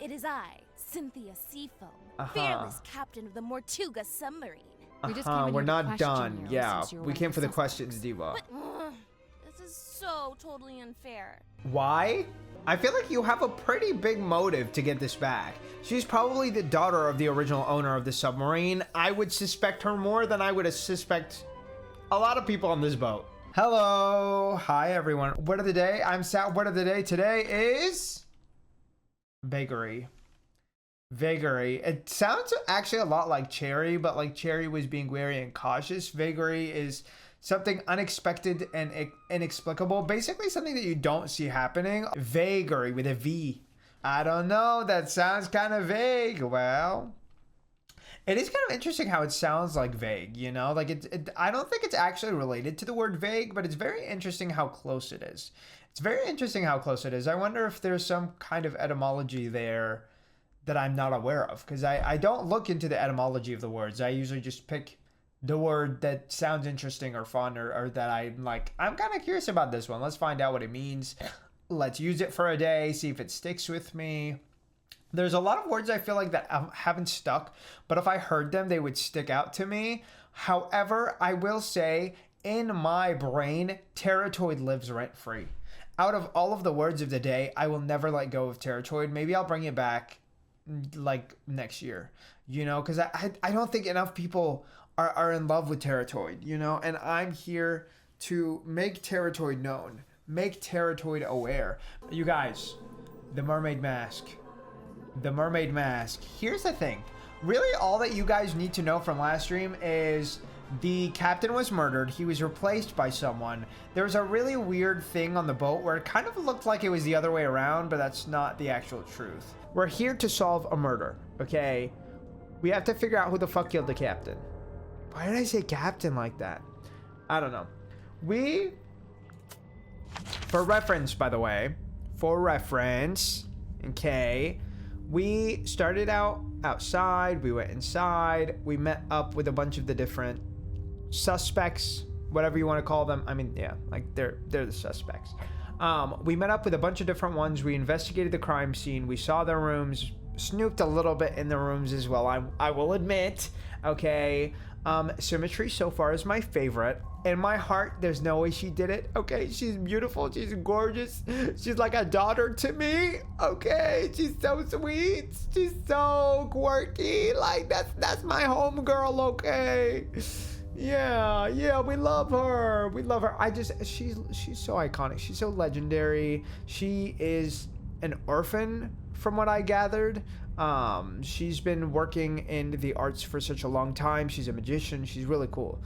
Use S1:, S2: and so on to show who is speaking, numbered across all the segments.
S1: It is I, Cynthia Seafoam, fearless captain of the Mortuga submarine.
S2: We're not done. Yeah, we came for the questions, Diva.
S1: But, this is so totally unfair.
S2: Why? I feel like you have a pretty big motive to get this back. She's probably the daughter of the original owner of the submarine. I would suspect her more than I would suspect a lot of people on this boat. Hello. Hi, everyone. Word of the day. I'm Sal. Word of the day today is vagary. Vagary. It sounds actually a lot like Cherry, but like Cherry was being wary and cautious. Vagary is something unexpected and inexplicable. Basically something that you don't see happening. Vagary with a V. I don't know. That sounds kind of vague. Well, it is kind of interesting how it sounds like vague, you know? Like I don't think it's actually related to the word vague, but it's very interesting how close it is. It's very interesting how close it is. I wonder if there's some kind of etymology there that I'm not aware of, because I don't look into the etymology of the words. I usually just pick the word that sounds interesting or fun or that I'm like, I'm kind of curious about this one. Let's find out what it means. Let's use it for a day, see if it sticks with me. There's a lot of words I feel like that haven't stuck, but if I heard them, they would stick out to me. However, I will say in my brain, Teratoid lives rent-free. Out of all of the words of the day, I will never let go of Teratoid. Maybe I'll bring it back like next year, you know, because I don't think enough people are in love with Teratoid, you know, and I'm here to make Teratoid known, make Teratoid aware. You guys, the Mermaid Mask. The Mermaid Mask. Here's the thing. Really, all that you guys need to know from last stream is the captain was murdered. He was replaced by someone. There was a really weird thing on the boat where it kind of looked like it was the other way around, but that's not the actual truth. We're here to solve a murder, okay? We have to figure out who the fuck killed the captain. Why did I say captain like that? I don't know. For reference, by the way, for reference, okay, we started out outside, we went inside, we met up with a bunch of the different suspects, whatever you want to call them. I mean, yeah, like they're the suspects. We met up with a bunch of different ones. We investigated the crime scene. We saw their rooms, snooped a little bit in the rooms as well, I will admit, okay. Symmetry so far is my favorite. In my heart, there's no way she did it. Okay, she's beautiful. She's gorgeous. She's like a daughter to me. Okay, she's so sweet. She's so quirky. Like that's my homegirl. Okay. Yeah, we love her. We love her. She's so iconic. She's so legendary. She is an orphan, from what I gathered. She's been working in the arts for such a long time. She's a magician. She's really cool.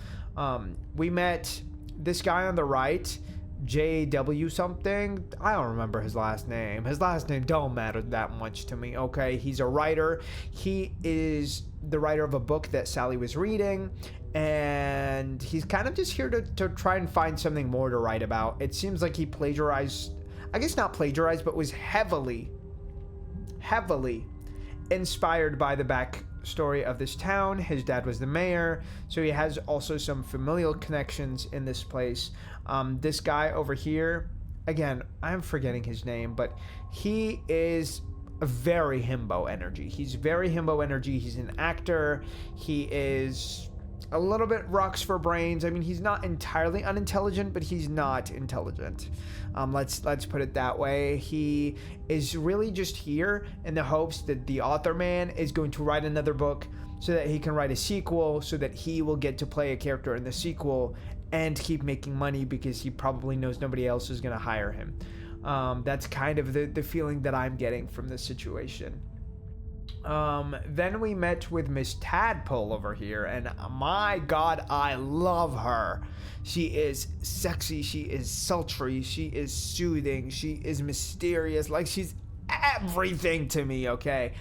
S2: We met this guy on the right, JW something. I don't remember his last name. His last name don't matter that much to me, okay? He's a writer. He is the writer of a book that Sally was reading, and he's kind of just here to try and find something more to write about. It seems like he plagiarized, I guess not plagiarized, but was heavily inspired by the backstory of this town. His dad was the mayor, so he has also some familial connections in this place. This guy over here, again, I'm forgetting his name, but he is a very himbo energy. He's very himbo energy. He's an actor. He is a little bit rocks for brains. I mean, he's not entirely unintelligent, but he's not intelligent. Let's put it that way. He is really just here in the hopes that the author man is going to write another book so that he can write a sequel, so that he will get to play a character in the sequel and keep making money because he probably knows nobody else is going to hire him. That's kind of the feeling that I'm getting from this situation. Then we met with Miss Tadpole over here, and my god, I love her. She is sexy, she is sultry, she is soothing, she is mysterious, like she's everything to me, okay?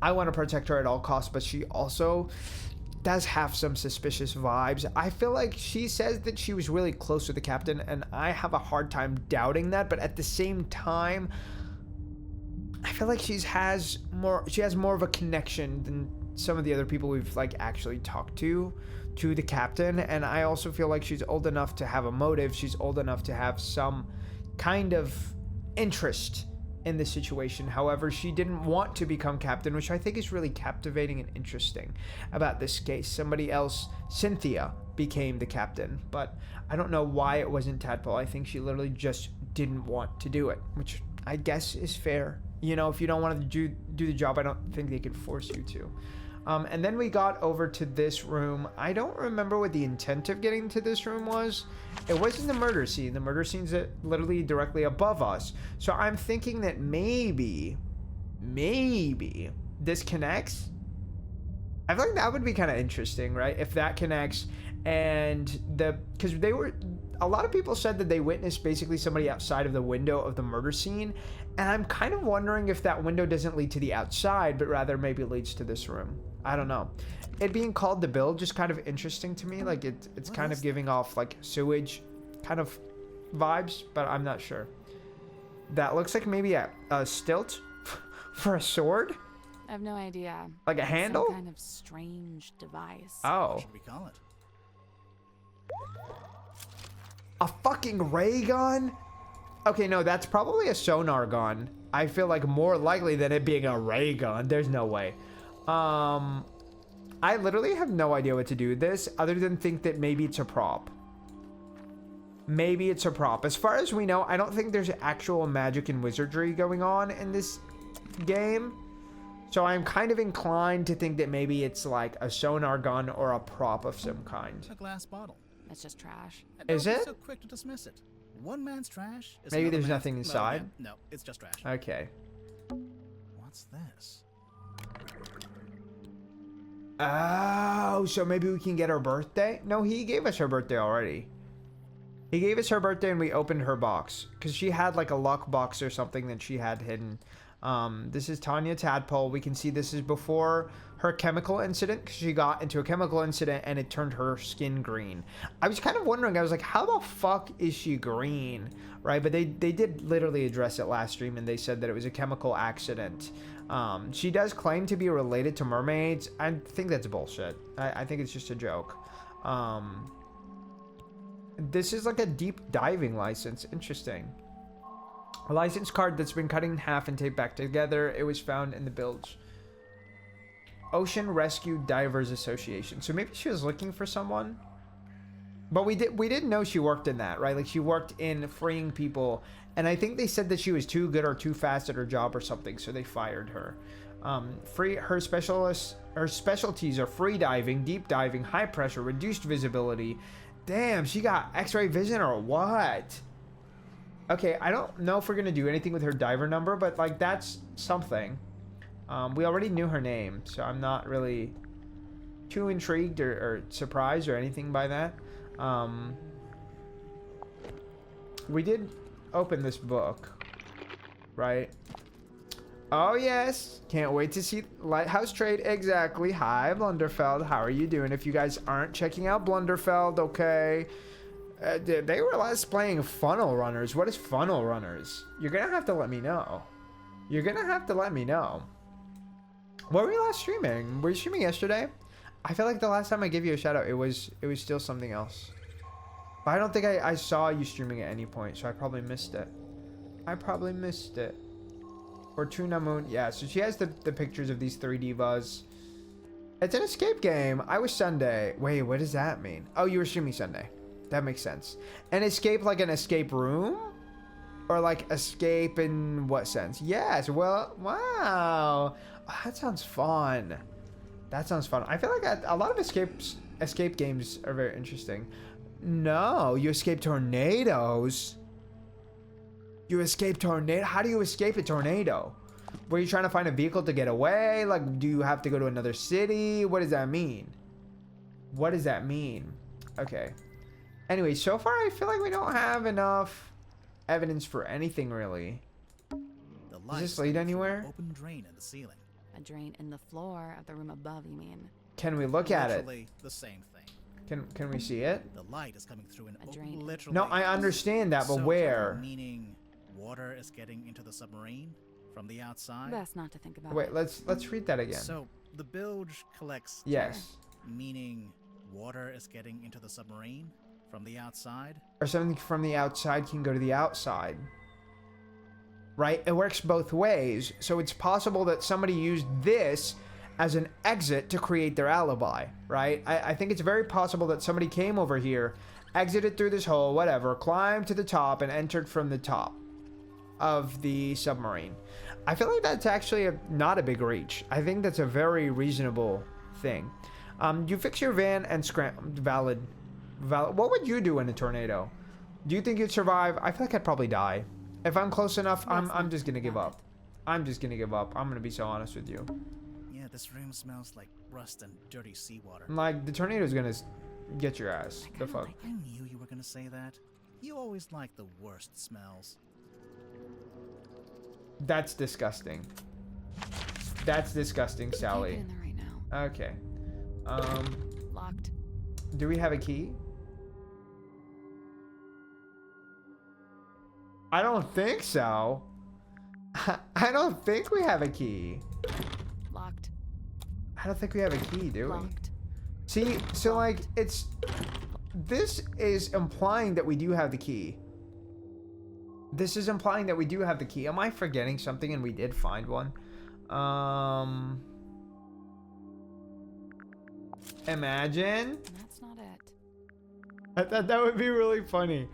S2: I want to protect her at all costs, but she also does have some suspicious vibes. I feel like she says that she was really close to the captain, and I have a hard time doubting that, but at the same time, I feel like she has more of a connection than some of the other people we've like actually talked to the captain. And I also feel like she's old enough to have a motive. She's old enough to have some kind of interest in this situation. However, she didn't want to become captain, which I think is really captivating and interesting about this case. Somebody else, Cynthia, became the captain, but I don't know why it wasn't Tadpole. I think she literally just didn't want to do it, which I guess is fair. You know, if you don't want to do the job, I don't think they could force you to. And then we got over to this room. I don't remember what the intent of getting to this room was. It wasn't the murder scene. The murder scene's literally directly above us. So I'm thinking that maybe this connects. I feel like that would be kind of interesting, right? If that connects, and because a lot of people said that they witnessed basically somebody outside of the window of the murder scene. And I'm kind of wondering if that window doesn't lead to the outside, but rather maybe leads to this room. I don't know. It being called the Build just kind of interesting to me. Like it's kind of giving off like sewage kind of vibes, but I'm not sure. That looks like maybe a stilt for a sword.
S1: I have no idea.
S2: Like a handle?
S1: Some kind of strange device.
S2: Oh.
S3: What should we call it?
S2: A fucking ray gun? Okay, no, that's probably a sonar gun. I feel like more likely than it being a ray gun. There's no way. I literally have no idea what to do with this other than think that maybe it's a prop. Maybe it's a prop. As far as we know, I don't think there's actual magic and wizardry going on in this game. So I'm kind of inclined to think that maybe it's like a sonar gun or a prop of some kind.
S3: A glass bottle.
S1: It's just trash.
S3: And
S2: Is
S3: don't be
S2: it?
S3: so quick to dismiss it. One man's trash is
S2: Maybe
S3: another
S2: there's
S3: man's-
S2: nothing inside?
S3: Well, yeah, no, it's just trash.
S2: Okay.
S3: What's this?
S2: Oh, so maybe we can get her birthday? No, he gave us her birthday already. He gave us her birthday and we opened her box. Because she had like a luck box or something that she had hidden. This is Tanya Tadpole. We can see this is before her chemical incident. Because she got into a chemical incident and it turned her skin green. I was kind of wondering. I was like, how the fuck is she green? Right? But they did literally address it last stream. And they said that it was a chemical accident. She does claim to be related to mermaids. I think that's bullshit. I think it's just a joke. This is like a deep diving license. Interesting. A license card that's been cut in half and taped back together. It was found in the bilge. Ocean Rescue Divers Association. So maybe she was looking for someone. But we didn't know she worked in that, right? Like she worked in freeing people. And I think they said that she was too good or too fast at her job or something. So they fired her. Her specialties are free diving, deep diving, high pressure, reduced visibility. Damn, she got x-ray vision or what? Okay, I don't know if we're gonna do anything with her diver number, but like that's something. We already knew her name, so I'm not really too intrigued or surprised or anything by that. We did open this book, right? Oh yes, can't wait to see Lighthouse Trade. Exactly. Hi Blunderfeld, how are you doing? If you guys aren't checking out Blunderfeld, okay, they were last playing Funnel Runners. What is Funnel Runners? You're gonna have to let me know. You're gonna have to let me know. What were you last streaming? Were you streaming yesterday? I feel like the last time I gave you a shout out, it was still something else. But I don't think I saw you streaming at any point, so I probably missed it. Or Tuna Moon. Yeah, so she has the pictures of these three divas. It's an escape game. I was Sunday. Wait, what does that mean? Oh, you were streaming Sunday. That makes sense. An escape like an escape room? Or like escape in what sense? Yes, well, wow. Oh, that sounds fun. That sounds fun. I feel like a lot of escape games are very interesting. No, you escape tornadoes. You escape tornado. How do you escape a tornado? Were you trying to find a vehicle to get away? Like, do you have to go to another city? What does that mean? What does that mean? Okay. Anyway, so far I feel like we don't have enough evidence for anything really. Does this lead anywhere?
S3: Open drain in the ceiling.
S1: A drain in the floor of the room above, you mean?
S2: Can we look at it?
S3: Literally the same thing.
S2: Can we see it?
S3: The light is coming through an
S1: A drain.
S3: literally.
S2: No, I understand that, but
S3: So,
S2: where?
S3: Meaning water is getting into the submarine from the outside.
S1: Best not to think about
S2: Wait,
S1: it.
S2: let's read that again.
S3: So the bilge collects.
S2: Yes.
S3: Meaning water is getting into the submarine from the outside.
S2: Or something from the outside can go to the outside. right? It works both ways. So it's possible that somebody used this as an exit to create their alibi, right? I think it's very possible that somebody came over here, exited through this hole, whatever, climbed to the top and entered from the top of the submarine. I feel like that's actually not a big reach. I think that's a very reasonable thing. You fix your van and valid. What would you do in a tornado? Do you think you'd survive? I feel like I'd probably die. If I'm close enough, I'm just gonna give up. I'm just gonna give up. I'm gonna be so honest with you.
S3: Yeah, this room smells like rust and dirty seawater.
S2: Like, the tornado's gonna get your ass. The fuck?
S3: I knew you were gonna say that. You always like the worst smells.
S2: That's disgusting. That's disgusting, Sally.
S1: Can't get in there right now.
S2: Okay.
S1: Locked.
S2: Do we have a key? I don't think so. I don't think we have a key.
S1: Locked.
S2: I don't think we have a key, do we?
S1: Locked.
S2: See, so like, this is implying that we do have the key. This is implying that we do have the key. Am I forgetting something and we did find one? Imagine.
S1: That's not it.
S2: I thought that would be really funny.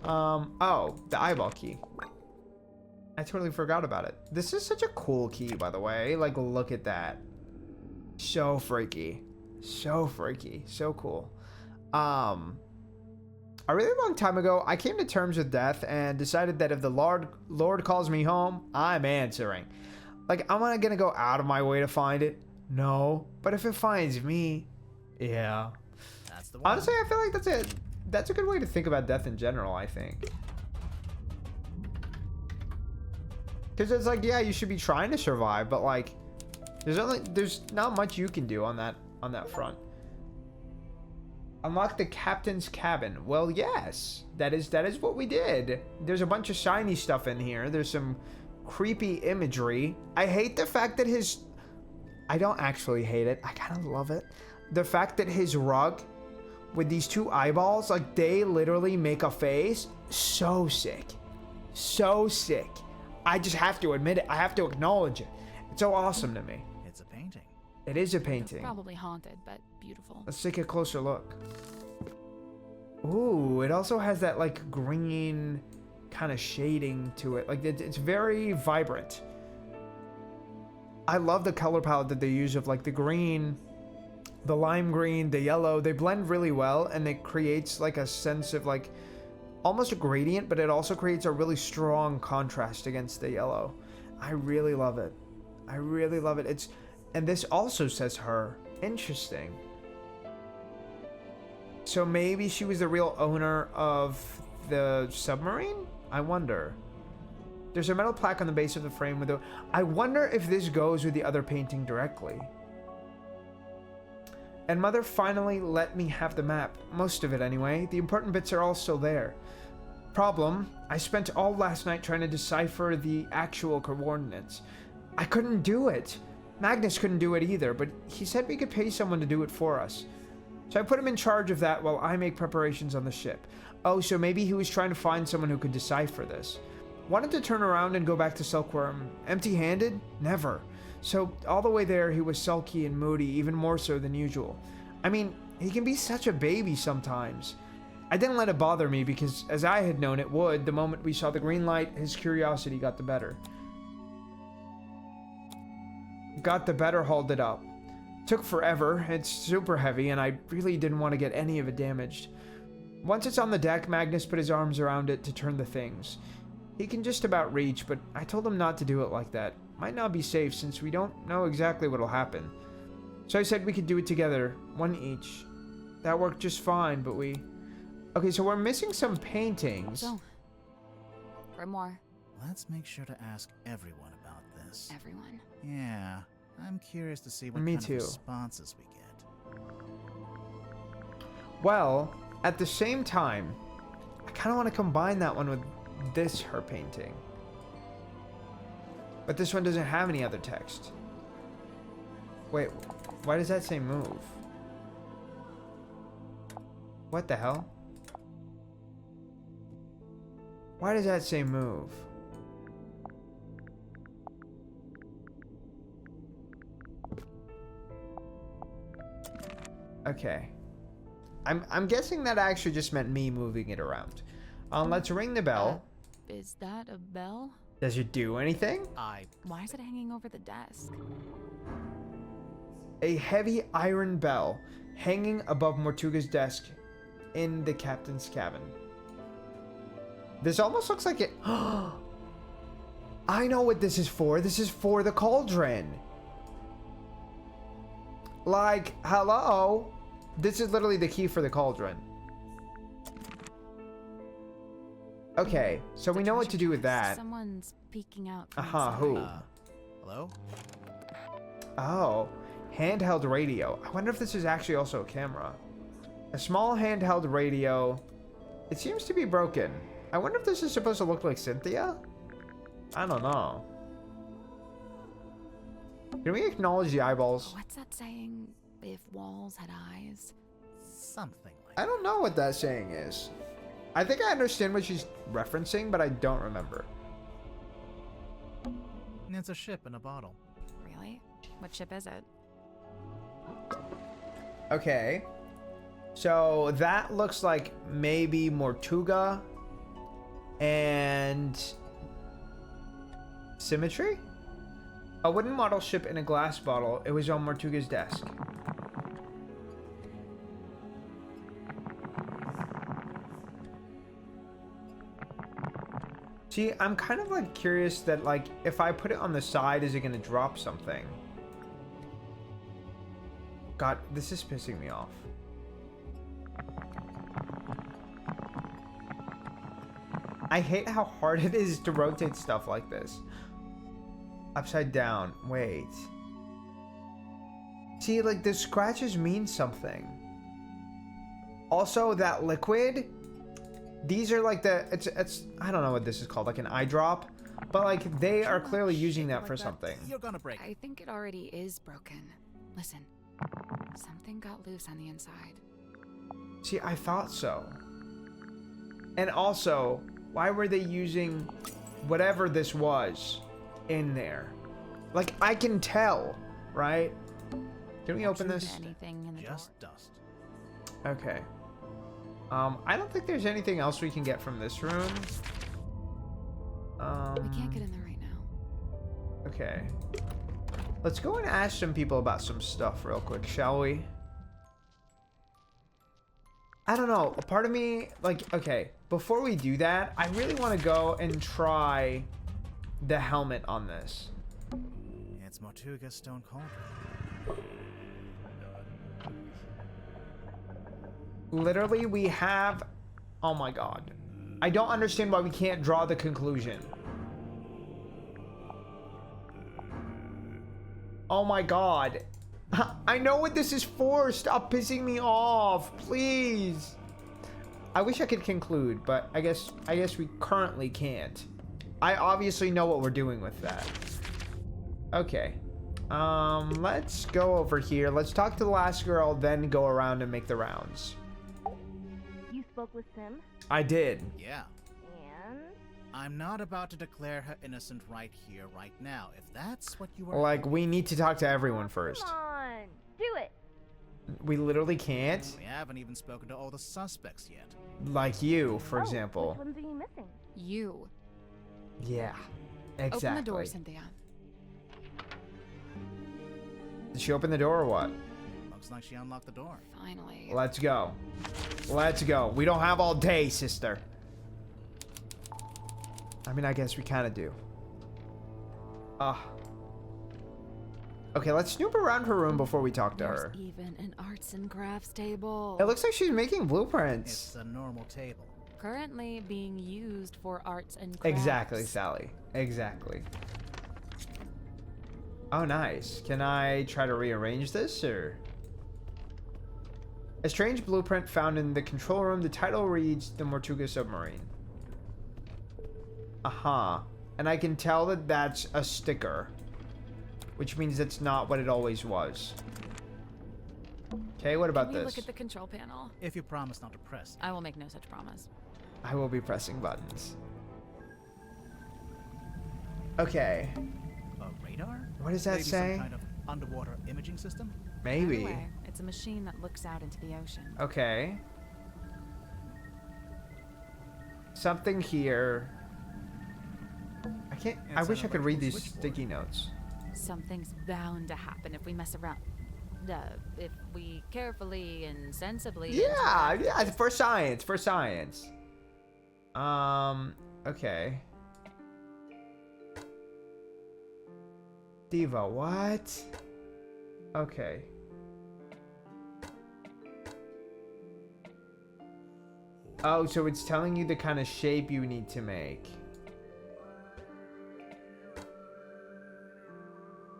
S2: Oh, the eyeball key. I totally forgot about it. This is such a cool key, by the way. Like, look at that. So freaky. So freaky. So cool. A really long time ago, I came to terms with death and decided that if the Lord calls me home, I'm answering. Like, am I gonna go out of my way to find it? No. But if it finds me, yeah.
S3: That's the one.
S2: Honestly, I feel like that's a good way to think about death in general, I think. Because it's like, yeah, you should be trying to survive, but like, there's not much you can do on that front. Unlock the captain's cabin. Well, yes, that is what we did. There's a bunch of shiny stuff in here. There's some creepy imagery. I hate the fact that I don't actually hate it. I kind of love it. The fact that his rug with these two eyeballs, like, they literally make a face. So sick. So sick. I just have to admit it. I have to acknowledge it. It's so awesome to me.
S3: It's a painting.
S2: It is a painting.
S1: Probably haunted, but beautiful.
S2: Let's take a closer look. Ooh, it also has that like green kind of shading to it. Like, it's very vibrant. I love the color palette that they use of like the green, the lime green, the yellow. They blend really well and it creates like a sense of like almost a gradient, but it also creates a really strong contrast against the yellow. I really love it. I really love it. And this also says her. Interesting. So maybe she was the real owner of the submarine? I wonder. There's a metal plaque on the base of the frame with I wonder if this goes with the other painting directly. And Mother finally let me have the map. Most of it anyway. The important bits are all still there. Problem, I spent all last night trying to decipher the actual coordinates. I couldn't do it. Magnus couldn't do it either, but he said we could pay someone to do it for us. So I put him in charge of that while I make preparations on the ship. Oh, so maybe he was trying to find someone who could decipher this. Wanted to turn around and go back to Silkworm. Empty-handed? Never. So all the way there, he was sulky and moody, even more so than usual. I mean, he can be such a baby sometimes. I didn't let it bother me because, as I had known it would, the moment we saw the green light, his curiosity got the better. Hauled it up. Took forever, it's super heavy, and I really didn't want to get any of it damaged. Once it's on the deck, Magnus put his arms around it to turn the things. He can just about reach, but I told him not to do it like that. Might not be safe since we don't know exactly what'll happen. So I said we could do it together, one each. That worked just fine, but we... Okay, so we're missing some paintings.
S1: So, grimoire.
S3: Let's make sure to ask everyone about this.
S1: Everyone.
S3: Yeah, I'm curious to see what
S2: Me
S3: kind
S2: too.
S3: of responses we get.
S2: Well, at the same time, I kind of want to combine that one with her painting. But this one doesn't have any other text. Wait, why does that say move? What the hell? Why does that say move? Okay. I'm guessing that actually just meant me moving it around. Let's ring the bell.
S1: Is that a bell?
S2: Does it do anything?
S1: Why is it hanging over the desk?
S2: A heavy iron bell hanging above Mortuga's desk in the captain's cabin. This almost looks like it. I know what this is for. This is for the cauldron. Like, hello? This is literally the key for the cauldron. Okay, so we know what to do with that.
S1: Someone's peeking out.
S2: Who?
S3: Hello?
S2: Oh, handheld radio. I wonder if this is actually also a camera. A small handheld radio. It seems to be broken. I wonder if this is supposed to look like Cynthia? I don't know. Can we acknowledge the eyeballs?
S1: What's that saying? If walls had eyes?
S3: Something like
S2: I don't know what that saying is. I think I understand what she's referencing, but I don't remember.
S3: It's a ship in a bottle.
S1: Really? What ship is it?
S2: Okay. So that looks like maybe Mortuga and Symmetry? A wooden model ship in a glass bottle. It was on Mortuga's desk. See, I'm kind of like curious that like if I put it on the side, is it going to drop something? God, this is pissing me off. I hate how hard it is to rotate stuff like this. Upside down. Wait. See, like the scratches mean something. Also, that liquid. These are like the it's I don't know what this is called, like an eye drop, but like they are clearly using that for something.
S3: You're gonna break.
S1: I think it already is broken. Listen, something got loose on the inside.
S2: See, I thought so. And also, why were they using whatever this was in there? Like I can tell, right? Can we open this?
S1: Anything in the
S3: Just
S1: door?
S3: dust.
S2: Okay. I don't think there's anything else we can get from this room.
S1: We can't get in there right now.
S2: Okay. Let's go and ask some people about some stuff real quick, shall we? I don't know. A part of me, like, okay, before we do that, I really want to go and try the helmet on this.
S3: It's Mortuga's stone cauldron.
S2: Literally, we have... Oh my god. I don't understand why we can't draw the conclusion. Oh my god. I know what this is for. Stop pissing me off, please. I wish I could conclude, but I guess we currently can't. I obviously know what we're doing with that. Okay. Let's go over here. Let's talk to the last girl, then go around and make the rounds.
S4: You spoke with Sim?
S2: I did.
S3: Yeah.
S4: And?
S3: I'm not about to declare her innocent right here, right now. If that's what you were...
S2: Like, we need to talk to everyone first.
S4: Come on, do it.
S2: We literally can't.
S3: We haven't even spoken to all the suspects yet.
S2: Like you, for example.
S4: Which ones are you missing?
S1: You.
S2: Yeah, exactly.
S1: Open the door, Cynthia.
S2: Did she open the door or what?
S3: Looks like she unlocked the door.
S1: Finally.
S2: Let's go. Let's go. We don't have all day, sister. I mean, I guess we kind of do. Okay, let's snoop around her room before we talk to her.
S1: There's even an arts and crafts table.
S2: It looks like she's making blueprints.
S3: It's a normal table.
S1: Currently being used for arts and crafts.
S2: Exactly, Sally. Exactly. Oh, nice. Can I try to rearrange this, or? A strange blueprint found in the control room. The title reads, The Mortuga Submarine. And I can tell that that's a sticker, which means it's not what it always was. Okay, what about
S1: Can we
S2: this?
S1: look at the control panel?
S3: If you promise not to press.
S1: I will make no such promise.
S2: I will be pressing buttons. Okay.
S3: A radar?
S2: What does that
S3: Maybe
S2: say?
S3: some kind of underwater imaging system?
S2: Maybe.
S1: Either way, It's a machine that looks out into the ocean.
S2: Okay. Something here. I can't. I
S3: It's
S2: wish
S3: an
S2: I could read these
S3: electrical
S2: sticky notes.
S1: Something's bound to happen if we mess around. If we carefully and sensibly.
S2: Yeah, yeah. For science. For science. Okay. Diva, what? Okay. Oh, so it's telling you the kind of shape you need to make.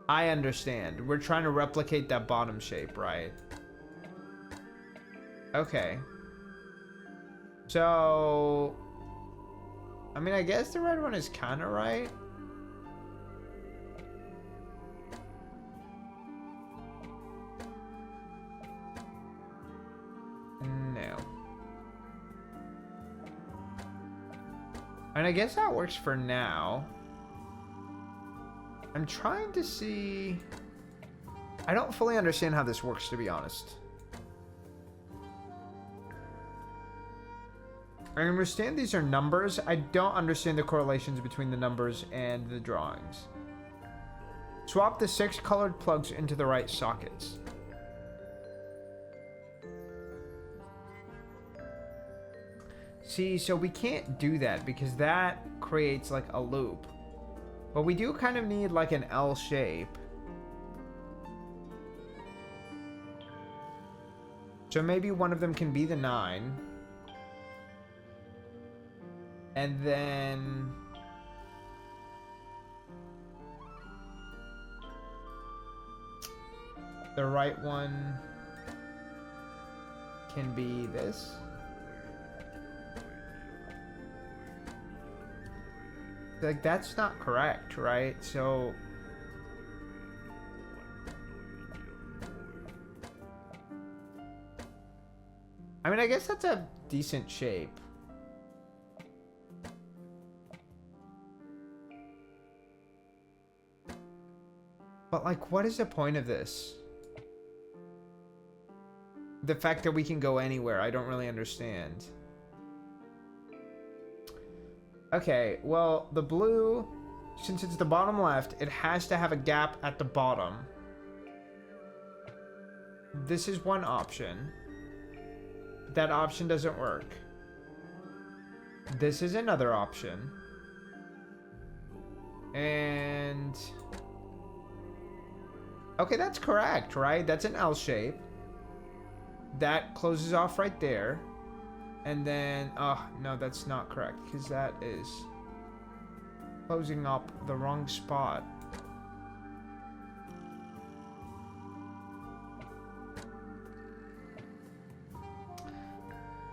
S2: I understand. We're trying to replicate that bottom shape, right? Okay. So... I mean, I guess the red one is kind of right. No. And I guess that works for now. I'm trying to see... I don't fully understand how this works, to be honest. I understand these are numbers. I don't understand the correlations between the numbers and the drawings. Swap the 6 colored plugs into the right sockets. See, so we can't do that because that creates like a loop. But we do kind of need like an L shape. So maybe one of them can be the 9. And then... the right one can be this. Like, that's not correct, right? So... I mean, I guess that's a decent shape. But, like, what is the point of this? The fact that we can go anywhere, I don't really understand. Okay, well, the blue, since it's the bottom left, it has to have a gap at the bottom. This is one option. That option doesn't work. This is another option. And... okay, that's correct, right? That's an L shape. That closes off right there. And then, oh, no, that's not correct, because that is closing up the wrong spot.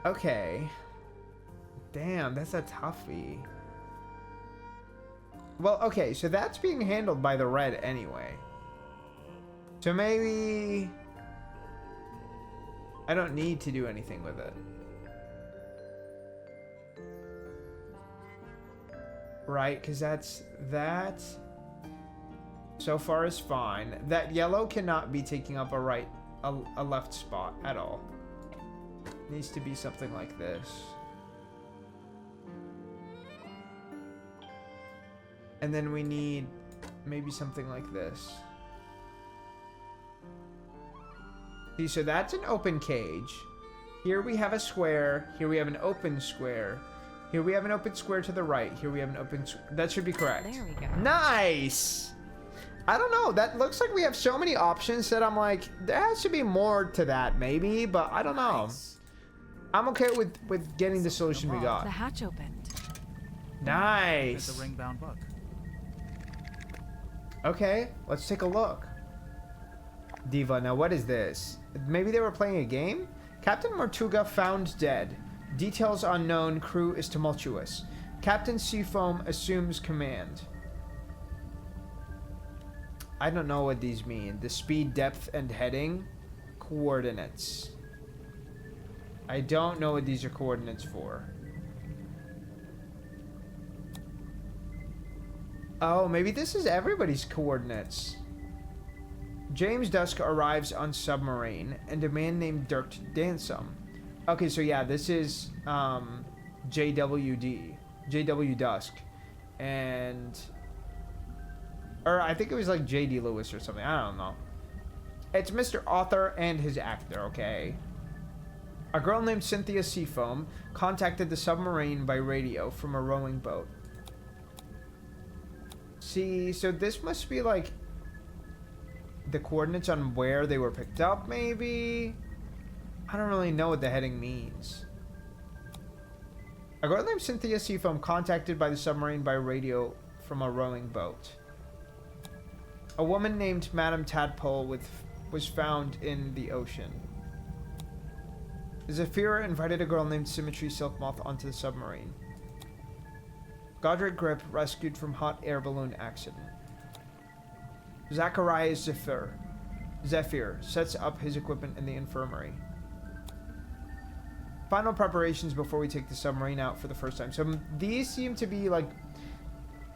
S2: Okay. Damn, that's a toughie. Well, okay, so that's being handled by the red anyway. So maybe... I don't need to do anything with it. Right, because that's... that... so far is fine. That yellow cannot be taking up a left spot at all. It needs to be something like this. And then we need maybe something like this. See, so that's an open cage. Here we have a square. Here we have an open square. Here we have an open square to the right. Here we have an open... that should be correct.
S1: There we go.
S2: Nice! I don't know. That looks like we have so many options that I'm like, there has to be more to that maybe, but I don't know.
S3: Nice.
S2: I'm okay with getting the solution we got.
S1: The hatch opened.
S2: Nice.
S3: It's a ring-bound book.
S2: Okay, let's take a look. Diva, now what is this? Maybe they were playing a game? Captain Mortuga found dead. Details unknown. Crew is tumultuous. Captain Seafoam assumes command. I don't know what these mean. The speed, depth, and heading. Coordinates. I don't know what these are coordinates for. Oh, maybe this is everybody's coordinates. James Dusk arrives on submarine, and a man named Dirk Dansum. Okay, so yeah, this is JW Dusk, and or I think it was like JD Lewis or something. I don't know. It's Mr. Author and his actor. Okay. A girl named Cynthia Seafoam contacted the submarine by radio from a rowing boat. See, so this must be like the coordinates on where they were picked up, maybe? I don't really know what the heading means. A girl named Cynthia Seafoam contacted by the submarine by radio from a rowing boat. A woman named Madame Tadpole was found in the ocean. Zafira invited a girl named Symmetry Silkmoth onto the submarine. Godric Grip rescued from hot air balloon accident. Zacharias Zephyr sets up his equipment in the infirmary. Final preparations before we take the submarine out for the first time. So these seem to be like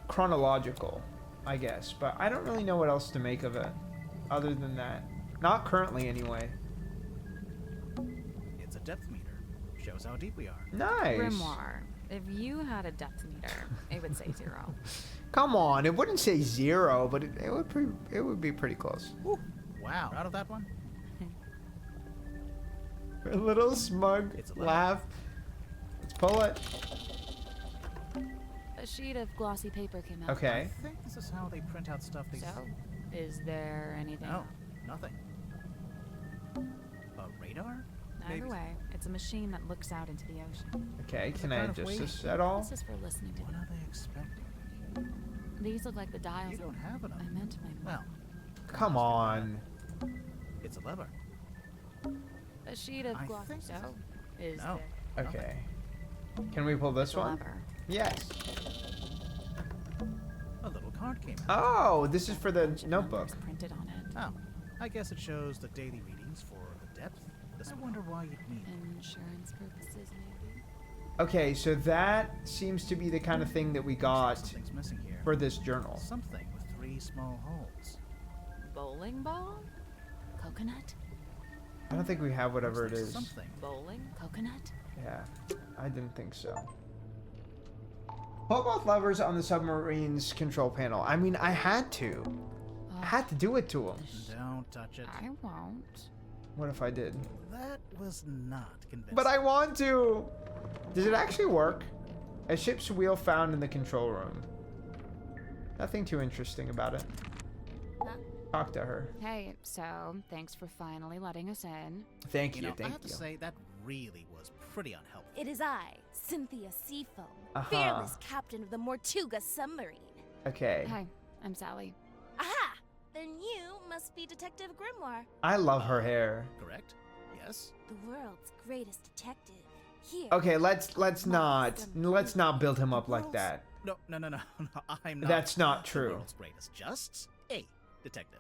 S2: chronological, I guess, but I don't really know what else to make of it other than that. Not currently, anyway.
S3: It's a depth meter. Shows how deep we are.
S2: Nice.
S1: Grimoire, if you had a depth meter, it would say 0.
S2: Come on, it wouldn't say 0, but it would be pretty close.
S3: Ooh, wow. Proud of that one?
S2: A little smug
S3: It's a
S2: laugh. Let's pull it.
S1: A sheet of glossy paper came out.
S2: Okay.
S3: I think this is how they print out stuff they...
S1: So, is there anything?
S3: No, nothing. A radar?
S1: Either
S3: Maybe.
S1: way, it's a machine that looks out into the ocean.
S2: Okay, can
S3: What
S2: I
S3: kind of
S2: adjust
S3: weight?
S2: this at all?
S1: This is for listening to
S3: What
S1: them.
S3: are they expecting?
S1: These look like the dials.
S3: You don't have enough.
S1: I meant my
S3: Well,
S2: Come on.
S3: it's a lever.
S1: A sheet of
S3: I
S1: glossy.
S3: think
S1: So,
S3: so.
S1: is
S3: No.
S1: there
S2: Okay. Can we pull this
S1: a
S2: one?
S1: lever?
S2: Yes.
S3: A little card came out.
S2: Oh, this is for the
S1: Bunch of
S2: notebook.
S1: numbers printed on it.
S3: Oh, I guess it shows the daily readings for the depth. I wonder why you'd need it.
S1: Insurance purposes, maybe.
S2: Okay, so that seems to be the kind of thing that we got
S3: Something's missing here.
S2: for this journal.
S3: Something with 3 small holes.
S1: Bowling ball? Coconut?
S2: I don't think we have whatever it
S3: Looks like
S2: is.
S3: Something.
S1: Bowling? Coconut?
S2: Yeah, I didn't think so. Pull both levers on the submarine's control panel. I mean, I had to. I had to do it to him.
S3: Don't touch it.
S1: I won't.
S2: What if I did?
S3: That was not convincing.
S2: But I want to! Does it actually work? A ship's wheel found in the control room. Nothing too interesting about it. Talk to her.
S1: Hey, so, thanks for finally letting us in.
S2: Thank
S3: You
S2: you,
S3: know, I
S2: thank
S3: have to
S2: you.
S3: say, that really was pretty unhelpful.
S4: It is I, Cynthia Seafoam,
S2: Uh-huh.
S4: fearless captain of the Mortuga submarine.
S2: Okay.
S1: Hi, I'm Sally.
S4: Aha! Then you must be Detective Grimoire,
S2: I love her hair.
S3: Correct? Yes?
S4: the world's greatest detective. Here.
S2: Okay, let's not build him up like that.
S3: No, I'm not.
S2: That's not
S3: The
S2: true.
S3: world's greatest. Just a detective.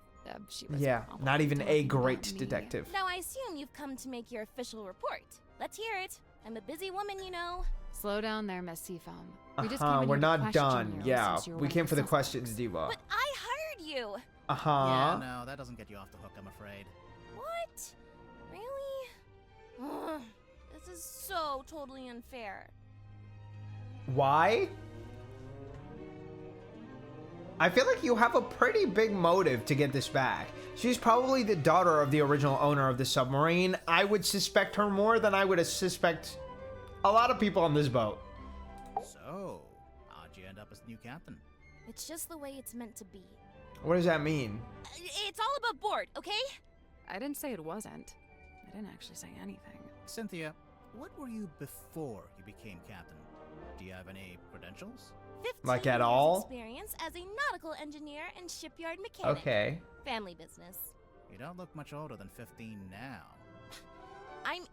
S1: She was
S2: Yeah,
S1: probably
S2: not even a
S1: talking about
S2: great
S1: me.
S2: detective.
S4: Now I assume you've come to make your official report. Let's hear it. I'm a busy woman, you know.
S1: Slow down there, Miss Seafoam. We just came in
S2: We're
S1: here to
S2: not
S1: question
S2: done.
S1: you
S2: Yeah,
S1: since you're
S2: we
S1: one of
S2: came for the
S1: suspects.
S2: questions, Diva.
S4: But I hired you.
S3: Yeah, no, that doesn't get you off the hook, I'm afraid.
S4: What? Really? Ugh, this is so totally unfair.
S2: Why? I feel like you have a pretty big motive to get this back. She's probably the daughter of the original owner of the submarine. I would suspect her more than I would suspect a lot of people on this boat.
S3: So, how'd you end up as the new captain?
S4: It's just the way it's meant to be.
S2: What does that mean?
S4: It's all above board, okay?
S1: I didn't say it wasn't. I didn't actually say anything.
S3: Cynthia, what were you before you became captain? Do you have any credentials?
S4: 15
S2: Like at
S4: years
S2: all?
S4: experience as a nautical engineer and shipyard mechanic.
S2: Okay.
S4: Family business.
S3: You don't look much older than 15 now.
S4: I'm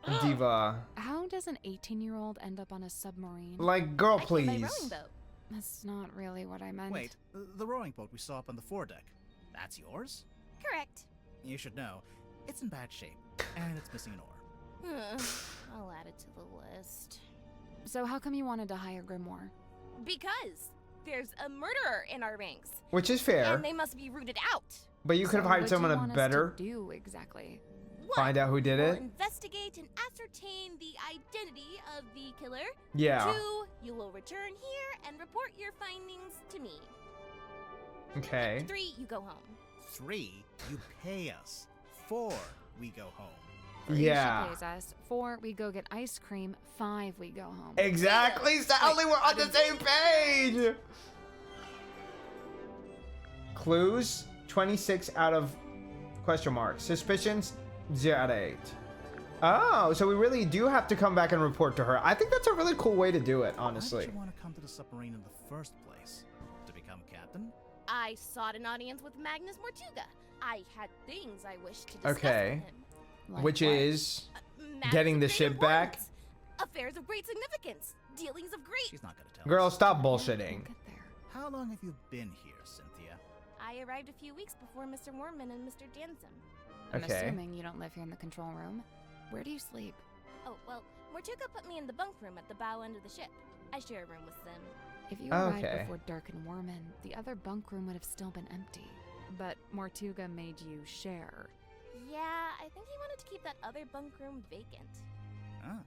S4: 18.
S2: Diva.
S1: How does an 18-year-old end up on a submarine?
S2: Like, girl,
S4: I came by
S2: please.
S4: rowing boat.
S1: That's not really what I meant.
S3: Wait, the rowing boat we saw up on the foredeck, that's yours?
S4: Correct.
S3: You should know, it's in bad shape, and it's missing an oar.
S4: I'll add it to the list.
S1: So how come you wanted to hire Grimoire?
S4: Because there's a murderer in our ranks.
S2: Which is fair.
S4: And they must be rooted out.
S2: But you could have
S1: So
S2: hired
S1: what do you
S2: someone
S1: want us
S2: better.
S1: to do exactly?
S2: Find out who did
S4: We'll
S2: it.
S4: investigate and ascertain the identity of the killer.
S2: Yeah.
S4: 2, you will return here and report your findings to me.
S2: Okay.
S4: 3, you go home.
S3: 3, you pay us. 4, we go home.
S1: 3,
S2: Yeah.
S1: she pays us. 4, we go get ice cream. 5, we go home.
S2: Exactly, Sally. We're on the same page. Clues: 26 out of question mark. Suspicions: 0 out of 8. Oh, so we really do have to come back and report to her. I think that's a really cool way to do it,
S3: Why
S2: honestly.
S3: did you want to come to the submarine in the first place? To become captain?
S4: I sought an audience with Magnus Mortuga. I had things I wished to discuss
S2: Okay.
S4: with him.
S1: Like
S2: Which
S1: what?
S2: is
S4: Matters
S2: getting
S4: of
S2: the
S4: great
S2: ship back.
S4: importance, affairs of great significance, dealings of great.
S3: She's not gonna tell
S2: Girl,
S3: us.
S2: stop
S1: We'll
S2: bullshitting.
S1: get there.
S3: How long have you been here, Cynthia?
S4: I arrived a few weeks before Mr. Mormon and Mr. Danson.
S1: I'm
S2: Okay.
S1: assuming you don't live here in the control room. Where do you sleep?
S4: Oh, well, Mortuga put me in the bunk room at the bow end of the ship. I share a room with Sim.
S1: If you arrived
S2: Okay.
S1: before Dirk and Worman, the other bunk room would have still been empty. But Mortuga made you share.
S4: Yeah, I think he wanted to keep that other bunk room vacant.
S3: Ah,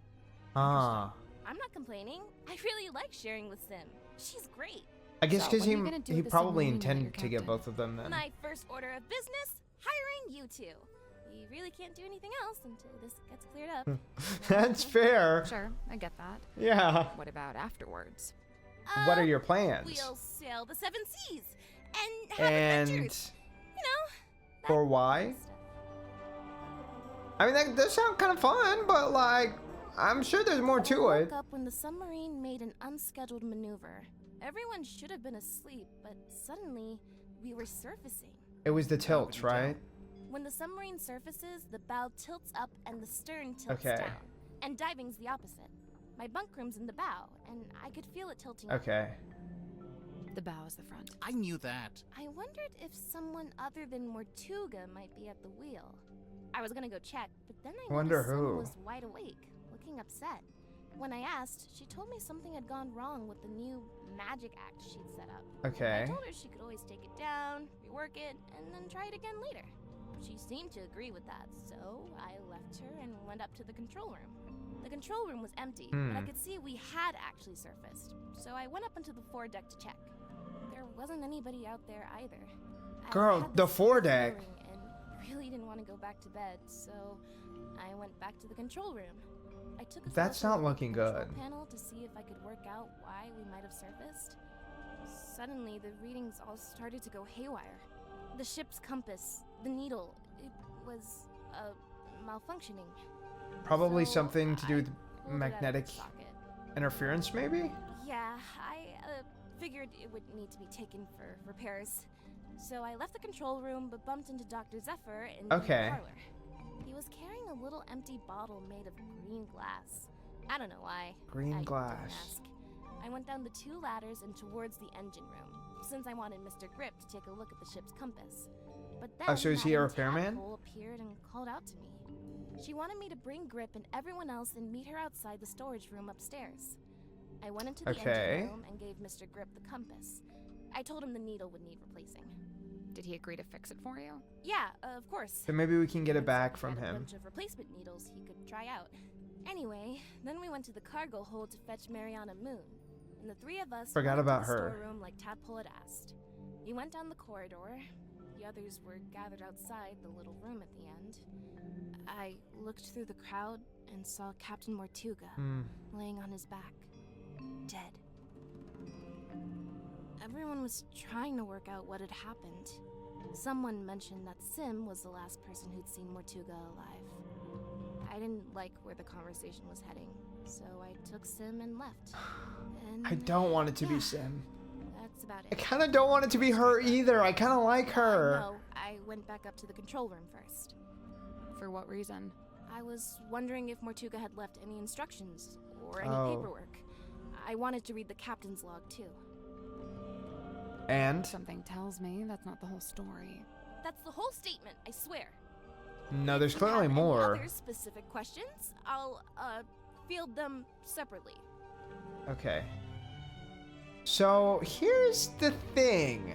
S2: Ah.
S4: I'm not complaining. I really like sharing with Sim. She's great.
S2: I guess
S1: So,
S2: because
S1: what are you gonna do
S2: he
S1: with the
S2: probably
S1: submarine without your
S2: intended to get
S1: captain?
S2: both of them then.
S4: My first order of business, hiring you two. We really can't do anything else until this gets cleared up.
S2: That's fair.
S1: Sure, I get that.
S2: Yeah.
S1: What about afterwards?
S2: What are your plans?
S4: We'll sail the 7 seas and have
S2: And
S4: adventures. You know, that
S2: for why?
S4: stuff.
S2: I mean, that does sound kind of fun, but like, I'm sure there's more to
S4: I
S2: it.
S4: woke up when the submarine made an unscheduled maneuver. Everyone should have been asleep, but suddenly we were surfacing.
S2: It was the tilts,
S3: you tell?
S2: right?
S4: When the submarine surfaces, the bow tilts up and the stern tilts
S2: Okay.
S4: down. And diving's the opposite. My bunk room's in the bow, and I could feel it tilting up.
S2: Okay.
S1: The bow is the front.
S3: I knew that.
S4: I wondered if someone other than Mortuga might be at the wheel. I was gonna go check, but then I
S2: Wonder
S4: noticed Sim
S2: who.
S4: was wide awake, looking upset. When I asked, she told me something had gone wrong with the new magic act she'd set up. I
S2: Okay.
S4: told her she could always take it down, rework it, and then try it again later. She seemed to agree with that, so I left her and went up to the control room. The control room was empty, but I could see we had actually surfaced, so I went up onto the foredeck to check. There wasn't anybody out there either. I
S2: Girl,
S4: had
S2: the
S4: this
S2: foredeck.
S4: feeling and really didn't want to go back to bed, so I went back to the control room. I took a
S2: That's
S4: photo
S2: not
S4: of the
S2: looking
S4: control
S2: good.
S4: panel to see if I could work out why we might have surfaced. Suddenly, the readings all started to go haywire. The ship's compass, the needle, it was malfunctioning.
S2: Probably
S4: So
S2: something to do
S4: I
S2: with
S4: pulled it out of
S2: magnetic
S4: the socket.
S2: interference, maybe?
S4: Yeah, I figured it would need to be taken for repairs. So I left the control room but bumped into Dr. Zephyr in
S2: Okay.
S4: the parlor. He was carrying a little empty bottle made of green glass. I don't know why.
S2: Green
S4: I didn't
S2: glass.
S4: ask. I went down the 2 ladders and towards the engine room, since I wanted Mr. Grip to take a look at the ship's compass. But then
S2: so is he a
S4: Madame
S2: repairman?
S4: Tadpole appeared and called out to me. She wanted me to bring Grip and everyone else and meet her outside the storage room upstairs. I went into the
S2: Okay.
S4: engine room and gave Mr. Grip the compass. I told him the needle would need replacing.
S1: Did he agree to fix it for you?
S4: Yeah, of course.
S2: So maybe we can get it
S4: Once
S2: back
S4: he
S2: from
S4: had a
S2: him.
S4: bunch of replacement needles he could try out. Anyway, then we went to the cargo hold to fetch Mariana Moon, and the 3 of us
S2: Forgot
S4: went
S2: about
S4: into the
S2: her.
S4: storeroom like Tadpole had asked. We went down the corridor. The others were gathered outside the little room at the end. I looked through the crowd and saw Captain Mortuga laying on his back, dead. Everyone was trying to work out what had happened. Someone mentioned that Sim was the last person who'd seen Mortuga alive. I didn't like where the conversation was heading, so I took Sim and left. And
S2: I don't want it to be
S4: yeah,
S2: Sim.
S4: That's about
S2: I
S4: it.
S2: kind of don't want it to be her either. I kind of like her.
S4: No, I went back up to the control room first.
S1: For what reason?
S4: I was wondering if Mortuga had left any instructions or any
S2: Oh.
S4: paperwork. I wanted to read the captain's log too.
S2: And?
S1: Something tells me that's not the whole story.
S4: That's the whole statement, I swear.
S2: No, there's
S4: If you have
S2: clearly
S4: any
S2: more.
S4: other specific questions, I'll field them separately.
S2: Okay. So here's the thing.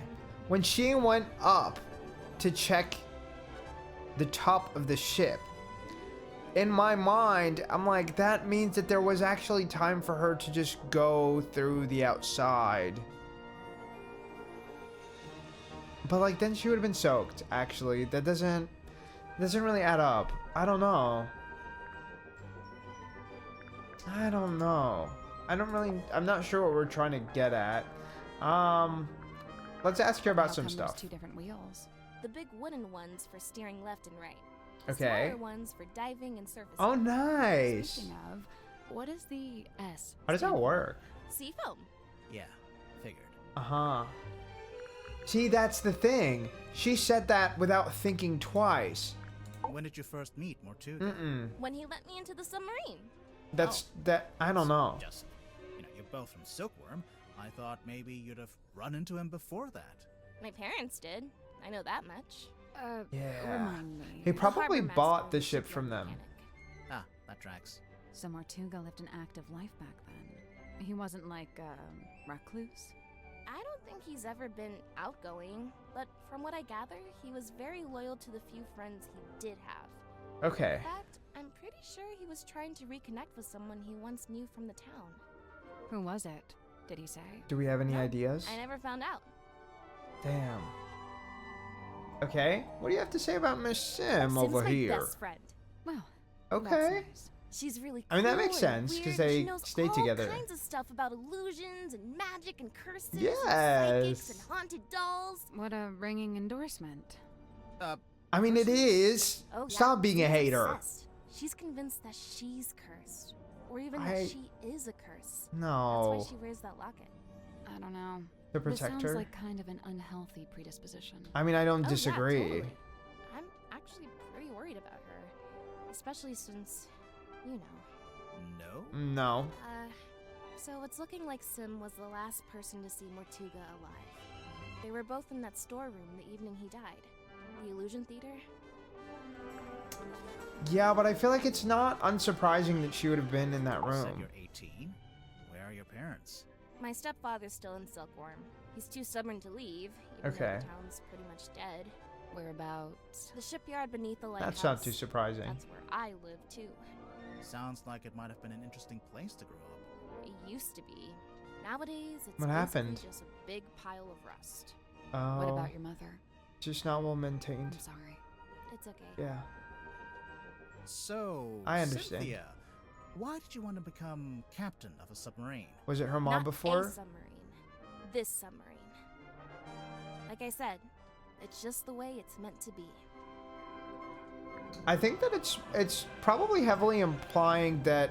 S2: When she went up to check the top of the ship. In my mind, I'm like, that means that there was actually time for her to just go through the outside. But like, then she would have been soaked, actually. That doesn't really add up. I don't know. I'm not sure what we're trying to get at. Let's ask her about
S1: How
S2: some
S1: come
S2: stuff.
S1: There's 2 different wheels.
S4: The big wooden ones for steering left and right. The
S2: Okay.
S4: smaller ones for diving and surfacing.
S2: Oh, nice.
S1: Speaking of, what is the S?
S2: How does that
S1: stand for?
S2: work?
S4: Seafoam.
S3: Yeah, figured.
S2: Uh-huh. See, that's the thing. She said that without thinking twice.
S3: When did you first meet Mortuga?
S2: Mm-mm.
S4: When he let me into the submarine.
S2: I don't know.
S3: Just, you're both from Silkworm. I thought maybe you'd have run into him before that.
S4: My parents did. I know that much.
S2: Yeah.
S1: Remind me.
S2: He
S4: The
S2: probably
S4: harbor
S2: bought
S4: master
S2: the
S4: was a
S2: ship
S4: shipyard
S2: from them.
S4: mechanic.
S3: Ah, that tracks.
S1: So Mortuga lived an active life back then. He wasn't like a recluse.
S4: I don't think he's ever been outgoing, but from what I gather, he was very loyal to the few friends he did have.
S2: Okay.
S4: In fact, I'm pretty sure he was trying to reconnect with someone he once knew from the town.
S1: Who was it? Did he say?
S2: Do we have any
S4: No,
S2: ideas?
S4: I never found out.
S2: Damn. Okay. What do you have to say about Miss Sim
S4: Sim's
S2: over
S4: my
S2: here?
S4: best friend.
S1: Well,
S2: Okay.
S1: that's nice.
S4: She's really cool.
S2: I mean, that makes
S4: and
S2: sense, 'cause
S4: weird,
S2: they
S4: she knows
S2: stay
S4: all
S2: together.
S4: kinds of stuff about illusions and magic and curses and
S2: Yes.
S4: psychics and haunted dolls.
S1: What a ringing endorsement.
S2: I mean, it is.
S4: Oh, yeah,
S2: Stop being a
S4: she's
S2: hater.
S4: obsessed. She's convinced that she's cursed, or even
S2: I-
S4: that she is a curse.
S2: No.
S4: That's why she wears that locket.
S1: I don't know.
S2: To
S1: This
S2: protect
S1: sounds
S2: her?
S1: like kind of an unhealthy predisposition.
S2: I mean, I don't
S4: Oh, yeah,
S2: disagree.
S4: totally. I'm actually pretty worried about her, especially since, you know.
S3: No?
S2: No.
S4: So it's looking like Sim was the last person to see Mortuga alive. They were both in that storeroom the evening he died. The Illusion Theater.
S2: Yeah, but I feel like it's not unsurprising that she would have been in that
S3: You said
S2: room.
S3: you're 18? Where are your parents?
S4: My stepfather's still in Silkworm. He's too stubborn to leave, even
S2: Okay.
S4: though the town's pretty much dead.
S1: Whereabouts?
S4: The shipyard beneath the lighthouse.
S2: That's not too surprising.
S4: That's where I live, too.
S3: Sounds like it might have been an interesting place to grow up.
S4: It used to be. Nowadays, it's
S2: What happened?
S4: basically just a big pile of rust.
S2: Oh,
S1: What about your mother?
S2: just not well maintained.
S1: I'm sorry.
S4: It's okay.
S2: Yeah.
S3: So,
S2: I understand.
S3: Cynthia, why did you want to become captain of a submarine?
S2: Was it her mom
S4: Not
S2: before?
S4: a submarine. This submarine. Like I said, it's just the way it's meant to be.
S2: I think that it's probably heavily implying that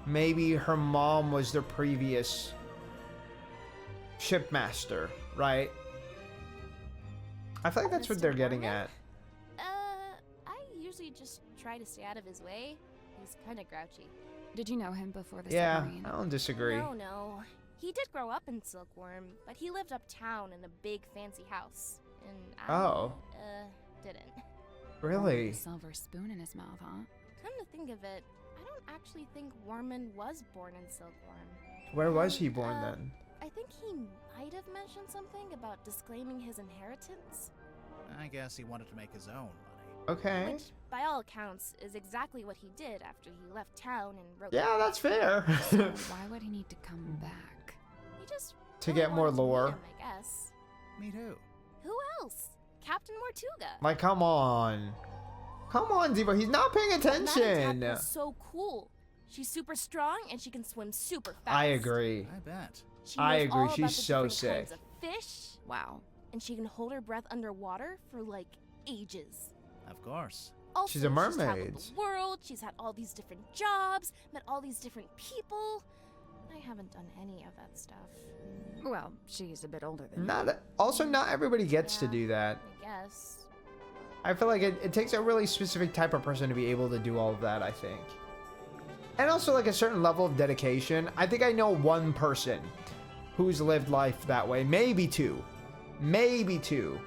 S2: maybe her mom was the previous shipmaster, right? I feel like that's what
S4: Mr.
S2: they're getting
S4: Norman?
S2: at.
S4: I usually just try to stay out of his way. He's kind of grouchy.
S1: Did you know him before the
S2: Yeah,
S1: submarine?
S2: I don't disagree.
S4: No. He did grow up in Silkworm, but he lived uptown in a big fancy house. And I, didn't.
S2: Really?
S1: A silver spoon in his mouth, huh?
S4: Come to think of it, I don't actually think Warman was born in Silkworm.
S2: Where was he born then?
S4: I think he might have mentioned something about disclaiming his inheritance,
S3: I guess he wanted to make his own money.
S2: Okay.
S4: which, by all accounts, is exactly what he did after he left town and wrote.
S2: Yeah, that's fair.
S1: So why would he need to come back?
S4: He just
S2: To
S4: really
S2: get more
S4: wanted to meet
S2: lore.
S4: him, I guess.
S3: Meet who?
S4: Who else? Captain Mortuga.
S2: Like, come on. Come on, Zibo. He's not paying attention.
S4: That is so cool. She's super strong and she can swim super fast.
S2: I agree.
S3: I bet.
S4: She
S2: I
S4: knows
S2: agree,
S4: all
S2: she's
S4: about the
S2: so
S4: different kinds
S2: sick.
S4: of fish,
S1: Wow.
S4: and she can hold her breath underwater for like ages.
S3: Of course.
S4: Also,
S2: She's a
S4: She's traveled
S2: mermaid.
S4: the world. She's had all these different jobs, met all these different people. I haven't done any of that stuff.
S1: Well, she's a bit older than you.
S2: Not everybody gets to
S4: Yeah.
S2: do that.
S4: I guess.
S2: I feel like it takes a really specific type of person to be able to do all of that, I think. And also like a certain level of dedication. I think I know one person who's lived life that way. Maybe two. Maybe two.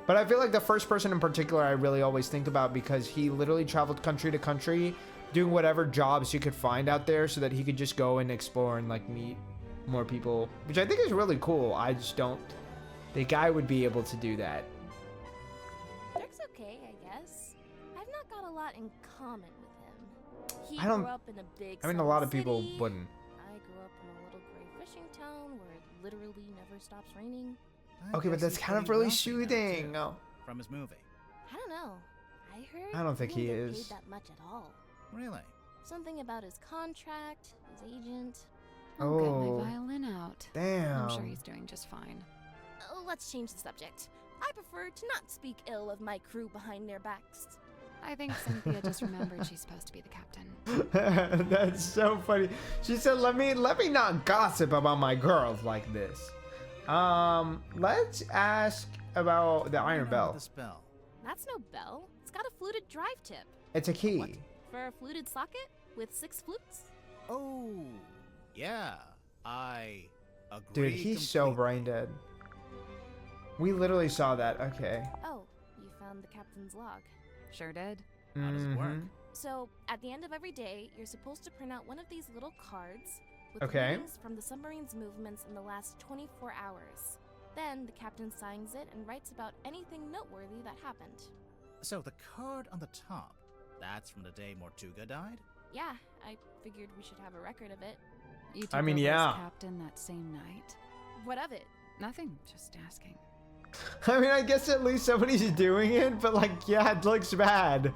S2: But I feel like the first person in particular I really always think about because he literally traveled country to country doing whatever jobs he could find out there so that he could just go and explore and like meet more people, which I think is really cool. I just don't think I would be able to do that.
S4: I guess. I've not got a lot in common with him. He
S2: I don't-
S4: grew up in a big
S2: I mean, a
S4: southern
S2: lot of people
S4: city.
S2: wouldn't.
S4: I grew up in a little gray fishing town where it literally never stops raining.
S3: I
S2: Okay, but
S3: guess
S2: that's
S3: he's
S2: kind of
S3: pretty
S2: really
S3: wealthy now,
S2: soothing.
S3: too,
S2: Oh,
S3: from his movie.
S4: I don't know. I heard
S2: I don't think he
S4: didn't get
S2: is.
S4: paid that much at all.
S3: Really?
S4: Something about his contract, his agent.
S1: I'll get
S2: Oh.
S1: my violin out.
S2: damn.
S1: I'm sure he's doing just fine.
S4: Oh, let's change the subject. I prefer to not speak ill of my crew behind their backs.
S1: I think Cynthia just remembered she's supposed to be the captain.
S2: That's so funny. She said, "Let me not gossip about my girls like this." Let's ask about the iron bell.
S3: This bell.
S4: That's no bell. It's got a fluted drive tip.
S2: It's a key.
S4: For a fluted socket with 6 flutes?
S3: Oh, yeah. I agree.
S2: Dude, he's so
S3: completely.
S2: brain dead. We literally saw that. Okay.
S4: Oh, you found the captain's log.
S1: Sure did.
S3: How does it work?
S2: Mhm.
S4: So, at the end of every day, you're supposed to print out one of these little cards with
S2: Okay.
S4: readings from the submarine's movements in the last 24 hours. Then, the captain signs it and writes about anything noteworthy that happened.
S3: So the card on the top, that's from the day Mortuga died?
S4: Yeah, I figured we should have a record of it.
S1: You took
S2: I mean,
S1: over
S2: yeah.
S1: as captain that same night.
S4: What of it?
S1: Nothing, just asking.
S2: I mean, I guess at least somebody's doing it, but like, yeah, it looks bad.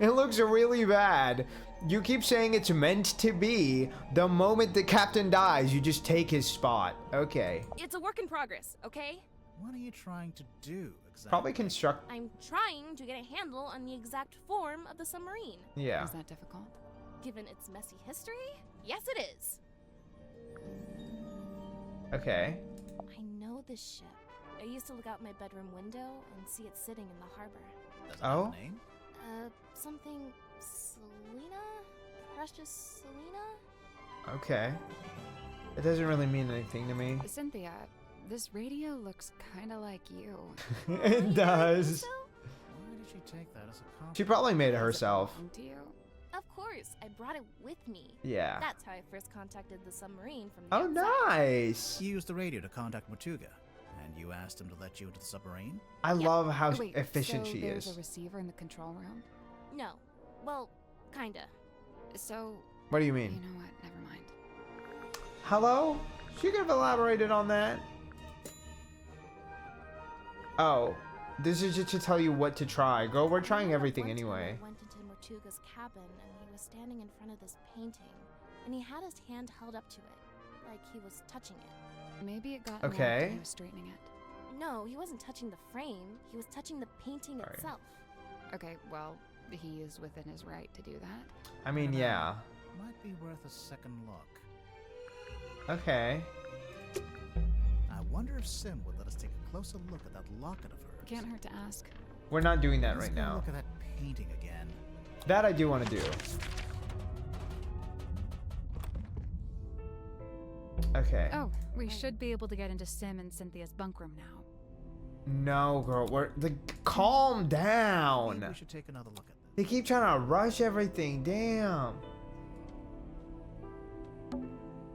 S2: It looks really bad. You keep saying it's meant to be. The moment the captain dies, you just take his spot. Okay.
S4: It's a work in progress, okay?
S3: What are you trying to do exactly?
S2: Probably construct.
S4: I'm trying to get a handle on the exact form of the submarine.
S2: Yeah.
S1: Is that difficult?
S4: Given its messy history, yes it is.
S2: Okay.
S4: I know this ship. I used to look out my bedroom window and see it sitting in the harbor.
S3: Does it
S2: Oh?
S3: have a name?
S4: Something Selena? Precious Selena?
S2: Okay. It doesn't really mean anything to me.
S1: Cynthia, this radio looks kind of like you.
S2: It does.
S4: So?
S3: Why did she take that as a compliment?
S2: She probably made it
S1: Does
S2: herself.
S1: belong to you?
S4: Of course, I brought it with me.
S2: Yeah.
S4: That's how I first contacted the submarine from the
S2: Oh,
S4: outside.
S2: nice.
S3: You used the radio to contact Mortuga, and you asked him to let you into the submarine?
S2: I love how
S1: Wait,
S2: efficient
S1: so
S2: she
S1: there's
S2: is.
S1: a receiver in the control room?
S4: No. Well, kinda.
S1: So,
S2: What do you
S1: you
S2: mean?
S1: know what? Never mind.
S2: Hello? She could have elaborated on that. Oh, this is just to tell you what to try. Girl, we're trying
S4: Remember
S2: everything
S4: one time
S2: anyway.
S4: I went into Mortuga's cabin and he was standing in front of this painting, and he had his hand held up to it, like he was touching it.
S1: Maybe it got
S2: Okay.
S1: knocked and he was straightening it.
S4: No, he wasn't touching the frame. He was touching the painting
S2: Sorry.
S4: itself.
S1: Okay, well, he is within his right to do that.
S2: I mean,
S3: dunno.
S2: yeah.
S3: Might be worth a second look.
S2: Okay.
S3: I wonder if Sim would let us take a closer look at that locket of hers.
S1: Can't hurt to ask.
S2: We're not doing that
S3: Let's
S2: right
S3: go
S2: now.
S3: Look at that painting again.
S2: That I do want to do. Okay.
S1: Oh, we should be able to get into Sim and Cynthia's bunk room now.
S2: No, girl. We're calm
S3: Maybe
S2: down.
S3: we should take another look at this.
S2: They keep trying to rush everything. Damn.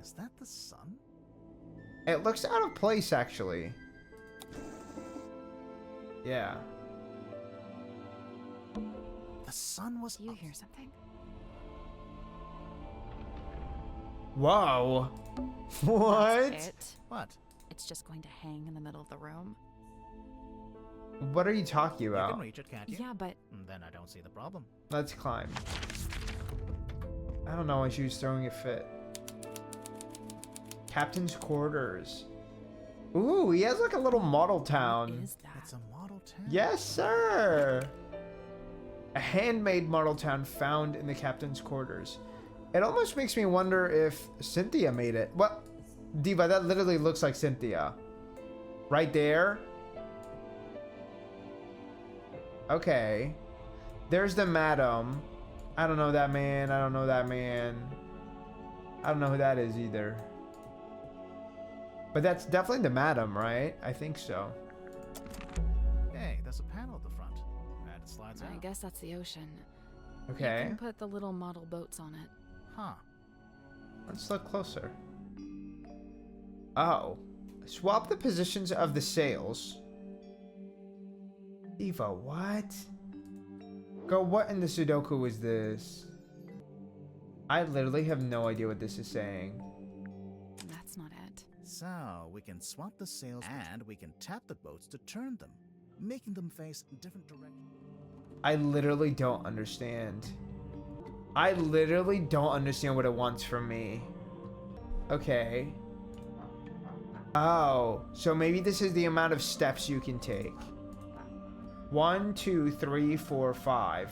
S3: Is that the sun?
S2: It looks out of place, actually. Yeah.
S3: The sun was
S1: Do you
S3: up.
S1: hear something?
S2: Whoa. What?
S1: That's it.
S3: What?
S1: It's just going to hang in the middle of the room.
S2: What are you talking
S3: You
S2: about?
S3: can reach it, can't you?
S1: Yeah, but
S3: Then I don't see the problem.
S2: Let's climb. I don't know why she was throwing a fit. Captain's quarters. Ooh, he has like a little model
S1: what
S2: town.
S1: is that?
S3: It's a model town.
S2: Yes, sir. A handmade model town found in the captain's quarters. It almost makes me wonder if Cynthia made it. What? Diva, that literally looks like Cynthia. Right there. Okay. There's the madam. I don't know that man. I don't know that man. I don't know who that is either. But that's definitely the madam, right? I think so.
S3: Hey, there's a panel at the front. And it slides out.
S1: I guess that's the ocean.
S2: Okay.
S1: You can put the little model boats on it.
S3: Huh.
S2: Let's look closer. Oh. Swap the positions of the sails. Diva, what? Go, what in the Sudoku is this? I literally have no idea what this is saying.
S1: That's not it.
S3: So, we can swap the sails and we can tap the boats to turn them, making them face different directions.
S2: I literally don't understand. I literally don't understand what it wants from me. Okay. Oh, so maybe this is the amount of steps you can take. 1, 2, 3, 4, 5.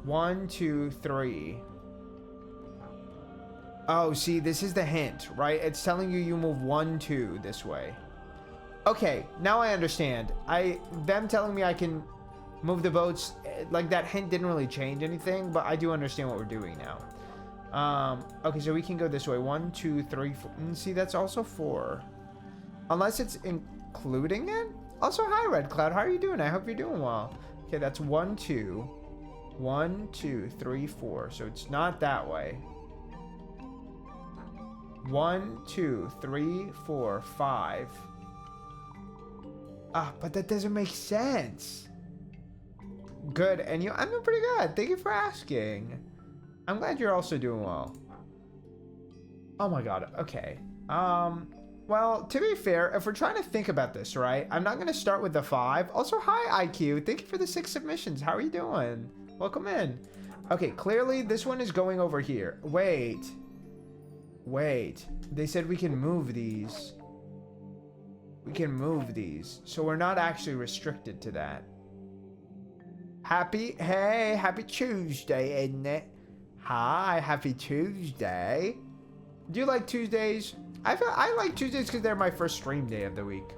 S2: 1, 2, 3. Oh, see, this is the hint, right? It's telling you you move 1, 2 this way. Okay, now I understand. Them telling me I can move the boats, like that hint didn't really change anything, but I do understand what we're doing now. Okay, so we can go this way. 1, 2, 3, 4. See, that's also 4. Unless it's including it? Also, hi, Red Cloud. How are you doing? I hope you're doing well. Okay, that's 1, 2. 1, 2, 3, 4. So it's not that way. 1, 2, 3, 4, 5. Ah, but that doesn't make sense. Good, and I'm doing pretty good. Thank you for asking. I'm glad you're also doing well. Oh my god, okay. Well, to be fair, if we're trying to think about this, right? I'm not going to start with the 5. Also, hi, IQ. Thank you for the 6 submissions. How are you doing? Welcome in. Okay, clearly this one is going over here. Wait. They said we can move these. We can move these. So we're not actually restricted to that. Happy Tuesday, isn't it? Hi, happy Tuesday. Do you like Tuesdays? I like Tuesdays because they're my first stream day of the week.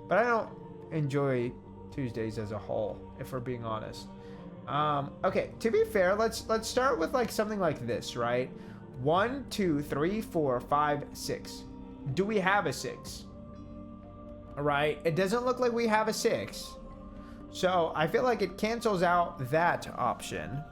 S2: But I don't enjoy Tuesdays as a whole, if we're being honest. Okay, to be fair, let's start with like something like this, right? 1, 2, 3, 4, 5, 6. Do we have a 6? All right, it doesn't look like we have a 6. So I feel like it cancels out that option.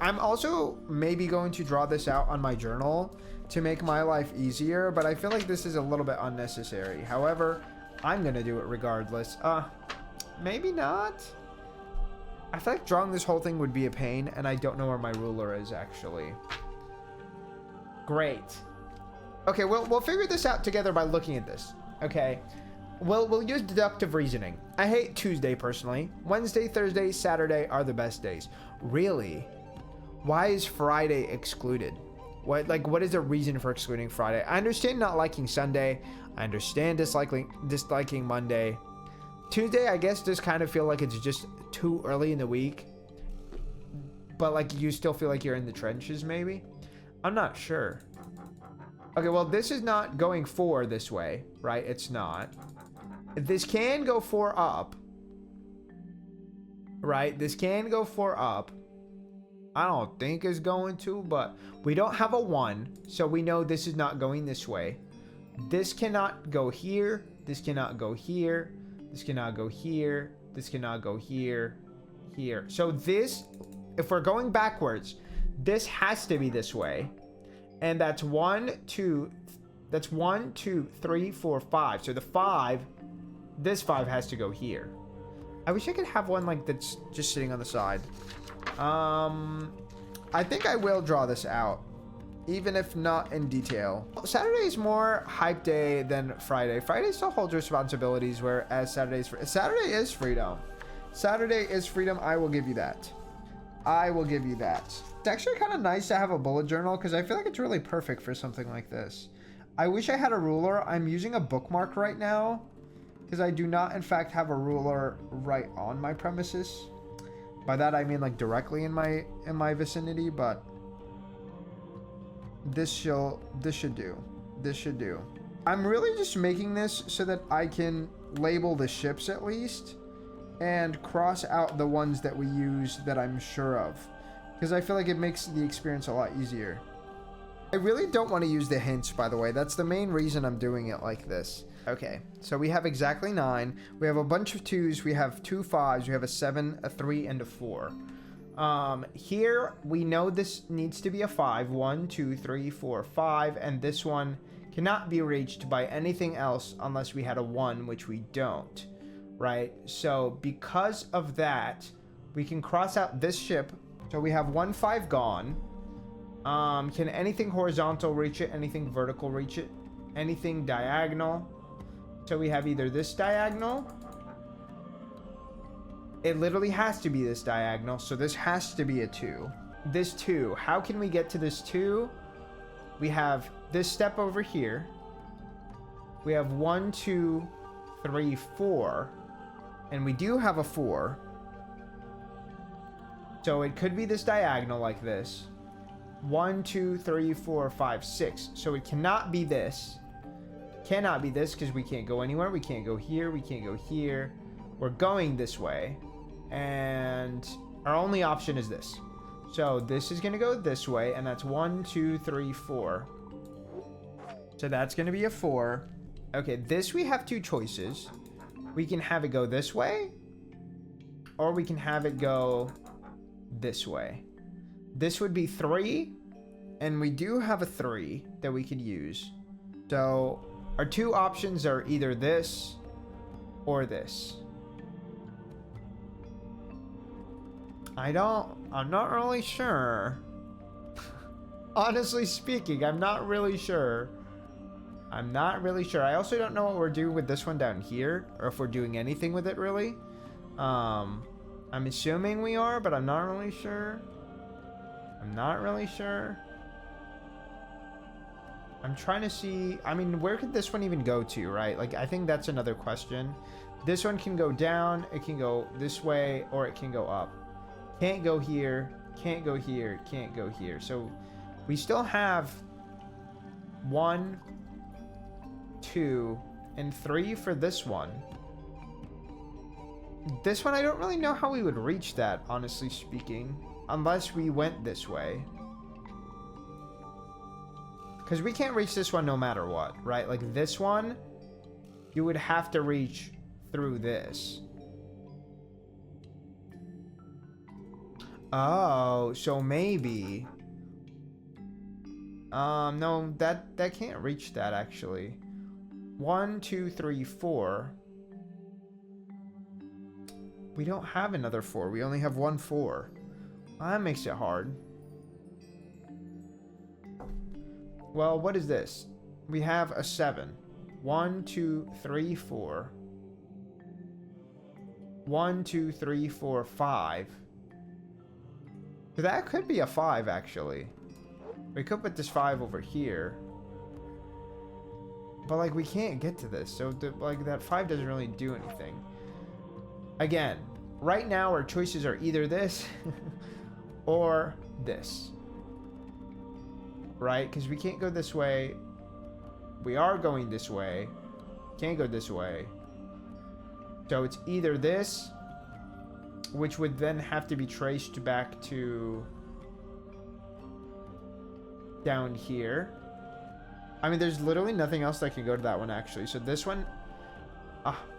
S2: I'm also maybe going to draw this out on my journal to make my life easier, but I feel like this is a little bit unnecessary. However, I'm gonna do it regardless. Maybe not. I feel like drawing this whole thing would be a pain, and I don't know where my ruler is actually. Great. Okay, we'll figure this out together by looking at this. Okay. We'll use deductive reasoning. I hate Tuesday personally. Wednesday, Thursday, Saturday are the best days. Really? Why is Friday excluded? What is the reason for excluding Friday? I understand not liking Sunday. I understand disliking Monday. Tuesday, I guess, does kind of feel like it's just too early in the week. But like you still feel like you're in the trenches, maybe? I'm not sure. Okay, well, this is not going 4 this way, right? It's not. This can go 4 up. Right? This can go 4 up. I don't think it's going to, but we don't have a 1, so we know this is not going this way. This cannot go here. This cannot go here. This cannot go here. This cannot go here. Here. So this, if we're going backwards, this has to be this way. And that's 1, 2, 3, 4, 5. So the 5, this 5 has to go here. I wish I could have one like that's just sitting on the side. I think I will draw this out, even if not in detail. Saturday is more hype day than Friday. Friday still holds responsibilities, whereas Saturday is freedom. Saturday is freedom. I will give you that. I will give you that. It's actually kind of nice to have a bullet journal because I feel like it's really perfect for something like this. I wish I had a ruler. I'm using a bookmark right now because I do not, in fact, have a ruler right on my premises. By that I mean like directly in my vicinity, but this should do. I'm really just making this so that I can label the ships at least and cross out the ones that we use that I'm sure of, because I feel like it makes the experience a lot easier. I really don't want to use the hints, by the way. That's the main reason I'm doing it like this. Okay, so we have exactly 9. We have a bunch of 2s. We have 2 5s. We have a 7, a 3, and a 4. Here, we know this needs to be a 5. 1, 2, 3, 4, 5. And this one cannot be reached by anything else unless we had a 1, which we don't. right? So because of that, we can cross out this ship. So we have 1-5 gone. Can anything horizontal reach it? Anything vertical reach it? Anything diagonal? So we have either this diagonal. It literally has to be this diagonal. So this has to be a 2. This 2. How can we get to this 2? We have this step over here. We have 1, 2, 3, 4. And we do have a 4. So it could be this diagonal like this. 1, 2, 3, 4, 5, 6. So it cannot be this. Cannot be this because we can't go anywhere. We can't go here. We can't go here. We're going this way. And our only option is this. So this is going to go this way. And that's 1, 2, 3, 4. So that's going to be a 4. Okay, this we have 2 choices. We can have it go this way. Or we can have it go this way. This would be 3. And we do have a 3 that we could use. So our 2 options are either this or this. I'm not really sure. Honestly speaking, I'm not really sure. I also don't know what we're doing with this one down here, or if we're doing anything with it really. I'm assuming we are, but I'm not really sure. I'm trying to see, I mean, where could this one even go to, right? Like, I think that's another question. This one can go down, it can go this way, or it can go up. Can't go here, can't go here, can't go here. So we still have 1, 2, and 3 for this one. This one, I don't really know how we would reach that, honestly speaking, unless we went this way. Because we can't reach this one no matter what, right? Like this one, you would have to reach through this. Oh, so maybe. No, that can't reach that actually. 1, 2, 3, 4. We don't have another 4. We only have 1 4. Well, that makes it hard. Well, what is this? We have a 7. 1, 2, 3, 4. 1, 2, 3, 4, 5. So that could be a 5, actually. We could put this 5 over here. But, like, we can't get to this. So, like, that 5 doesn't really do anything. Again, right now our choices are either this or this. Right? Because we can't go this way. We are going this way. Can't go this way. So it's either this, which would then have to be traced back to down here. I mean, there's literally nothing else that can go to that one, actually. So this one...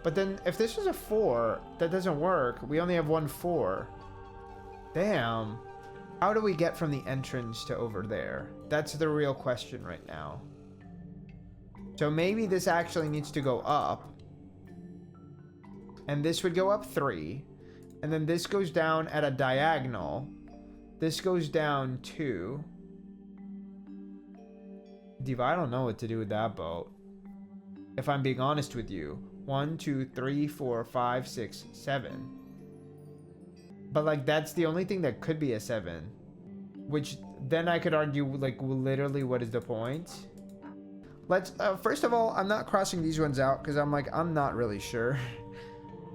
S2: but then if this was a 4, that doesn't work. We only have 1 4. Damn. How do we get from the entrance to over there? That's the real question right now. So maybe this actually needs to go up. And this would go up 3. And then this goes down at a diagonal. This goes down 2. Diva, I don't know what to do with that boat. If I'm being honest with you. 1, 2, 3, 4, 5, 6, 7. But, like, that's the only thing that could be a 7. Which, then I could argue, like, literally, what is the point? Let's, first of all, I'm not crossing these ones out, because I'm not really sure.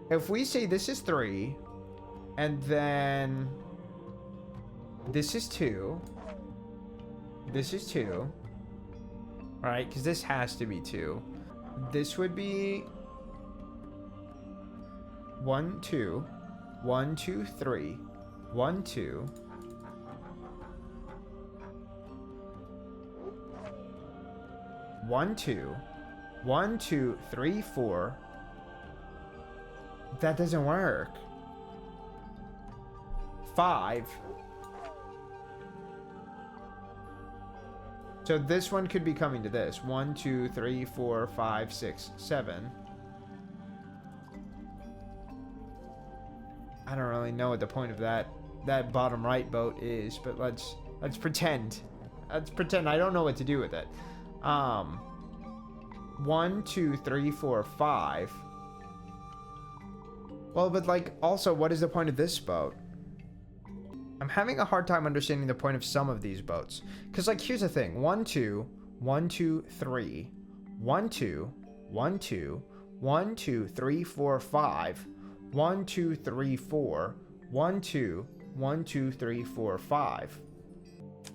S2: If we say this is 3, and then this is 2. This is 2. Alright, because this has to be 2. This would be 1, 2. 1, 2, 3. 1, 2. 1, 2. 1, 2, 3, 4. That doesn't work. 5. So this one could be coming to this. 1, 2, 3, 4, 5, 6, 7. I don't really know what the point of that bottom right boat is, but let's pretend. Let's pretend I don't know what to do with it. 1, 2, 3, 4, 5. Well, but like, also, what is the point of this boat? I'm having a hard time understanding the point of some of these boats. Because, like, here's the thing. 1, 2, 1, 2, 3. 1, 2, 1, 2, 1, 2, 3, 4, 5. 1, 2, 3, 4. 1, 2, 1, 2, 3, 4, 5.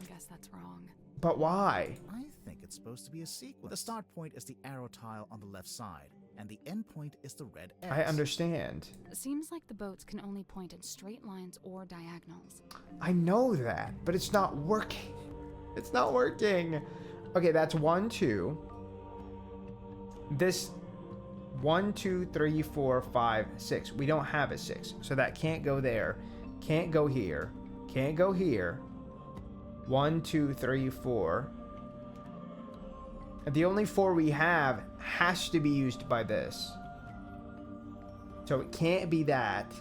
S1: I guess that's wrong.
S2: But why?
S3: I think it's supposed to be a sequence. The start point is the arrow tile on the left side, and the end point is the red X.
S2: I understand.
S1: Seems like the boats can only point in straight lines or diagonals.
S2: I know that, but it's not working. It's not working. Okay, that's 1, 2. This 1, 2, 3, 4, 5, 6. We don't have a 6, so that can't go there. Can't go here. Can't go here. 1, 2, 3, 4. The only 4 we have has to be used by this. So it can't be that.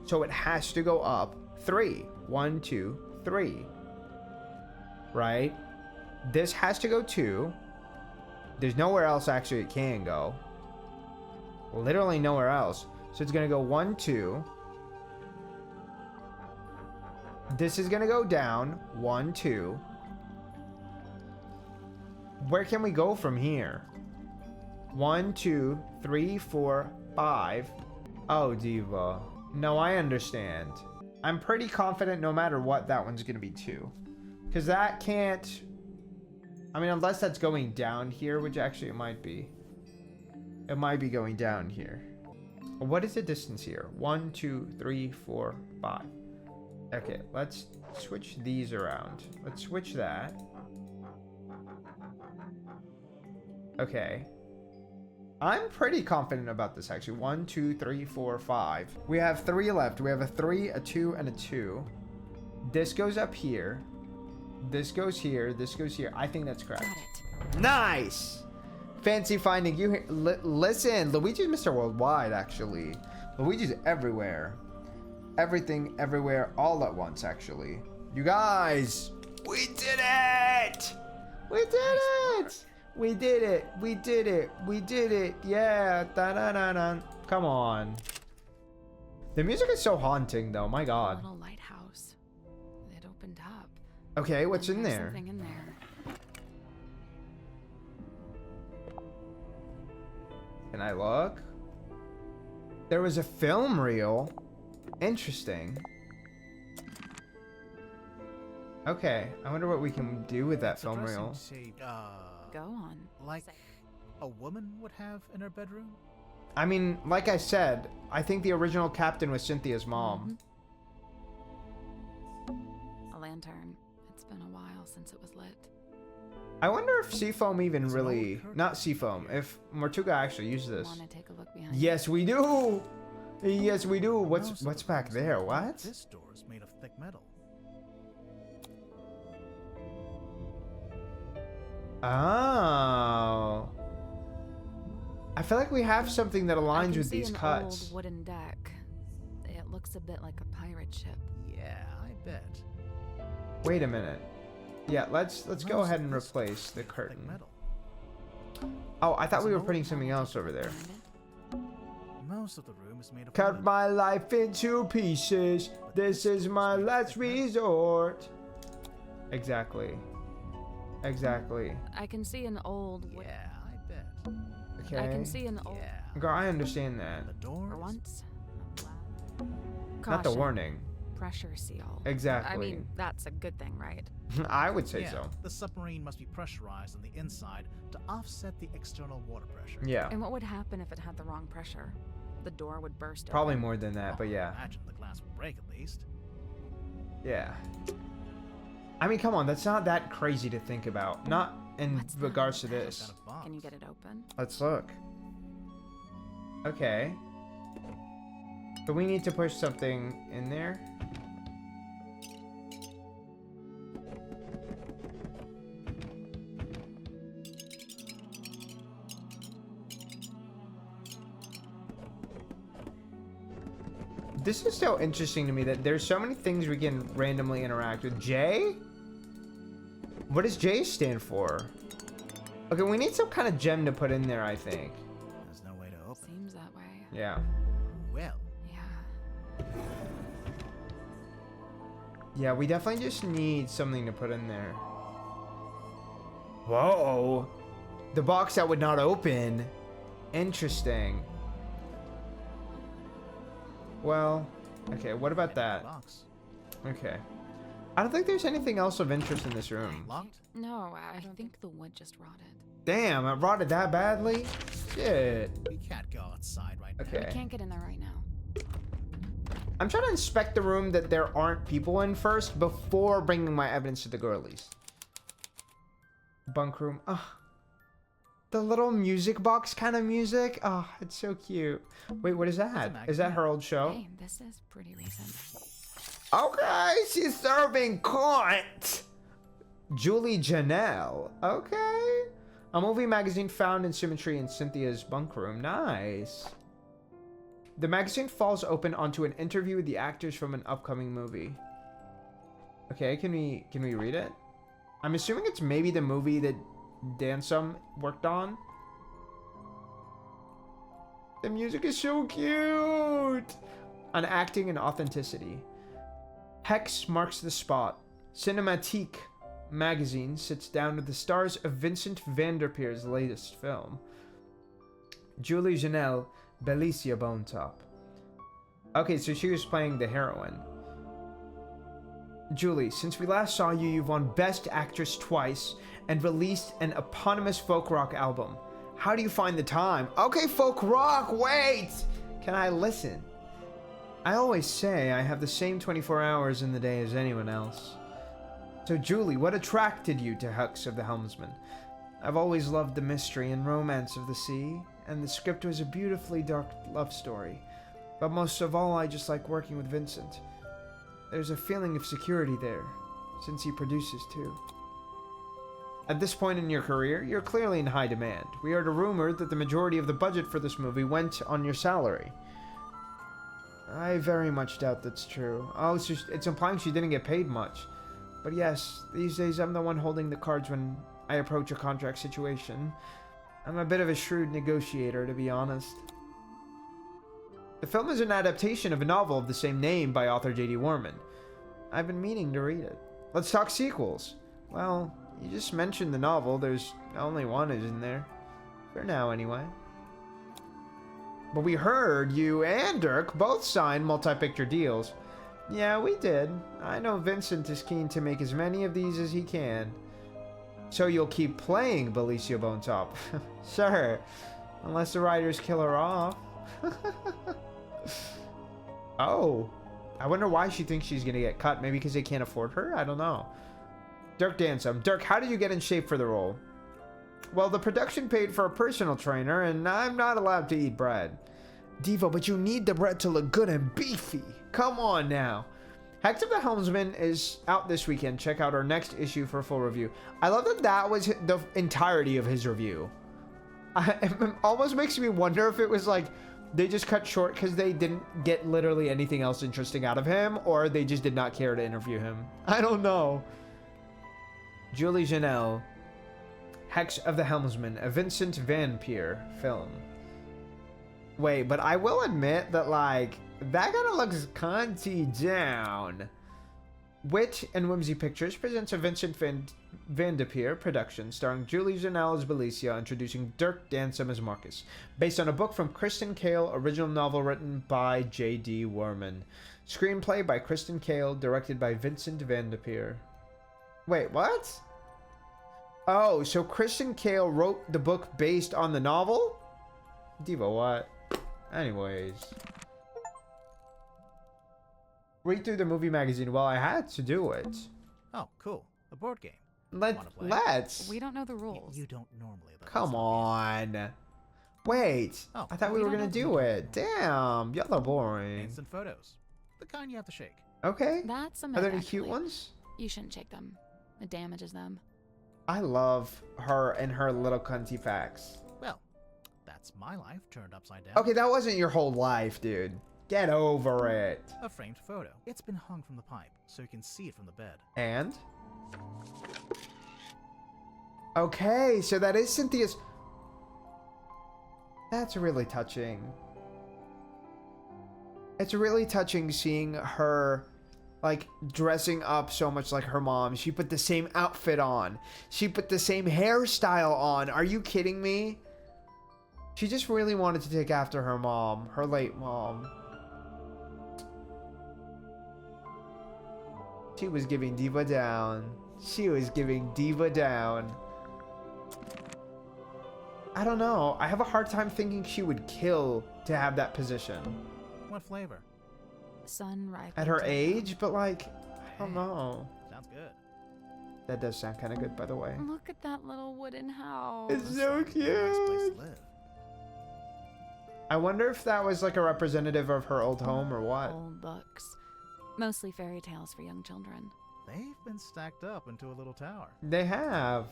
S2: So it has to go up 3. 1, 2, 3. Right? This has to go 2. There's nowhere else actually it can go. Literally nowhere else. So it's going to go 1, 2. This is going to go down 1, 2. Where can we go from here? 1, 2, 3, 4, 5. Oh, Diva. No, I understand. I'm pretty confident no matter what, that one's going to be 2. Because that can't... I mean, unless that's going down here, which actually it might be. It might be going down here. What is the distance here? 1, 2, 3, 4, 5. Okay, let's switch these around. Let's switch that. Okay. I'm pretty confident about this, actually. 1, 2, 3, 4, 5. We have 3 left. We have a 3, a 2, and a 2. This goes up here. This goes here. This goes here. I think that's correct.
S1: Got it.
S2: Nice! Fancy finding you here. Listen, Luigi's Mr. Worldwide, actually. Luigi's everywhere. Everything, everywhere, all at once, actually. You guys! We did it! We did it! We did it! We did it! We did it! Yeah! Da-da-da-da. Come on. The music is so haunting, though. My God.
S1: Little lighthouse. It opened up.
S2: Okay, what's in
S1: There's
S2: there?
S1: something in there.
S2: Can I look? There was a film reel. Interesting. Okay, I wonder what we can do with that
S3: It's a
S2: film
S3: dressing
S2: reel.
S3: shade,
S1: Go on.
S3: like a woman would have in her bedroom?
S2: I mean, like I said, I think the original captain was Cynthia's mom.
S1: A lantern. It's been a while since it was lit.
S2: I wonder if Seafoam even
S3: There's an old
S2: really...
S3: curtain
S2: Not Seafoam, if Mortuga actually used this.
S1: Want to take a look behind?
S2: Yes, we do! Yes, we do.
S3: Most of
S2: What's
S3: the
S2: back
S3: rooms
S2: there?
S3: like
S2: What?
S3: This door is made of thick metal.
S2: Oh. I feel like we have something that
S1: I
S2: aligns
S1: can
S2: with
S1: see
S2: these
S1: an
S2: cuts.
S1: old wooden deck. It looks a bit like a pirate ship.
S3: Yeah, I bet.
S2: Wait a minute. Yeah, let's go
S3: Most
S2: ahead
S3: of
S2: and
S3: this
S2: replace
S3: is
S2: the
S3: made of thick
S2: curtain.
S3: metal.
S2: Oh, I thought
S3: There's
S2: we
S3: an
S2: were
S3: old
S2: putting something else over there.
S3: Most of the room is made of
S2: Cut
S3: wood.
S2: my life into pieces. This is my last resort. Exactly. Exactly.
S1: I can see an old wooden...
S3: Yeah, I bet.
S2: Okay.
S1: I can see an old...
S3: Yeah.
S2: Girl, I understand that.
S3: The door.
S1: For once.
S2: Not the
S1: Caution.
S2: warning.
S1: Pressure seal.
S2: Exactly.
S1: I mean, that's a good thing, right?
S2: I would say
S3: Yeah,
S2: so.
S3: the submarine must be pressurized on the inside to offset the external water pressure.
S2: Yeah.
S1: And what would happen if it had the wrong pressure? The door would burst
S2: Probably
S1: open.
S2: more than that, but
S3: Well,
S2: yeah.
S3: I imagine the glass would break at least.
S2: Yeah. I mean, come on, that's not that crazy to think about. Not in
S1: What's that?
S2: regards to
S3: Some
S2: this.
S3: kind of box.
S1: Can you get it open?
S2: Let's look. Okay. But we need to push something in there. This is so interesting to me that there's so many things we can randomly interact with. J? What does J stand for? Okay, we need some kind of gem to put in there, I think.
S3: There's no way to open it.
S1: Seems that way.
S2: Yeah.
S3: Well,
S1: Yeah.
S2: Yeah, we definitely just need something to put in there. Whoa. The box that would not open. Interesting. Well, okay, what about that?
S3: box.
S2: Okay. I don't think there's anything else of interest in this room.
S3: Locked?
S1: No, I think the wood just rotted.
S2: Damn, it rotted that badly? Shit.
S3: We can't go outside right now.
S1: We
S2: Okay.
S1: can't get in there right now.
S2: I'm trying to inspect the room that there aren't people in first before bringing my evidence to the girlies. Bunk room. Ah. The little music box kind of music. Oh, it's so cute. Wait, what is that? Is that her old show?
S1: Hey, this is pretty recent.
S2: Okay, she's serving cunt. Julie Janelle. Okay. A movie magazine found in Symmetry in Cynthia's bunk room. Nice. The magazine falls open onto an interview with the actors from an upcoming movie. Okay, can we read it? I'm assuming it's maybe the movie that Dansum worked on. The music is so cute. On acting and authenticity. Hex marks the spot. Cinematique magazine sits down with the stars of Vincent van der Peer's latest film. Julie Janelle, Belicia Bonetop. Okay, so she was playing the heroine. Julie, since we last saw you, you've won Best Actress twice and released an eponymous folk rock album. How do you find the time? Okay, folk rock, wait! Can I listen? I always say I have the same 24 hours in the day as anyone else. So Julie, what attracted you to Hux of the Helmsman? I've always loved the mystery and romance of the sea, and the script was a beautifully dark love story. But most of all, I just like working with Vincent. There's a feeling of security there, since he produces too. At this point in your career, you're clearly in high demand. We heard a rumor that the majority of the budget for this movie went on your salary. I very much doubt that's true. Oh, it's implying she didn't get paid much. But yes, these days I'm the one holding the cards when I approach a contract situation. I'm a bit of a shrewd negotiator, to be honest. The film is an adaptation of a novel of the same name by author J.D. Warman. I've been meaning to read it. Let's talk sequels. Well, you just mentioned the novel. There's only one, isn't there? For now, anyway. But we heard you and Dirk both signed multi-picture deals. Yeah, we did. I know Vincent is keen to make as many of these as he can. So you'll keep playing Belicia Bonetop? Sure. Unless the writers kill her off. Oh. I wonder why she thinks she's gonna get cut. Maybe because they can't afford her? I don't know. Dirk Dansum. Dirk, how did you get in shape for the role? Well, the production paid for a personal trainer, and I'm not allowed to eat bread. Devo, but you need the bread to look good and beefy. Come on now. Hex of the Helmsman is out this weekend. Check out our next issue for a full review. I love that that was the entirety of his review. It almost makes me wonder if it was like they just cut short because they didn't get literally anything else interesting out of him, or they just did not care to interview him. I don't know. Julie Janelle, Hex of the Helmsman, a Vincent van Peer film. Wait, but I will admit that, like, that kind of looks cunty down. Wit and Whimsy Pictures presents a Vincent van der Peer production starring Julie Janelle as Belicia, introducing Dirk Dansum as Marcus, based on a book from Kristen Cale, original novel written by J.D. Warman. Screenplay by Kristen Cale, directed by Vincent van der Peer. Wait, what? Oh, so Kristen Cale wrote the book based on the novel? Devo, what? Anyways. Read through the movie magazine. Well, I had to do it.
S3: Oh, cool. A board game.
S2: Let's.
S1: We don't know the rules.
S3: You don't normally. But
S2: Come on. Wait.
S3: Oh,
S2: I thought we were going to do it. Damn. Y'all are boring.
S3: Instant photos. The kind you have to shake.
S2: Okay.
S1: That's a
S2: Are
S1: myth,
S2: there any cute
S1: actually.
S2: ones?
S1: You shouldn't shake them. It damages them.
S2: I love her and her little cunty facts.
S3: Well, that's my life turned upside down.
S2: Okay, that wasn't your whole life, dude. Get over it.
S3: A framed photo. It's been hung from the pipe, so you can see it from the bed.
S2: And? Okay, so that is Cynthia's. That's really touching. It's really touching seeing her, like, dressing up so much like her mom. She put the same outfit on. She put the same hairstyle on. Are you kidding me? She just really wanted to take after her mom, her late mom. She was giving diva down. She was giving diva down. I don't know. I have a hard time thinking she would kill to have that position.
S3: What flavor?
S1: Sun ripened.
S2: At her age, but like, I don't know.
S3: Sounds good.
S2: That does sound kind of good, by the way.
S1: Look at that little wooden house.
S2: It's so
S3: Nice place
S2: cute.
S3: to live.
S2: I wonder if that was like a representative of her old home or what.
S1: Old books. Mostly fairy tales for young children.
S3: They've been stacked up into a little tower.
S2: They have.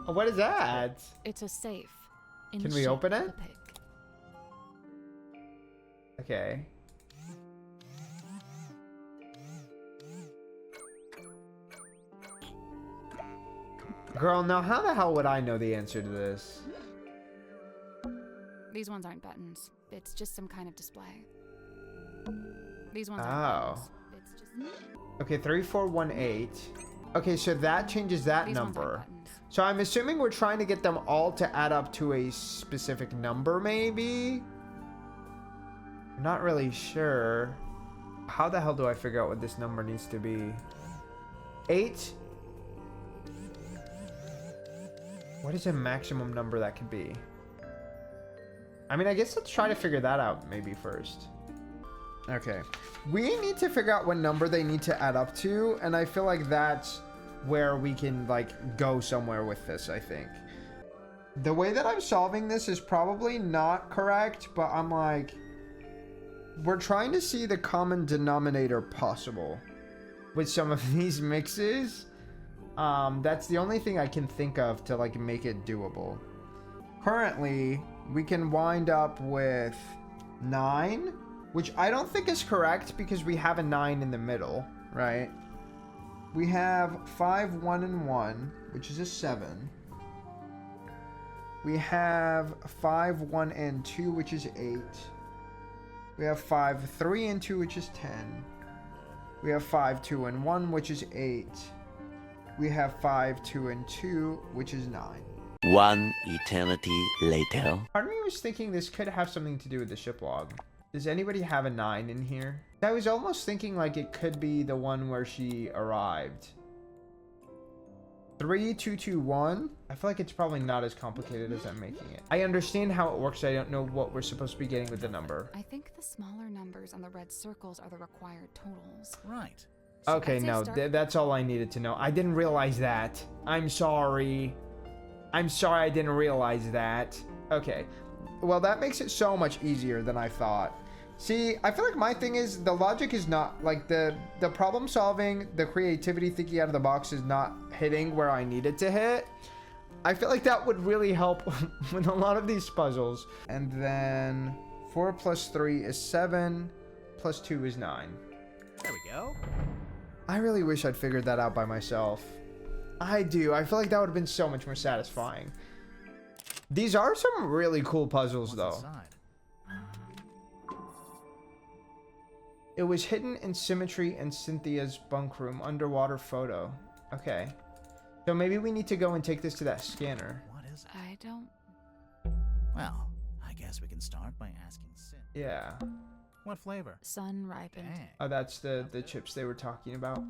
S2: What is that?
S1: It's a safe. In
S2: Can
S1: the
S2: we
S1: shape
S2: open
S1: of
S2: it?
S1: a pig.
S2: Okay. Girl, now how the hell would I know the answer to this?
S1: These ones aren't buttons. It's just some kind of display. These ones
S2: Oh.
S1: aren't buttons. It's just...
S2: Okay, 3418. Okay, so that changes that
S1: These ones aren't
S2: number.
S1: buttons.
S2: So I'm assuming we're trying to get them all to add up to a specific number, maybe? I'm not really sure. How the hell do I figure out what this number needs to be? 8? What is a maximum number that could be? I mean, I guess let's try to figure that out maybe first. Okay. We need to figure out what number they need to add up to, and I feel like that's where we can, like, go somewhere with this, I think. The way that I'm solving this is probably not correct, but I'm like... We're trying to see the common denominator possible with some of these mixes. That's the only thing I can think of to, like, make it doable. Currently, we can wind up with 9, which I don't think is correct because we have a 9 in the middle, right? We have 5, 1, and 1, which is a 7. We have 5, 1, and 2, which is 8. We have 5, 3, and 2, which is 10. We have 5, 2, and 1, which is 8. We have 5, 2, and 2, which is 9.
S5: One eternity later.
S2: Part of me was thinking this could have something to do with the ship log. Does anybody have a 9 in here? I was almost thinking like it could be the one where she arrived. 3, 2, 2, 1. I feel like it's probably not as complicated as I'm making it. I understand how it works. I don't know what we're supposed to be getting with the number.
S1: I think the smaller numbers on the red circles are the required totals.
S3: Right.
S2: Okay,
S1: I'd say
S2: no,
S1: start-
S2: that's all I needed to know. I didn't realize that. I'm sorry. I'm sorry I didn't realize that. Okay. Well, that makes it so much easier than I thought. See, I feel like my thing is the logic is not like the problem solving, the creativity thinking out of the box is not hitting where I need it to hit. I feel like that would really help with a lot of these puzzles. And then 4 plus 3 is 7, plus 2 is 9.
S3: There we go.
S2: I really wish I'd figured that out by myself. I do. I feel like that would have been so much more satisfying. These are some really cool puzzles,
S3: What's
S2: though.
S3: inside?
S2: It was hidden in Symmetry and Cynthia's bunk room underwater photo. Okay. So maybe we need to go and take this to that scanner.
S3: What is it?
S1: I don't...
S3: Well, I guess we can start by asking Sin.
S2: Yeah.
S3: What flavor?
S1: Sun ripened.
S3: Dang.
S2: Oh, that's the chips they were talking about.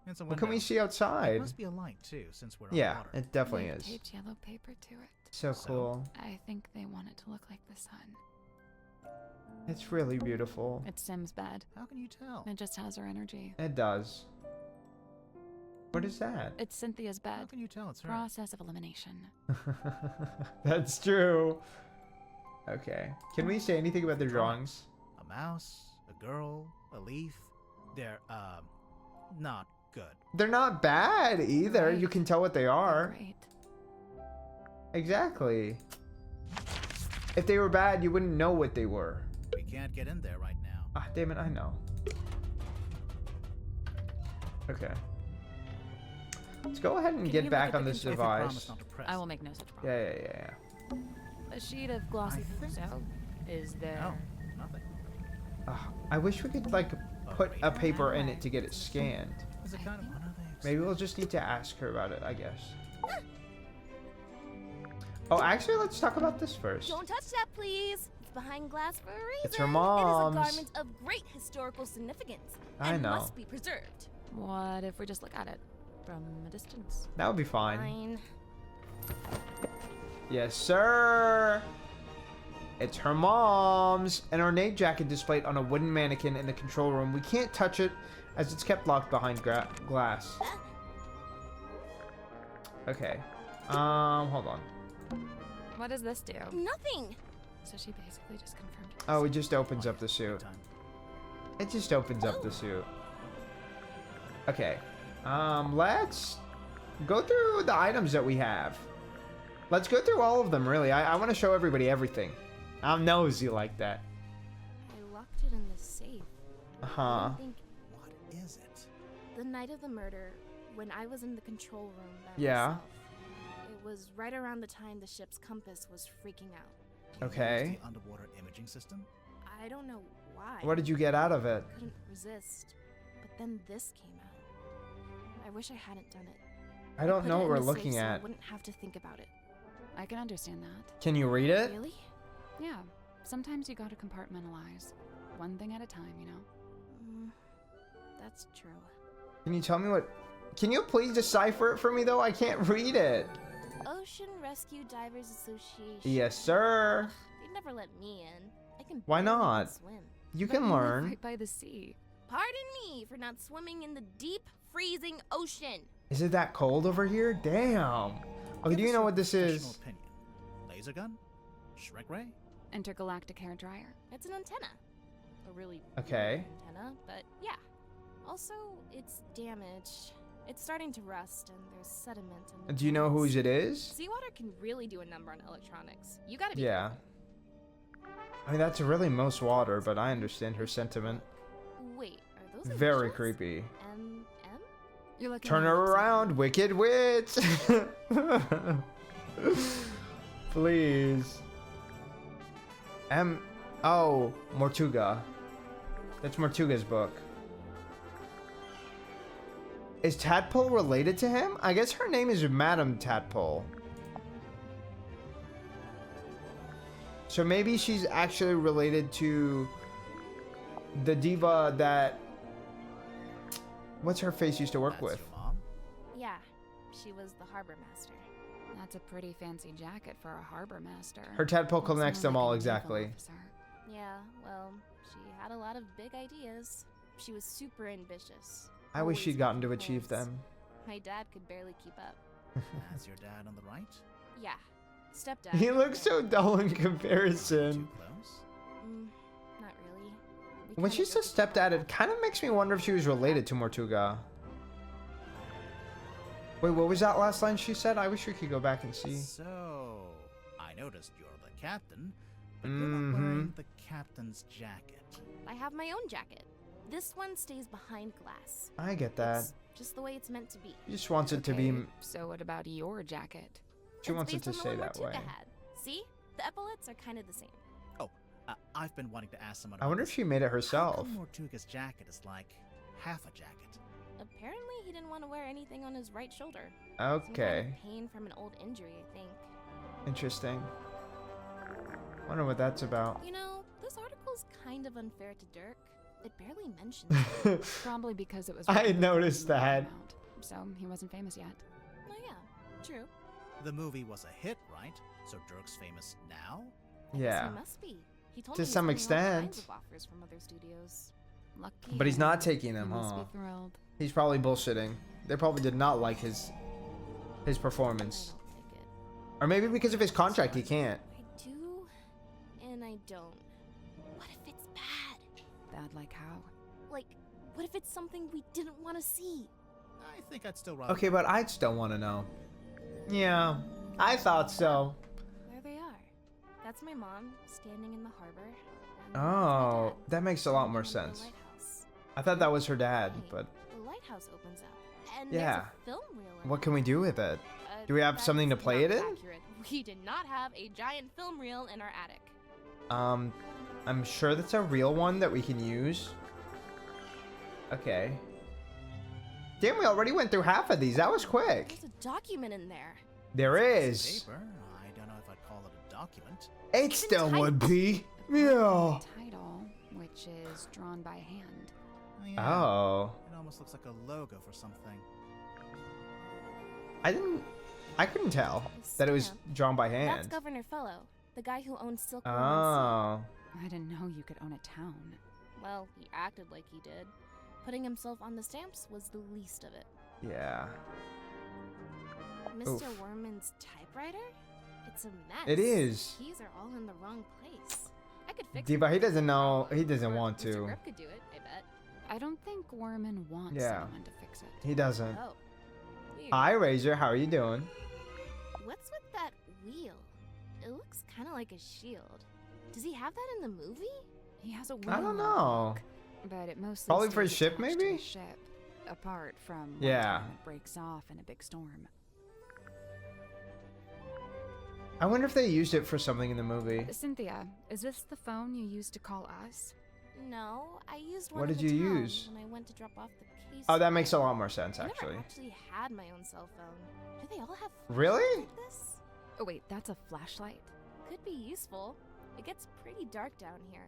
S3: It's a
S2: What can we
S3: window.
S2: see
S3: It
S2: outside?
S3: must be a light too, since we're on
S2: Yeah,
S3: water.
S2: it definitely
S1: They
S2: is.
S1: taped yellow paper to it.
S2: So
S3: So?
S2: cool.
S1: I think they want it to look like the sun.
S2: It's really beautiful.
S1: It's Sim's bed.
S3: How can you tell?
S1: It just has her energy.
S2: It does. What is that?
S1: It's Cynthia's
S3: How
S1: bed.
S3: can you tell it's her?
S1: Process of elimination.
S2: That's true. Okay. Can we say anything about the drawings?
S3: A mouse, a girl, a leaf. They're, not good.
S2: They're not bad either.
S1: Right.
S2: You can tell what they are.
S1: Great.
S2: Exactly. If they were bad, you wouldn't know what they were.
S3: We can't get in there right now.
S2: Ah, damn it, I know. Okay. Let's go ahead and
S1: Can
S2: get
S1: you
S2: back
S1: look at
S2: on
S1: the
S2: this
S3: If you promise
S2: device.
S3: not to press.
S1: I will make no such promise.
S2: Yeah.
S1: A sheet of glossy soap. Is there?
S3: No, nothing.
S2: I wish we could, like, put a paper in it to get it scanned.
S3: Is it kind of one of these?
S2: Maybe we'll just need to ask her about it, I guess. Oh, actually, let's talk about this first.
S4: Don't touch that, please. It's behind glass for a reason.
S2: It's her mom's.
S4: It is a garment of great historical significance.
S2: I
S4: and
S2: know.
S4: must be preserved.
S1: What if we just look at it from a distance?
S2: That would be fine.
S4: Fine.
S2: Yes, sir. It's her mom's. An ornate jacket displayed on a wooden mannequin in the control room. We can't touch it as it's kept locked behind glass. Okay. Hold on.
S1: What does this do?
S4: Nothing.
S1: So she basically just confirmed.
S2: Oh, it just opens up the suit.
S3: Time.
S2: It just opens up the suit. Okay. Let's go through the items that we have. Let's go through all of them, really. I want to show everybody everything. I'm nosy like that.
S4: I locked it in the safe.
S2: Uh-huh.
S4: I think
S3: What is it?
S4: the night of the murder, when I was in the control room by
S2: Yeah.
S4: myself, it was right around the time the ship's compass was freaking out.
S3: Do you
S2: Okay.
S3: use the underwater imaging system?
S4: I don't know why.
S2: What did you get out of it?
S4: I couldn't resist. But then this came out. I wish I hadn't done it.
S2: I don't
S4: Put
S2: know
S4: it
S2: what
S4: in
S2: we're
S4: the safe
S2: looking
S4: so I
S2: at.
S4: wouldn't have to think about it.
S1: I can understand that.
S2: Can you read it?
S4: Really?
S1: Yeah. Sometimes you gotta compartmentalize. One thing at a time, you know?
S4: That's true.
S2: Can you tell me what... Can you please decipher it for me, though? I can't read it.
S4: Ocean Rescue Divers Association.
S2: Yes, sir.
S4: They'd never let me in. I can
S2: Why
S4: barely even
S2: not?
S4: swim.
S2: You
S1: But
S2: can
S1: you live
S2: learn.
S1: right by the sea.
S4: Pardon me for not swimming in the deep, freezing ocean.
S2: Is it that cold over here? Damn. Okay,
S3: Give
S2: do you
S3: us
S2: know
S3: your
S2: what this
S3: professional
S2: is?
S3: Opinion. Laser gun? Shrek ray?
S1: Intergalactic hair dryer.
S4: It's an antenna. A really
S2: Okay.
S4: weird antenna, but yeah. Also, it's damaged. It's starting to rust, and there's sediment in the
S2: Do you know
S4: tunnels.
S2: whose it is?
S4: Seawater can really do a number on electronics. You gotta be
S2: Yeah. I mean, that's really most water, but I understand her sentiment.
S4: careful. Wait, are those
S2: Very
S4: initials?
S2: creepy.
S4: M?
S1: You're looking
S2: Turn
S1: at
S2: her
S1: it upside
S2: around,
S1: down.
S2: wicked witch! Please. Oh, Mortuga. That's Mortuga's book. Is Tadpole related to him? I guess her name is Madame Tadpole. So maybe she's actually related to the diva that... What's her face used to work
S3: That's
S2: with?
S3: your mom?
S4: Yeah, she was the harbor master.
S1: That's a pretty fancy jacket for a harbor master.
S2: Her tadpole
S1: Looks more
S2: connects them
S1: like
S2: all
S1: a naval
S2: exactly.
S1: officer.
S4: Yeah, well, she had a lot of big ideas. She was super ambitious.
S2: I wish
S4: Always
S2: she'd gotten to
S4: making
S2: achieve
S4: plans.
S2: them.
S4: My dad could barely keep up.
S3: That's your dad on the right?
S4: Yeah, stepdad.
S2: He looks so dull in
S3: Too
S2: comparison.
S3: close?
S4: Not really. We
S2: When
S4: kinda
S2: she says
S4: joke about
S2: stepdad, it kind of makes me wonder if she was related to Mortuga. Wait, what was that last line she said? I wish we could go back and see.
S3: So, I noticed you're the captain, but you're not wearing the captain's jacket.
S4: I have my own jacket. This one stays behind glass.
S2: I get that.
S4: It's just the way it's meant to be.
S2: She just wants it to be...
S1: Okay, So what about your jacket?
S2: She
S4: It's
S2: wants it
S4: based
S2: to
S4: on the
S2: say
S4: one
S2: that
S4: Mortuga
S2: way.
S4: had. See? The epaulets are kind of the same.
S3: Oh, I've been wanting to ask someone
S2: I
S3: about
S2: wonder if
S3: this.
S2: she made it
S3: How
S2: herself.
S3: come Mortuga's jacket is like half a jacket?
S4: Apparently, he didn't want to wear anything on his right shoulder. Some kind
S2: Okay.
S4: of pain from an old injury, I think.
S2: Interesting. Wonder what that's about.
S4: You know, this article's kind of unfair to Dirk. It barely mentions
S2: Oh,
S4: it.
S1: Probably because it was.
S2: I
S1: written before
S2: noticed
S1: the movie
S2: that.
S1: came out, so he wasn't famous yet.
S4: Oh yeah, true.
S3: The movie was a hit, right? So Dirk's famous now?
S4: I guess
S2: Yeah.
S4: he must be. He told
S2: To
S4: me he's
S2: some
S4: getting all
S2: extent.
S4: kinds of offers from other studios.
S1: Lucky.
S2: But he's not
S1: him.
S2: taking them,
S1: He must
S2: huh?
S1: be thrilled.
S2: He's probably bullshitting. They probably did not like his
S4: I
S2: performance.
S4: don't like it.
S2: Or maybe because of his contract he can't.
S4: I do, and I don't. What if it's bad?
S1: Bad like how?
S4: Like, what if it's something we didn't want to see?
S3: I think I'd still rather.
S2: Okay, but I'd still want to know. Yeah, I thought so.
S4: There they are. That's my mom standing in the harbor. And
S2: Oh,
S4: that's my dad
S2: that makes a lot more
S4: standing under the
S2: sense.
S4: lighthouse.
S2: I thought that was her dad,
S4: Hey,
S2: but
S4: the lighthouse opens up, and
S2: Yeah.
S4: there's a film reel in
S2: what
S4: it.
S2: can we do with it? Do we have
S4: That
S2: something to
S4: is
S2: play
S4: not
S2: it in?
S4: accurate. We did not have a giant film reel in our attic.
S2: I'm sure that's a real one that we can use. Okay. Damn, we already went through half of these. That was quick.
S4: There's a document in there.
S2: There is.
S3: Paper. I don't know if I'd call it a document.
S2: It still
S4: typed.
S2: would be. Yeah.
S1: Title, which is drawn by hand.
S3: Oh, yeah.
S2: Oh.
S3: It almost looks like a logo for something.
S2: I couldn't tell that it was
S4: Stamp.
S2: drawn by
S4: That's
S2: hand.
S4: Governor Fellow, the guy who owns Silkworm.
S2: Oh.
S1: I didn't know you could own a town.
S4: Well, he acted like he did. Putting himself on the stamps was the least of it.
S2: Yeah.
S4: Mr.
S2: Oof.
S4: Worman's typewriter? It's a mess.
S2: It is.
S4: Keys are all in the wrong place. I could fix
S2: Diva,
S4: it.
S2: he doesn't know. He doesn't
S4: Or
S2: want
S4: Mr.
S2: to.
S4: Grip could do it, I bet.
S1: I don't think Worman wants
S2: Yeah.
S1: someone to fix it.
S2: He doesn't.
S4: Oh. Weird.
S2: Hi, Razor. How are you doing?
S4: What's with that wheel? It looks kind of like a shield. Does he have that in the movie?
S1: He has a wheel
S2: I don't
S1: on the
S2: know.
S1: book, but it mostly
S2: Probably for his
S1: stays
S2: ship,
S1: attached to
S2: maybe?
S1: his ship, apart from one
S2: Yeah.
S1: time it breaks off in a big storm.
S2: I wonder if they used it for something in the movie.
S1: Cynthia, is this the phone you used to call us?
S4: No, I used one
S2: What
S4: in
S2: did
S4: the
S2: you
S4: town
S2: use?
S4: when I went to drop off the case.
S2: Oh, that makes a lot more sense,
S4: I
S2: actually.
S4: never actually had my own cell phone. Do they all have
S2: Really?
S4: flashlights like this?
S1: Oh wait, that's a flashlight?
S4: Could be useful. It gets pretty dark down here.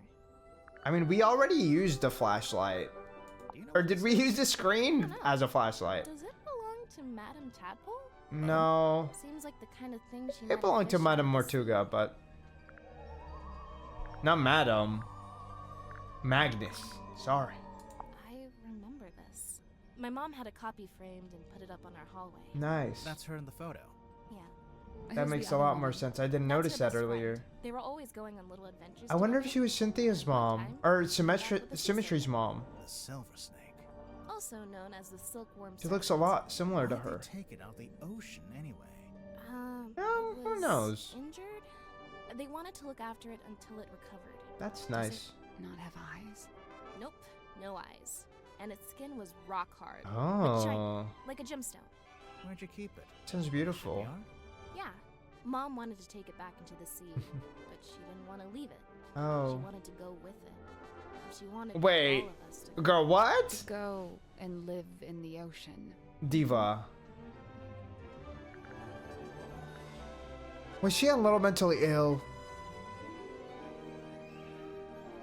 S2: I mean, we already used the flashlight.
S3: Do you know
S2: Or
S3: what
S2: did
S3: this
S2: we
S3: is?
S2: use the screen as a flashlight?
S4: Does it belong to Madame Tadpole?
S2: No.
S4: Seems like the kind of thing she
S2: It belonged to Madame Mortuga, but... Not Madame. Magnus. Sorry.
S4: I remember this. My mom had a copy framed and put it up on our hallway.
S2: Nice.
S3: That's her in the photo.
S4: Yeah.
S2: That
S1: Who's
S2: makes
S1: the
S2: a
S1: other
S2: lot more
S1: woman?
S2: sense. I didn't
S4: That's
S2: notice
S4: her
S2: that
S4: best
S2: earlier.
S4: friend. They were always going on little adventures.
S2: I wonder if
S4: together.
S2: she was Cynthia's mom.
S4: One time,
S2: Or
S4: she met with the
S2: Symmetry's
S4: sister.
S2: mom.
S3: The silver snake.
S4: Also known as the silkworm.
S2: She looks a
S4: serpent.
S2: lot similar to
S3: Why'd
S2: her.
S3: they take it out of the ocean anyway?
S2: Oh,
S4: It
S2: who
S4: was
S2: knows?
S4: Injured. They wanted to look after it until it recovered.
S2: That's
S1: Does
S2: nice.
S1: it not have eyes?
S4: Nope, no eyes, and its skin was rock hard,
S2: Oh.
S4: like a gemstone.
S3: Where'd you keep it?
S2: Sounds beautiful.
S3: Shipyard?
S4: Yeah, Mom wanted to take it back into the sea, but she didn't want to leave it. She
S2: Oh.
S4: wanted to go with it. She wanted
S2: Wait.
S4: all of us to
S2: Girl, what?
S1: Go and live in the ocean.
S2: Diva. Was she a little mentally ill?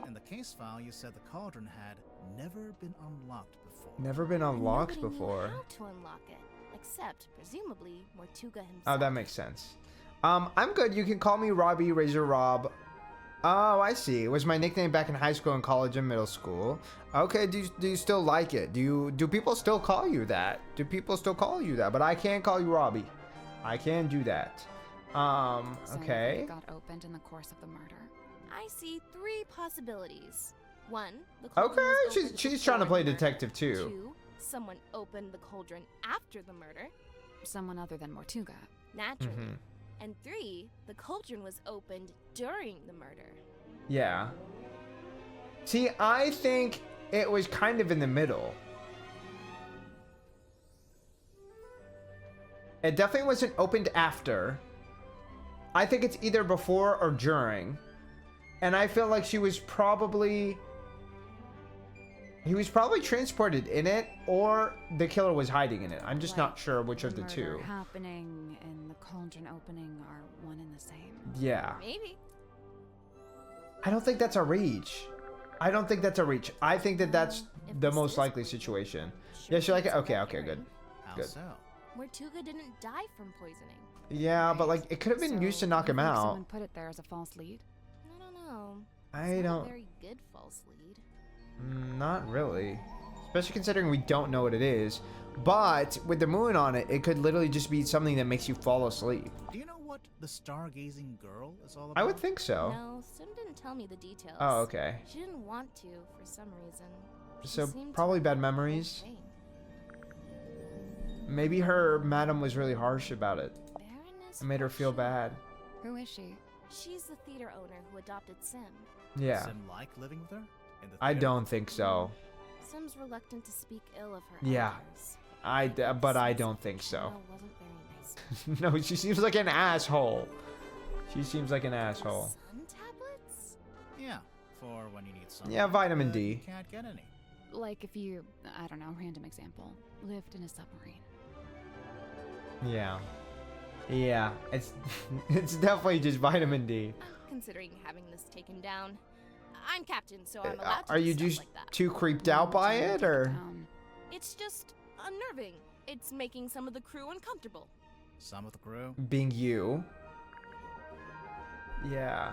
S3: In the case file, you said the cauldron had never been unlocked before.
S2: Never been unlocked
S4: Nobody
S2: before.
S4: Knew how to unlock it, except presumably Mortuga himself.
S2: Oh, that makes sense. I'm good. You can call me Robbie, Razor Rob. Oh, I see. It was my nickname back in high school and college and middle school. Okay, do you still like it? Do people still call you that? Do people still call you that? But I can't call you Robbie. I can do that.
S1: So
S2: Okay.
S1: it got opened in the course of the murder.
S4: I see 3 possibilities. 1, the cauldron
S2: Okay,
S4: was opened
S2: she's trying to
S4: before
S2: play
S4: the murder.
S2: detective too.
S4: 2, someone opened the cauldron after the murder,
S1: Someone other than Mortuga.
S4: naturally.
S2: Mhm.
S4: And 3, the cauldron was opened during the murder.
S2: Yeah. See, I think it was kind of in the middle. It definitely wasn't opened after. I think it's either before or during. And I feel like he was probably transported in it, or the killer was hiding in it. I'm just not
S1: Like,
S2: sure which of the
S1: murder
S2: two.
S1: happening and the cauldron opening are one and the same.
S2: Yeah.
S4: Maybe.
S2: I don't think that's a reach. I don't think that's a reach. I think that that's
S4: If
S2: the
S4: this
S2: most
S4: is
S2: likely
S4: poison,
S2: situation.
S4: sure
S2: Yeah, she like it?
S4: it's a
S2: Okay,
S4: red
S2: okay, good.
S4: herring.
S3: How
S2: Good.
S3: so?
S4: Mortuga didn't die from poisoning.
S2: Yeah, but like, it could have been used to knock
S1: you
S2: him
S1: think
S2: out.
S1: Someone put it there as a false lead.
S4: I don't know.
S2: I
S4: It's not
S2: don't...
S4: a very good false lead.
S2: Not really. Especially considering we don't know what it is. But with the moon on it, it could literally just be something that makes you fall asleep.
S3: Do you know what the stargazing girl is all about?
S2: I would think so.
S4: No, Sim didn't tell me the details.
S2: Oh, okay.
S4: She didn't want to for some reason. She
S2: So
S4: seemed
S2: probably
S4: to
S2: bad
S4: go
S2: memories.
S4: insane.
S2: Maybe her madam was really harsh about it.
S4: Baroness
S2: It made her feel
S4: Harshaw?
S2: bad.
S1: Who is she?
S4: She's the theater owner who adopted Sim.
S2: Yeah.
S3: Sim like living with her? In the
S2: I
S3: theater?
S2: don't think so.
S4: Sim's reluctant to speak ill of her
S2: Yeah.
S4: elders.
S2: But I don't think so.
S4: Fiona wasn't very nice.
S2: No, she seems like an asshole. She seems like an asshole.
S4: Sun tablets?
S3: Yeah, for when you need something.
S2: Yeah, vitamin
S3: but
S2: D.
S3: You can't get any.
S1: Like if you, I don't know, random example, lived in a submarine.
S2: Yeah. Yeah, it's it's definitely just vitamin D.
S4: Considering having this taken down. I'm captain, so I'm allowed to
S2: Are
S4: do
S2: you
S4: stuff
S2: just
S4: like that.
S2: too creeped out by it, or?
S4: It's just unnerving. It's making some of the crew uncomfortable.
S3: Some of the crew.
S2: Being you. Yeah.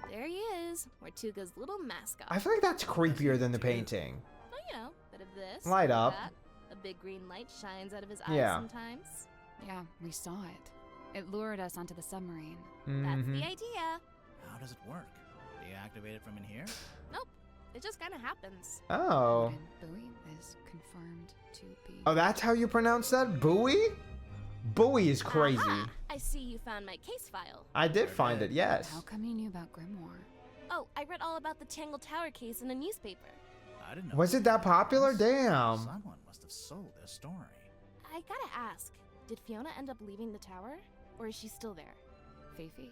S4: There he is, Mortuga's little mascot.
S2: I feel like that's creepier than the painting.
S4: Well, you know, bit of this.
S2: Light
S4: bit of
S2: up.
S4: that. A big green light shines out of his eyes
S2: Yeah.
S4: sometimes.
S1: Yeah, we saw it. It lured us onto the submarine.
S4: That's
S2: Mhm.
S4: the idea.
S3: How does it work? Do you activate it from in here?
S4: Nope. It just kind of happens.
S2: Oh.
S1: And Bowie is confirmed to be.
S2: Oh, that's how you pronounce that? Bowie? Bowie is crazy.
S4: Aha! I see you found my case file.
S2: I did find it, yes.
S1: How come you knew about Grimoire?
S4: Oh, I read all about the Tangle Tower case in a newspaper.
S3: I didn't know.
S2: Was it that popular? Damn.
S3: Someone must have sold their story.
S4: I gotta ask, did Fiona end up leaving the tower? Or is she still there?
S1: Fifi?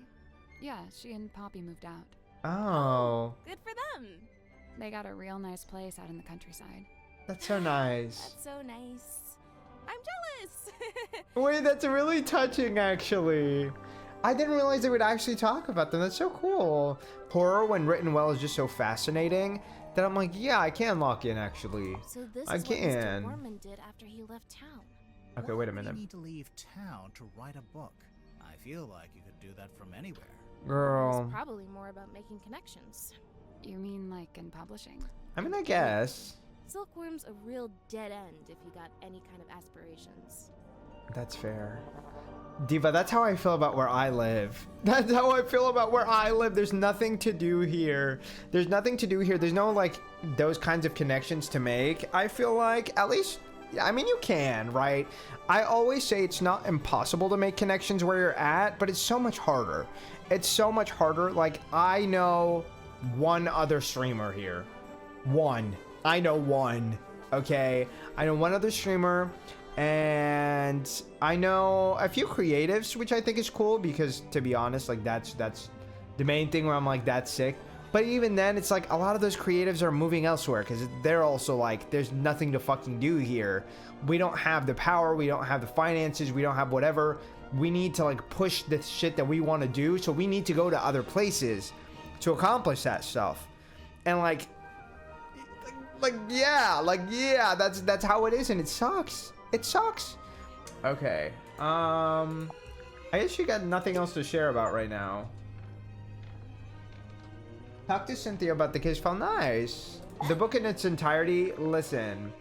S1: Yeah, she and Poppy moved out.
S2: Oh,
S4: Good for them.
S1: They got a real nice place out in the countryside.
S2: that's so nice.
S4: That's so nice. I'm jealous.
S2: Wait, that's really touching, actually. I didn't realize they would actually talk about them. That's so cool. Horror, when written well, is just so fascinating that I'm like, yeah, I can lock in, actually.
S4: So this
S2: I
S4: is what
S2: can.
S4: Mr. Gorman did after he left town.
S2: Okay,
S3: Why
S2: wait a
S3: would you
S2: minute.
S3: need to leave town to write a book? I feel like you could do that from anywhere.
S2: Girl.
S4: It's probably more about making connections.
S1: You mean like in publishing?
S2: I mean, I guess.
S4: Silkworm's a real dead end if you got any kind of aspirations.
S2: That's fair. Diva, that's how I feel about where I live. That's how I feel about where I live. There's nothing to do here. There's nothing to do here. There's no, like, those kinds of connections to make. I feel like, at least, I mean, you can, right? I always say it's not impossible to make connections where you're at, but it's so much harder. It's so much harder. Like, I know one other streamer here. One. I know one. Okay? I know one other streamer. And I know a few creatives, which I think is cool because, to be honest, like that's the main thing where I'm like, that's sick. But even then, it's like a lot of those creatives are moving elsewhere because they're also like, there's nothing to fucking do here. We don't have the power, we don't have the finances, we don't have whatever. We need to like push the shit that we want to do, so we need to go to other places to accomplish that stuff. And yeah, that's how it is, and it sucks. It sucks. Okay. I guess you got nothing else to share about right now. Talk to Cynthia about the case file. Nice. The book in its entirety. Listen,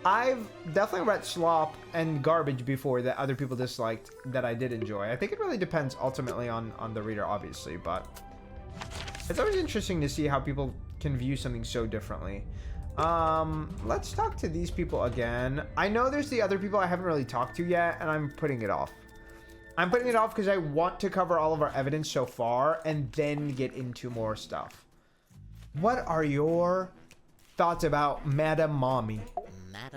S2: I've definitely read slop and garbage before that other people disliked that I did enjoy. I think it really depends ultimately on the reader, obviously, but it's always interesting to see how people can view something so differently. Let's talk to these people again. I know there's the other people I haven't really talked to yet, and I'm putting it off. I'm putting it off because I want to cover all of our evidence so far and then get into more stuff. What are your thoughts about Madam Mommy?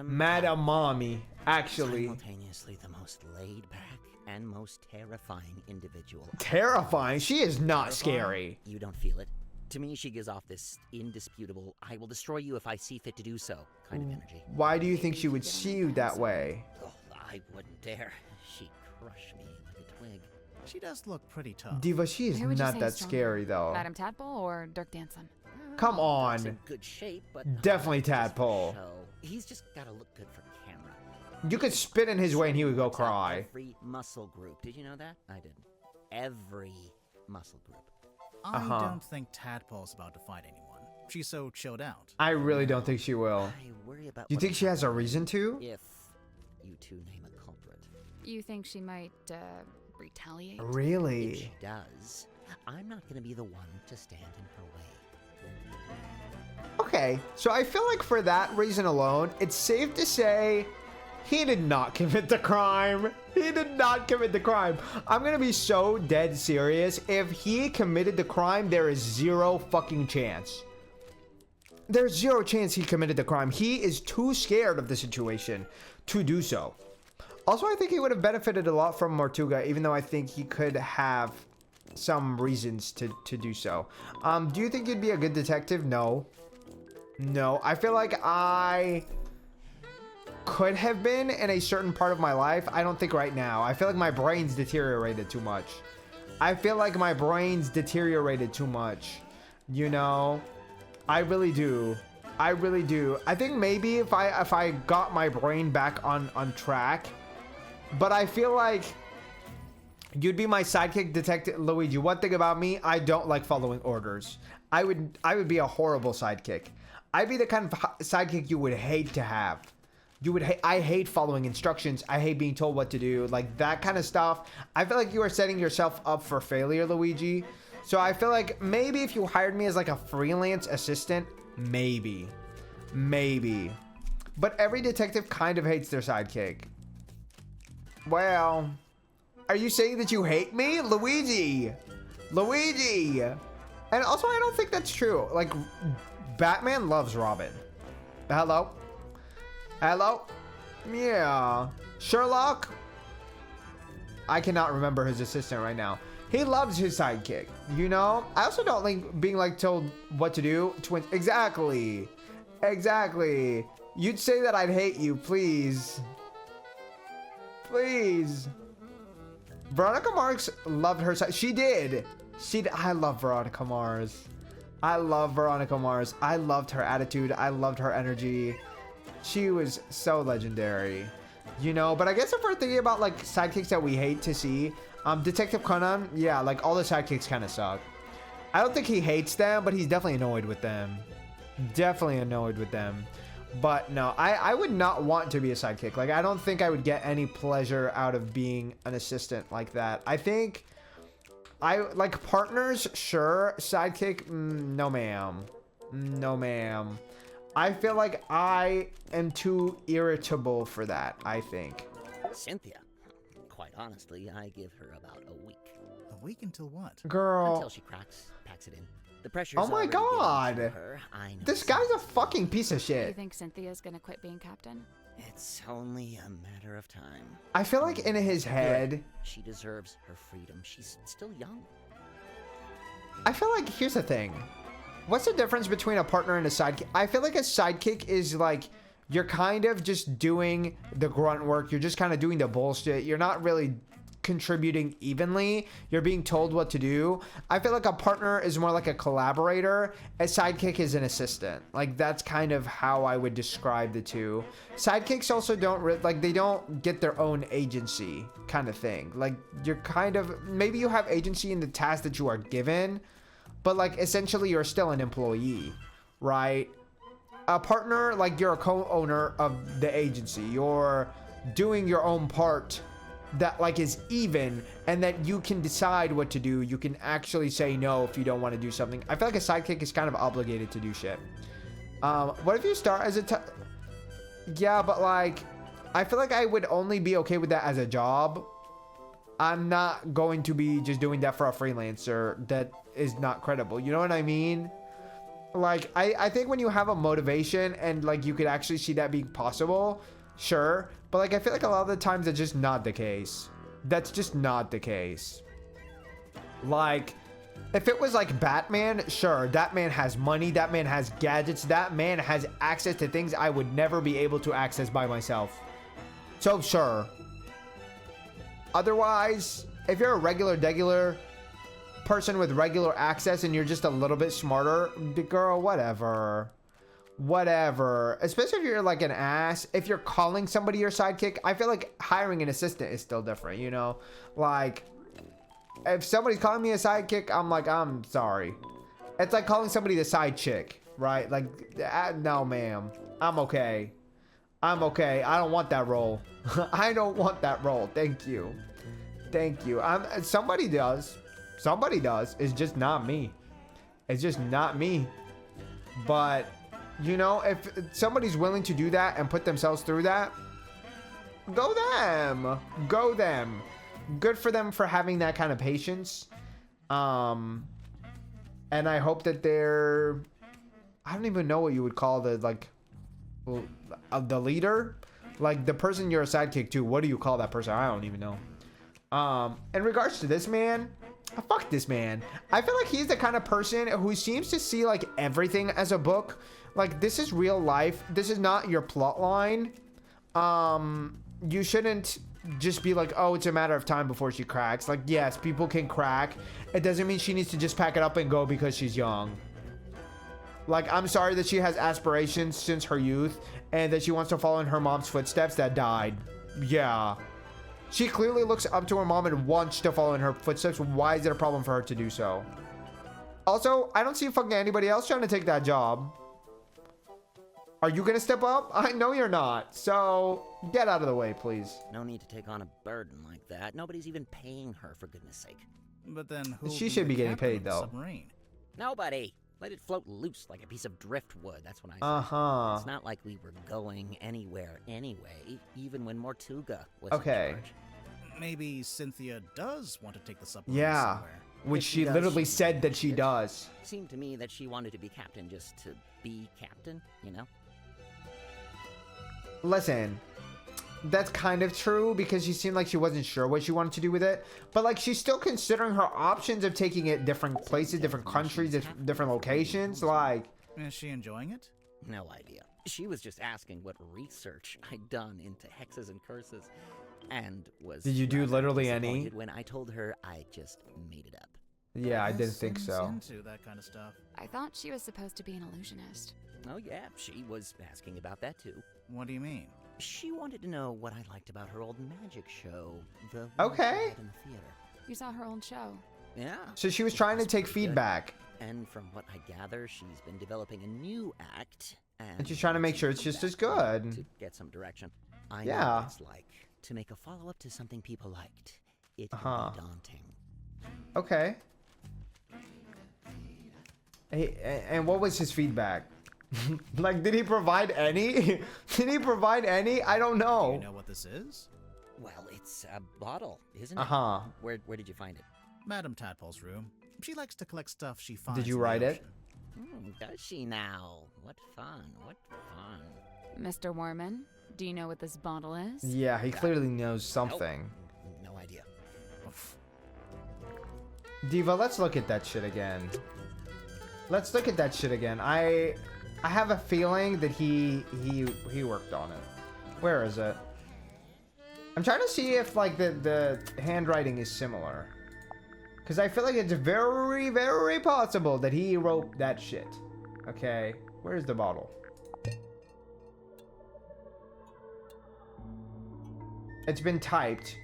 S2: Madam Mommy, actually.
S5: Simultaneously the most laid back and most terrifying individual.
S2: Terrifying? She is not scary.
S5: You don't feel it? To me, she gives off this indisputable, I will destroy you if I see fit to do so kind of energy.
S2: Why do you think she would see you that way?
S5: Oh, I wouldn't dare. She'd crush me like a twig.
S3: She does look pretty tough.
S2: Diva, she is
S1: Who would you
S2: not
S1: say
S2: that
S1: is stronger?
S2: scary, though.
S1: Madam Tadpole or Dirk Danson?
S2: Come
S5: Dirk's in
S2: on.
S5: good shape, but
S2: Definitely
S5: just for
S2: Tadpole.
S5: show. He's just gotta look good for camera.
S2: You could spit in his way and he would go
S5: Works out
S2: cry.
S5: Every muscle group. Did you know that? I didn't. Every muscle group.
S3: I don't think Tadpole's about to fight anyone. She's so chilled out.
S2: I really don't think she will.
S5: I worry about.
S2: You
S5: what
S2: think she has a
S5: happens
S2: reason to?
S5: If you two name a culprit.
S1: You think she might retaliate?
S5: If
S2: Really?
S5: she does, I'm not gonna be the one to stand in her way.
S2: Okay, so I feel like for that reason alone, it's safe to say He did not commit the crime. He did not commit the crime. I'm gonna be so dead serious. If he committed the crime, there is zero fucking chance. There's zero chance he committed the crime. He is too scared of the situation to do so. Also, I think he would have benefited a lot from Mortuga, even though I think he could have some reasons to do so. Do you think you'd be a good detective? No. No. I feel like I could have been in a certain part of my life. I don't think right now. I feel like my brain's deteriorated too much. I feel like my brain's deteriorated too much. You know? I really do. I really do. I think maybe if I got my brain back on track, but I feel like you'd be my sidekick, Detective Luigi. One thing about me, I don't like following orders. I would be a horrible sidekick. I'd be the kind of sidekick you would hate to have. You would hate. I hate following instructions. I hate being told what to do. Like that kind of stuff. I feel like you are setting yourself up for failure, Luigi. So I feel like maybe if you hired me as like a freelance assistant, maybe. But every detective kind of hates their sidekick. Well, are you saying that you hate me? Luigi! Luigi! And also, I don't think that's true. Like, Batman loves Robin. Hello? Hello? Yeah. Sherlock? I cannot remember his assistant right now. He loves his sidekick, you know? I also don't like being like told what to do. Exactly. Exactly. You'd say that I'd hate you, please. Please. Veronica Mars loved her side. She did. I love Veronica Mars. I love Veronica Mars. I loved her attitude. I loved her energy. She was so legendary. You know, but I guess if we're thinking about like sidekicks that we hate to see, Detective Conan, yeah, like all the sidekicks kind of suck. I don't think he hates them, but he's definitely annoyed with them. Definitely annoyed with them. But no, I would not want to be a sidekick. Like, I don't think I would get any pleasure out of being an assistant like that. I think I like partners, sure. Sidekick, no ma'am. No ma'am. I feel like I am too irritable for that, I think.
S5: Cynthia. Quite honestly, I give her about a week.
S3: A week until what?
S2: Girl.
S5: Until she packs it in. The pressure's
S2: Oh my
S5: already getting
S2: god.
S5: to her. I know.
S2: This guy's a fucking piece of
S1: Do you
S2: shit.
S1: think Cynthia's gonna quit being captain?
S5: It's only a matter of time.
S2: I feel like in his head,
S5: She deserves her freedom. She's still young.
S2: I feel like, here's the thing. What's the difference between a partner and a sidekick? I feel like a sidekick is like, you're kind of just doing the grunt work. You're just kind of doing the bullshit. You're not really contributing evenly. You're being told what to do. I feel like a partner is more like a collaborator. A sidekick is an assistant. Like, that's kind of how I would describe the two. Sidekicks also don't like, they don't get their own agency kind of thing. Like, you're kind of, maybe you have agency in the task that you are given, but like essentially you're still an employee, right? A partner, like, you're a co-owner of the agency. You're doing your own part that like is even, and that you can decide what to do. You can actually say no if you don't want to do something. I feel like a sidekick is kind of obligated to do shit. What if you start as a yeah, but like, I feel like I would only be okay with that as a job. I'm not going to be just doing that for a freelancer that is not credible. You know what I mean? Like, I think when you have a motivation and like you could actually see that being possible, sure. But like, I feel like a lot of the times that's just not the case. That's just not the case. Like, if it was like Batman, sure, that man has money, that man has gadgets, that man has access to things I would never be able to access by myself. So sure. Otherwise, if you're a regular person with regular access and you're just a little bit smarter, girl, whatever. Especially if you're like an ass. If you're calling somebody your sidekick, I feel like hiring an assistant is still different, you know? Like, if somebody's calling me a sidekick, I'm like, I'm sorry. It's like calling somebody the side chick, right? Like, no ma'am, I'm okay. I don't want that role. I don't want that role. Thank you. Somebody does. It's just not me. But, you know, if somebody's willing to do that and put themselves through that, Go them. Go them. Good for them for having that kind of patience. And I hope that they're, I don't even know what you would call the, like, the leader, like the person you're a sidekick to. What do you call that person? I don't even know. In regards to this man, fuck this man. I feel like he's the kind of person who seems to see like everything as a book. Like, this is real life. This is not your plot line. You shouldn't just be like, oh, it's a matter of time before she cracks. Like, yes, people can crack. It doesn't mean she needs to just pack it up and go because she's young. Like, I'm sorry that she has aspirations since her youth and that she wants to follow in her mom's footsteps that died. Yeah. She clearly looks up to her mom and wants to follow in her footsteps. Why is it a problem for her to do so? Also, I don't see fucking anybody else trying to take that job. Are you gonna step up? I know you're not. So, get out of the way, please.
S5: No need to take on a burden like that. Nobody's even paying her, for goodness sake.
S3: But then who?
S2: She should be getting paid, though.
S3: Submarine?
S5: Nobody. Let it float loose like a piece of driftwood. That's what I said.
S2: Uh-huh.
S5: It's not like we were going anywhere anyway, even when Mortuga was
S2: Okay.
S5: in charge.
S3: Maybe Cynthia does want to take the submarine
S2: Yeah.
S3: somewhere.
S2: Which
S5: If
S2: she
S5: does,
S2: literally
S5: she
S2: said that she
S5: did.
S2: does.
S5: Seemed to me that she wanted to be captain just to be captain, you know?
S2: Listen, that's kind of true because she seemed like she wasn't sure what she wanted to do with it. But like, she's still considering her options of taking it different places, different countries, different locations. Like,
S3: Is she enjoying it?
S5: No idea. She was just asking what research I'd done into hexes and curses, and was
S2: Did you do
S5: rather
S2: literally any?
S5: disappointed when I told her I just made it up.
S2: yeah, I didn't
S3: Yes,
S2: think
S3: Sim's
S2: so.
S3: Into that kind of stuff.
S1: I thought she was supposed to be an illusionist.
S5: Oh yeah, she was asking about that too.
S3: What do you mean?
S5: She wanted to know what I liked about her old magic show, the one
S2: Okay.
S5: she had in the theater.
S1: You saw her old show.
S5: Yeah.
S2: So she was
S5: it
S2: trying to
S5: was
S2: take
S5: pretty good.
S2: feedback.
S5: And from what I gather, she's been developing a new act.
S2: And she's trying to make sure it's just as good.
S5: To get some direction. I
S2: Yeah.
S5: know what it's like to make a follow-up to something people liked. It can
S2: Uh-huh.
S5: be daunting.
S2: Okay. Hey, and what was his feedback? Like, did he provide any? Did he provide any? I don't
S3: Do
S2: know.
S3: you know what this is?
S5: Well, it's a bottle, isn't it?
S2: Uh-huh.
S5: Where did you find it?
S3: Madame Tadpole's room. She likes to collect stuff she finds.
S2: Did you
S3: in the
S2: write it?
S3: ocean.
S5: Does she now? What fun, what fun.
S1: Mr. Warman, do you know what this bottle is?
S2: Yeah, he clearly knows something.
S5: No idea.
S2: Diva, let's look at that shit again. Let's look at that shit again. I have a feeling that he worked on it. Where is it? I'm trying to see if like the handwriting is similar. Cause I feel like it's very, very possible that he wrote that shit. Okay, where's the bottle? It's been typed.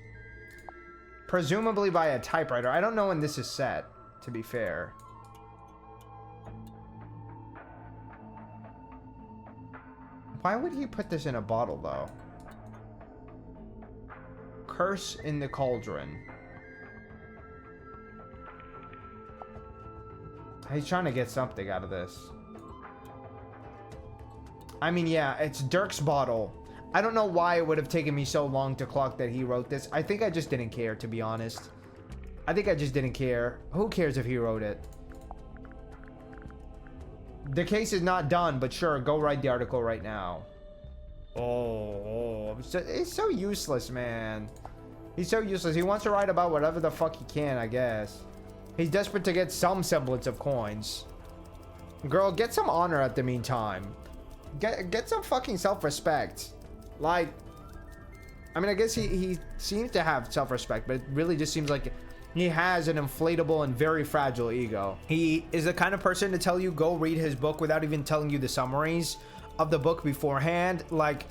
S2: Presumably by a typewriter. I don't know when this is set, to be fair. Why would he put this in a bottle, though? Curse in the Cauldron. He's trying to get something out of this. I mean, yeah, it's Dirk's bottle. I don't know why it would have taken me so long to clock that he wrote this. I think I just didn't care, to be honest. I think I just didn't care. Who cares if he wrote it? The case is not done, but sure, go write the article right now. Oh, it's so useless, man. He's so useless. He wants to write about whatever the fuck he can, I guess. He's desperate to get some semblance of coins. Girl, get some honor at the meantime. Get some fucking self-respect. Like, I mean, I guess he seems to have self-respect, but it really just seems like he has an inflatable and very fragile ego. He is the kind of person to tell you go read his book without even telling you the summaries of the book beforehand. Like,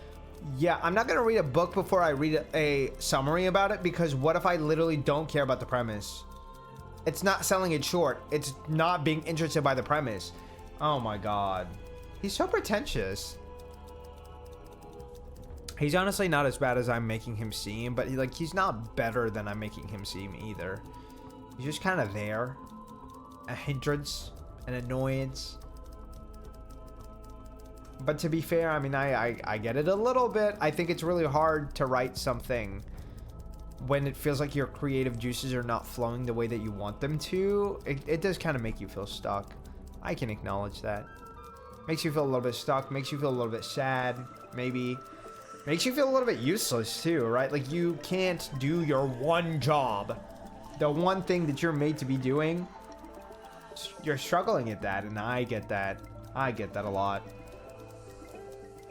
S2: yeah, I'm not gonna read a book before I read a summary about it, because what if I literally don't care about the premise? It's not selling it short. It's not being interested by the premise. Oh my god. He's so pretentious. He's honestly not as bad as I'm making him seem, but he's not better than I'm making him seem either. He's just kind of there. A hindrance, an annoyance. But to be fair, I mean, I get it a little bit. I think it's really hard to write something when it feels like your creative juices are not flowing the way that you want them to. It does kind of make you feel stuck. I can acknowledge that. Makes you feel a little bit stuck, makes you feel a little bit sad, maybe. Makes you feel a little bit useless too, right? Like you can't do your one job. The one thing that you're made to be doing. You're struggling at that, and I get that. I get that a lot.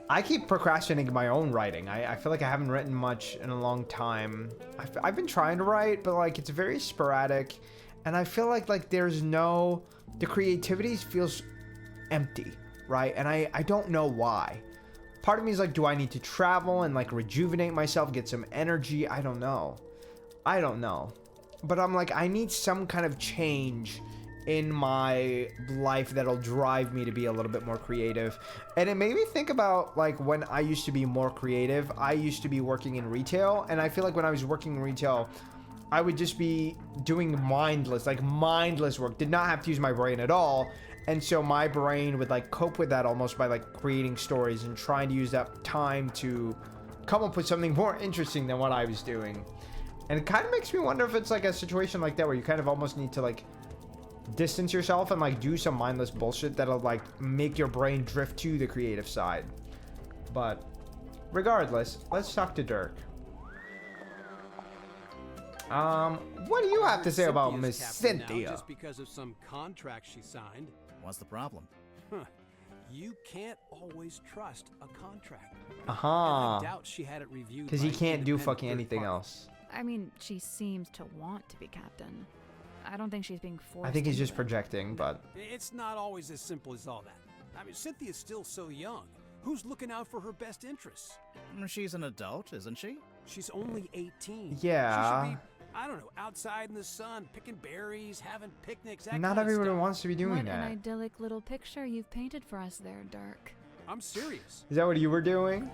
S2: I keep procrastinating my own writing. I feel like I haven't written much in a long time. I've been trying to write, but like it's very sporadic, and I feel like there's no, the creativity feels empty, right? And I don't know why. Part of me is like, do I need to travel and like rejuvenate myself, get some energy? I don't know. But I'm like, I need some kind of change in my life that'll drive me to be a little bit more creative. And it made me think about like when I used to be more creative. I used to be working in retail, and I feel like when I was working in retail, I would just be doing mindless work, did not have to use my brain at all. And so my brain would like cope with that almost by like creating stories and trying to use that time to come up with something more interesting than what I was doing. And it kind of makes me wonder if it's like a situation like that where you kind of almost need to like distance yourself and like do some mindless bullshit that'll like make your brain drift to the creative side. But regardless, let's talk to Dirk. What do you have to say about Miss Cynthia?
S6: Just because of some contract she signed.
S3: What's the problem?
S6: You can't always trust a contract.
S2: Uh-huh.
S6: I doubt she had it reviewed.
S2: Because he can't do fucking anything else.
S1: I mean, she seems to want to be captain. I don't think she's being forced.
S2: I think he's
S1: into
S2: just
S1: it.
S2: projecting, but
S6: It's not always as simple as all that. I mean, Cynthia's still so young. Who's looking out for her best interests?
S3: She's an adult, isn't she?
S6: She's only 18.
S2: Yeah.
S6: She should be, I don't know, outside in the sun, picking berries, having picnics, that
S2: not
S6: kind of
S2: everyone
S6: stuff.
S2: wants to be doing
S1: What
S2: that.
S1: an idyllic little picture you've painted for us there, Dirk.
S6: I'm serious.
S2: Is that what you were doing?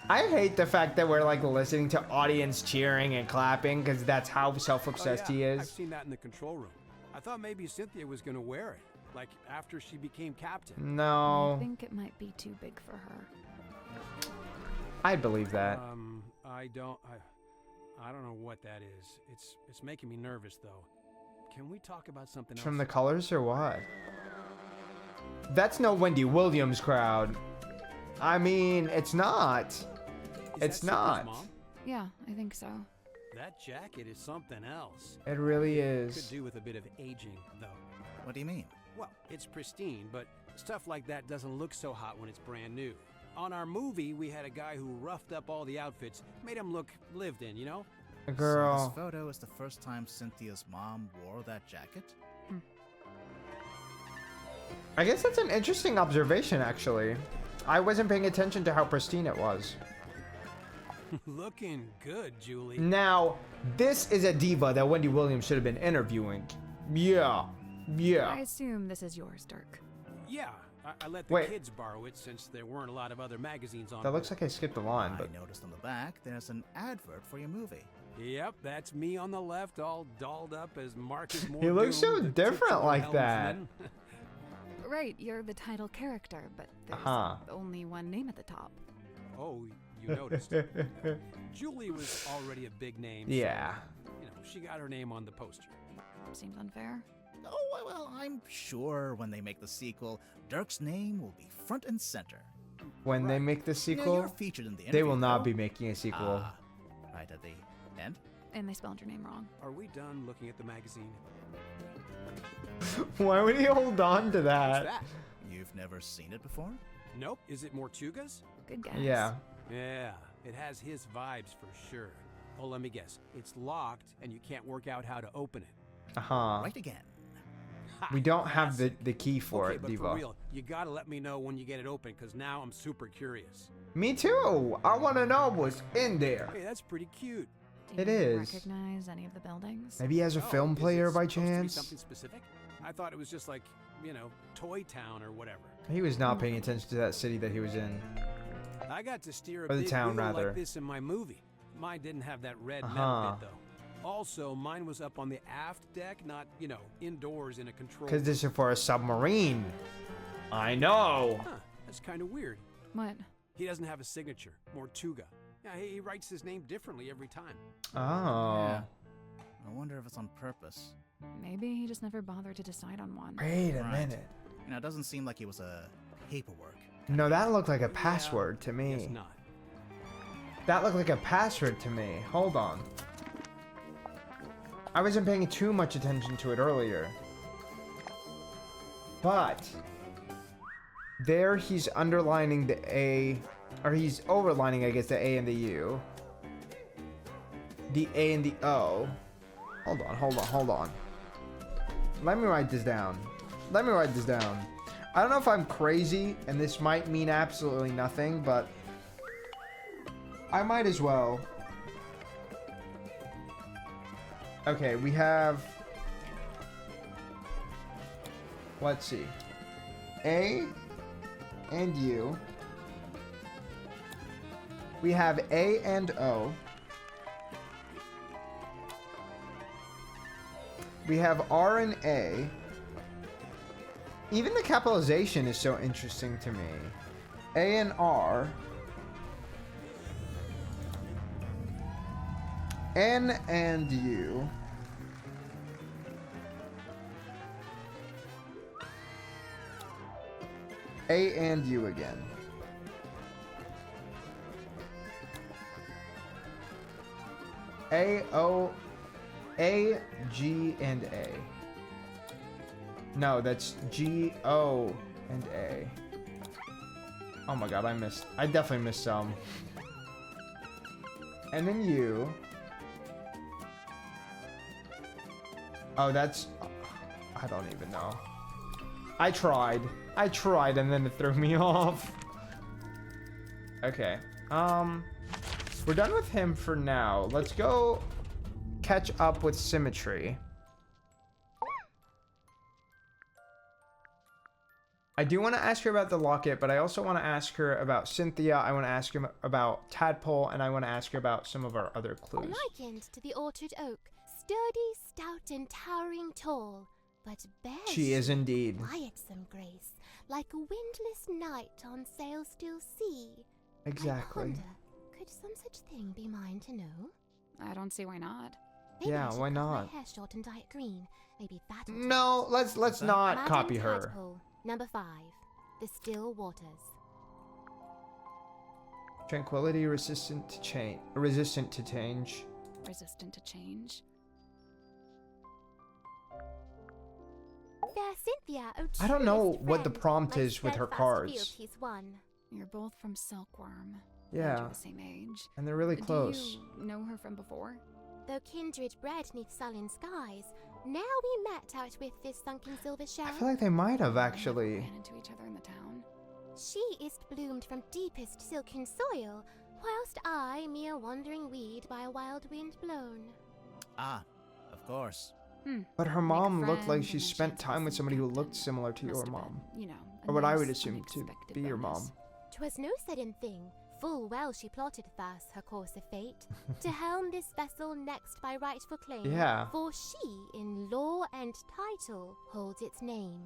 S2: I hate the fact that we're like listening to audience cheering and clapping because that's how self-obsessed
S6: Oh,
S2: he
S6: yeah, I've
S2: is.
S6: seen that in the control room. I thought maybe Cynthia was going to wear it, like after she became captain.
S2: No,
S1: I think it might be too big for her.
S2: I believe that.
S6: I don't know what that is. It's making me nervous though. Can we talk about something else?
S2: From the colors or what? That's no Wendy Williams crowd. I mean, it's not.
S6: Is
S2: It's
S6: that Cynthia's
S2: not.
S6: Mom?
S1: Yeah, I think so.
S6: That jacket is something else.
S2: It really
S6: Could
S2: is.
S6: do with a bit of aging though.
S3: What do you mean?
S6: Well, it's pristine, but stuff like that doesn't look so hot when it's brand new. On our movie, we had a guy who roughed up all the outfits, made them look lived in, you know?
S2: A
S3: So
S2: girl.
S3: this photo is the first time Cynthia's mom wore that jacket?
S2: I guess that's an interesting observation, actually. I wasn't paying attention to how pristine it was.
S6: Looking good, Julie.
S2: Now, this is a diva that Wendy Williams should have been interviewing. Yeah.
S1: I assume this is yours, Dirk.
S6: Yeah, I let the
S2: Wait.
S6: kids borrow it since there weren't a lot of other magazines on
S2: That
S6: board.
S2: looks like I skipped a line, but
S3: I noticed on the back there's an advert for your movie.
S6: Yep, that's me on the left, all dolled up as Marcus Moore.
S2: He looks so
S6: Doom, the
S2: different
S6: titular
S2: like that.
S6: helmsman.
S1: Right, you're the title character, but there's
S2: Uh-huh.
S1: only one name at the top.
S6: Oh, you noticed. Julie was already a big name. so,
S2: yeah.
S6: you know, she got her name on the poster.
S1: Seems unfair.
S3: Oh, well, I'm sure when they make the sequel, Dirk's name will be front and center.
S2: When they
S6: Right.
S2: make the
S3: Yeah, you're
S2: sequel,
S3: featured in the
S2: they will
S3: interview,
S2: not
S3: though.
S2: be making a sequel.
S3: Ah, right at the end?
S1: And they spelled your name wrong.
S6: Are we done looking at the magazine?
S2: Why would he hold on to
S6: What's
S2: that?
S6: that?
S3: You've never seen it before?
S6: Nope. Is it Mortuga's?
S1: Good guess.
S2: Yeah.
S6: Yeah, it has his vibes for sure. Oh, let me guess. It's locked and you can't work out how to open it.
S2: Uh-huh.
S3: Right again.
S6: Ha,
S2: We don't have
S6: classic.
S2: the key for
S6: Okay,
S2: it,
S6: but
S2: diva.
S6: for real, you gotta let me know when you get it open, because now I'm super curious.
S2: Me too. I want to know what's in there.
S6: Hey, that's pretty cute.
S1: Do
S2: It
S1: you
S2: is.
S1: recognize any of the buildings?
S2: Maybe he has a
S6: Oh,
S2: film
S6: is it
S2: player by
S6: supposed to be
S2: chance.
S6: something specific? I thought it was just like, you know, Toy Town or whatever.
S2: He was not paying attention to that city that he was in.
S6: I got to steer a
S2: Or the
S6: big
S2: town,
S6: wheel
S2: rather.
S6: like this in my movie. Mine didn't have that red
S2: Uh-huh.
S6: metal bit though. Also, mine was up on the aft deck, not, you know, indoors in a control.
S2: Because this is for a submarine. I know.
S6: Huh, that's kind of weird.
S1: What?
S6: He doesn't have a signature, Mortuga. Yeah, he writes his name differently every time.
S2: Oh.
S3: Yeah. I wonder if it's on purpose.
S1: Maybe he just never bothered to decide on one.
S2: Wait a
S3: Right.
S2: minute.
S3: You know, it doesn't seem like it was a paperwork.
S2: No, that looked like a password to
S6: Guess
S2: me.
S6: not.
S2: That looked like a password to me. Hold on. I wasn't paying too much attention to it earlier. But there he's underlining the A, or he's overlining, I guess, the A and the U. The A and the O. Hold on. Let me write this down. I don't know if I'm crazy, and this might mean absolutely nothing, but I might as well. Okay, we have... Let's see. A and U. We have A and O. We have R and A. Even the capitalization is so interesting to me. A and R. N and U. A and U again. A, O, A, G, and A. No, that's G, O, and A. Oh my god, I definitely missed some. And then U. Oh, that's... I don't even know. I tried and then it threw me off. Okay. We're done with him for now. Let's go catch up with Symmetry. I do want to ask her about the locket, but I also want to ask her about Cynthia. I want to ask her about Tadpole, and I want to ask her about some of our other clues.
S4: Likened to the orchard oak, sturdy, stout, and towering tall, but bare
S2: She is indeed.
S4: quietsome grace, like a windless night on sail still sea.
S2: Exactly.
S4: I wonder, could some such thing be mine to know?
S1: I don't see why not.
S4: Maybe
S2: Yeah,
S4: I should
S2: why
S4: cut
S2: not?
S4: My hair short and dye it green. Maybe that'll do.
S2: No, let's not
S4: Madam
S2: copy her.
S4: Tadpole, number 5, the still waters.
S2: Tranquility resistant to change. Resistant to change.
S1: Resistant to change.
S4: Fair Cynthia, oh
S2: I don't know
S4: truest
S2: what the
S4: friend,
S2: prompt
S4: my
S2: is with her
S4: steadfast
S2: cards.
S4: fealties won.
S1: You're both from Silkworm.
S2: Yeah.
S1: And you're the same age.
S2: And they're really close.
S1: Do you know her from before?
S4: Though kindred bred neath sullen skies, now we met out with this sunken silver shell.
S2: I feel like they might have
S1: We never
S2: actually.
S1: ran into each other in the town.
S4: She is bloomed from deepest silken soil, whilst I, mere wandering weed by a wild wind blown.
S3: Ah, of course.
S2: But her
S1: Make a
S2: mom looked
S1: friend
S2: like
S1: and
S2: she
S1: then
S2: spent
S1: chance
S2: time with
S1: some
S2: somebody who
S1: captain.
S2: looked similar to
S1: Must
S2: your
S1: have
S2: mom.
S1: been, you know, a
S2: Or what I would
S1: nice,
S2: assume to
S1: unexpected
S2: be your
S1: bonus.
S2: mom.
S4: 'Twas no sudden thing, full well she plotted thus her course of fate, to helm this vessel next by rightful claim.
S2: Yeah.
S4: For she, in law and title, holds its name.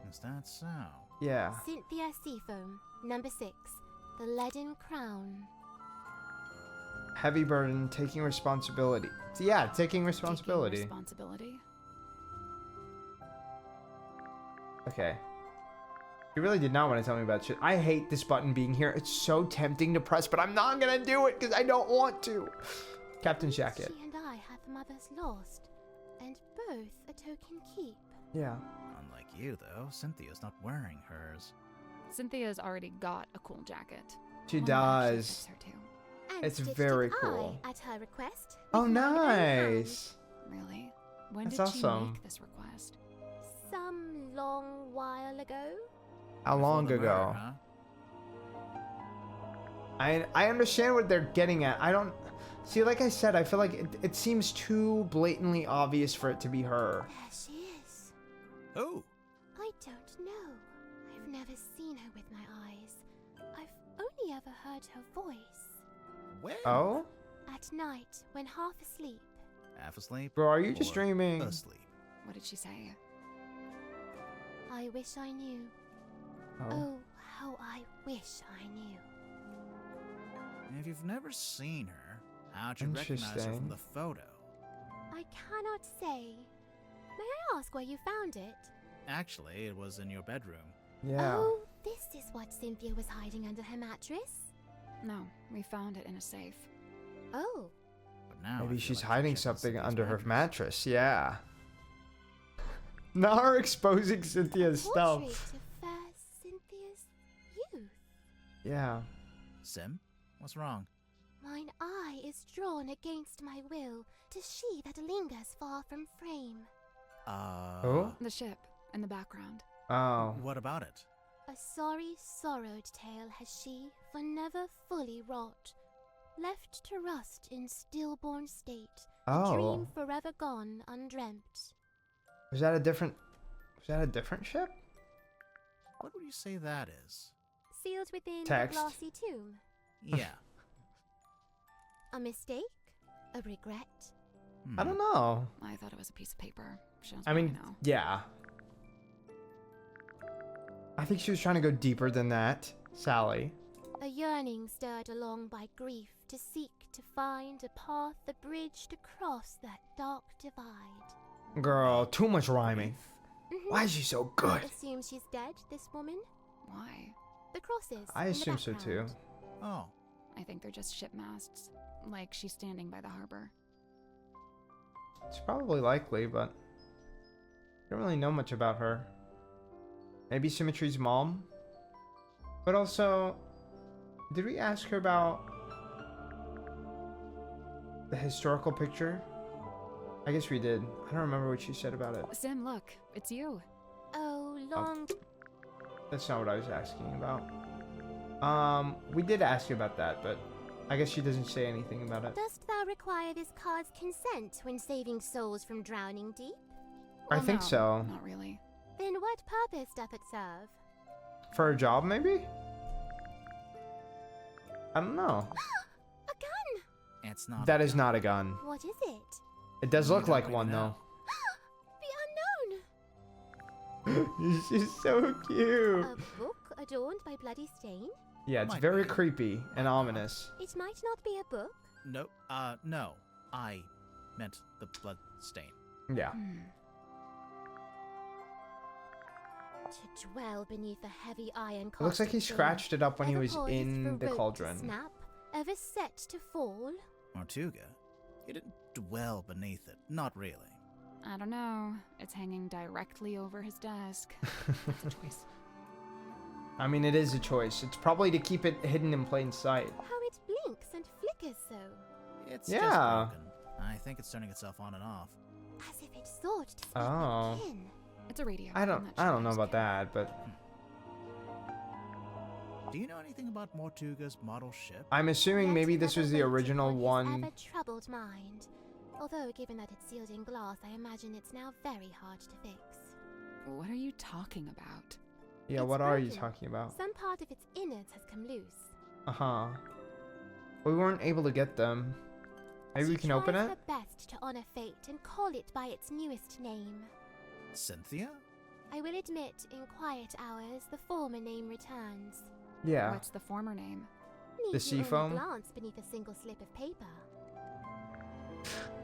S3: Is that so?
S2: Yeah.
S4: Cynthia Seafoam, number 6, the leaden crown.
S2: Heavy burden, taking responsibility. Yeah, taking responsibility.
S1: Taking responsibility.
S2: Okay. You really did not want to tell me about shit. I hate this button being here. It's so tempting to press, but I'm not gonna do it because I don't want to. Captain's jacket.
S4: She and I hath mothers lost, and both a token keep.
S2: Yeah.
S3: Unlike you, though, Cynthia's not wearing hers.
S1: Cynthia's already got a cool jacket.
S2: She
S1: One that actually
S2: does.
S1: fits her too.
S4: And
S2: It's
S4: stitched
S2: very
S4: it
S2: cool.
S4: I, at her request.
S2: Oh,
S4: with mine own hand.
S2: nice.
S1: Really? When
S2: That's
S1: did she
S2: awesome.
S1: make this request?
S4: Some long while ago.
S2: How long
S3: Before the murder,
S2: ago?
S3: huh?
S2: I understand what they're getting at. I don't... See, like I said, I feel like it seems too blatantly obvious for it to be her.
S4: There she is.
S3: Oh,
S4: I don't know. I've never seen her with my eyes. I've only ever heard her voice.
S3: when?
S2: Oh?
S4: At night, when half asleep.
S3: Half asleep?
S2: Bro, are you just
S3: or
S2: dreaming?
S3: Asleep.
S1: What did she say?
S4: I wish I knew. Oh, how I wish I knew.
S3: If you've never seen her, how'd you recognize her
S2: Interesting.
S3: from the photo?
S4: I cannot say. May I ask where you found it?
S3: Actually, it was in your bedroom.
S2: Yeah.
S4: Oh, this is what Cynthia was hiding under her mattress?
S1: No, we found it in a safe.
S4: Oh,
S3: But now I
S2: Maybe
S3: feel
S2: she's
S3: like
S2: hiding
S3: checking
S2: something
S3: Cynthia's
S2: under her mattress. Yeah. Now we're exposing Cynthia's
S4: portrait
S2: stuff.
S4: of fair Cynthia's youth.
S2: Yeah.
S3: Sim, what's wrong?
S4: Mine eye is drawn against my will to she that lingers far from frame.
S2: Oh?
S1: The ship in the background.
S2: Oh.
S3: What about it?
S4: A sorry, sorrowed tale has she, for never fully wrought, left to rust in stillborn state, a
S2: Oh.
S4: dream forever gone undreamt.
S2: Was that a different ship?
S3: What would you say that is?
S4: Sealed within
S2: Text.
S4: a glassy tomb.
S3: Yeah.
S4: A mistake? A regret?
S2: I don't know.
S1: I thought it was a piece of paper. She knows
S2: I
S1: what
S2: mean,
S1: know.
S2: yeah. I think she was trying to go deeper than that, Sally.
S4: A yearning stirred along by grief to seek to find a path, a bridge to cross that dark divide.
S2: Girl, too much rhyming.
S4: Mhm.
S2: Why is she so good?
S4: Assume she's dead, this woman?
S1: Why?
S4: The crosses.
S2: I
S4: in the
S2: assume so too.
S4: background.
S3: Oh,
S1: I think they're just ship masts. Like she's standing by the harbor.
S2: It's probably likely, but I don't really know much about her. Maybe Symmetry's mom? But also, did we ask her about the historical picture? I guess we did. I don't remember what she said about it.
S1: Sim, look, it's you.
S4: Oh, long.
S2: That's not what I was asking about. We did ask you about that, but I guess she doesn't say anything about it.
S4: Dost thou require this card's consent when saving souls from drowning deep?
S2: I
S1: Well,
S2: think
S1: no,
S2: so.
S1: Not really.
S4: Then what purpose doth it serve?
S2: For a job, maybe? I don't know.
S4: A gun!
S3: it's not.
S2: That is not a gun.
S4: What is it?
S2: It does
S3: We
S2: look
S3: don't
S2: like
S3: even
S2: one,
S3: know.
S4: The unknown!
S2: She's so cute.
S4: A book adorned by bloody stain?
S2: Yeah, it's
S3: Might
S2: very
S3: be.
S2: creepy and ominous.
S4: It might not be a book.
S3: No, no. I meant the blood stain.
S2: Yeah.
S1: Hmm.
S4: To dwell beneath a heavy iron
S2: It looks like he
S4: stain,
S2: scratched it up when he
S4: ever
S2: was
S4: poised
S2: in
S4: for
S2: the
S4: rope to
S2: cauldron.
S4: Snap, ever set to fall.
S3: Tortuga? You didn't dwell beneath it. Not really.
S1: I don't know. It's hanging directly over his desk. That's a choice.
S2: I mean, it is a choice. It's probably to keep it hidden in plain sight.
S4: How it blinks and flickers so,
S3: It's
S2: Yeah.
S3: just broken. I think it's turning itself on and off.
S4: as if it sought to speak
S2: Oh.
S4: with kin.
S1: It's a radio.
S2: I
S1: I'm
S2: don't
S1: not
S2: I
S1: sure
S2: don't know
S1: who's
S2: about
S1: care.
S2: that, but
S3: Do you know anything about Tortuga's model ship?
S2: I'm assuming
S4: Yet
S2: maybe this
S4: never
S2: was the
S4: waited
S2: original
S4: on his
S2: one.
S4: ever troubled mind. Although, given that it's sealed in glass, I imagine it's now very hard to fix.
S1: What are you talking about?
S2: Yeah,
S4: It's
S2: what are you
S4: broken.
S2: talking about?
S4: Some part of its innards has come loose.
S2: Uh-huh. We weren't able to get them. Maybe
S4: She
S2: we can open
S4: tries
S2: it?
S4: her best to honor fate and call it by its newest name.
S3: Cynthia?
S4: I will admit, in quiet hours, the former name returns.
S2: Yeah.
S1: What's the former name?
S4: Need
S2: The
S4: you
S2: sea
S4: only
S2: foam?
S4: glance beneath a single slip of paper.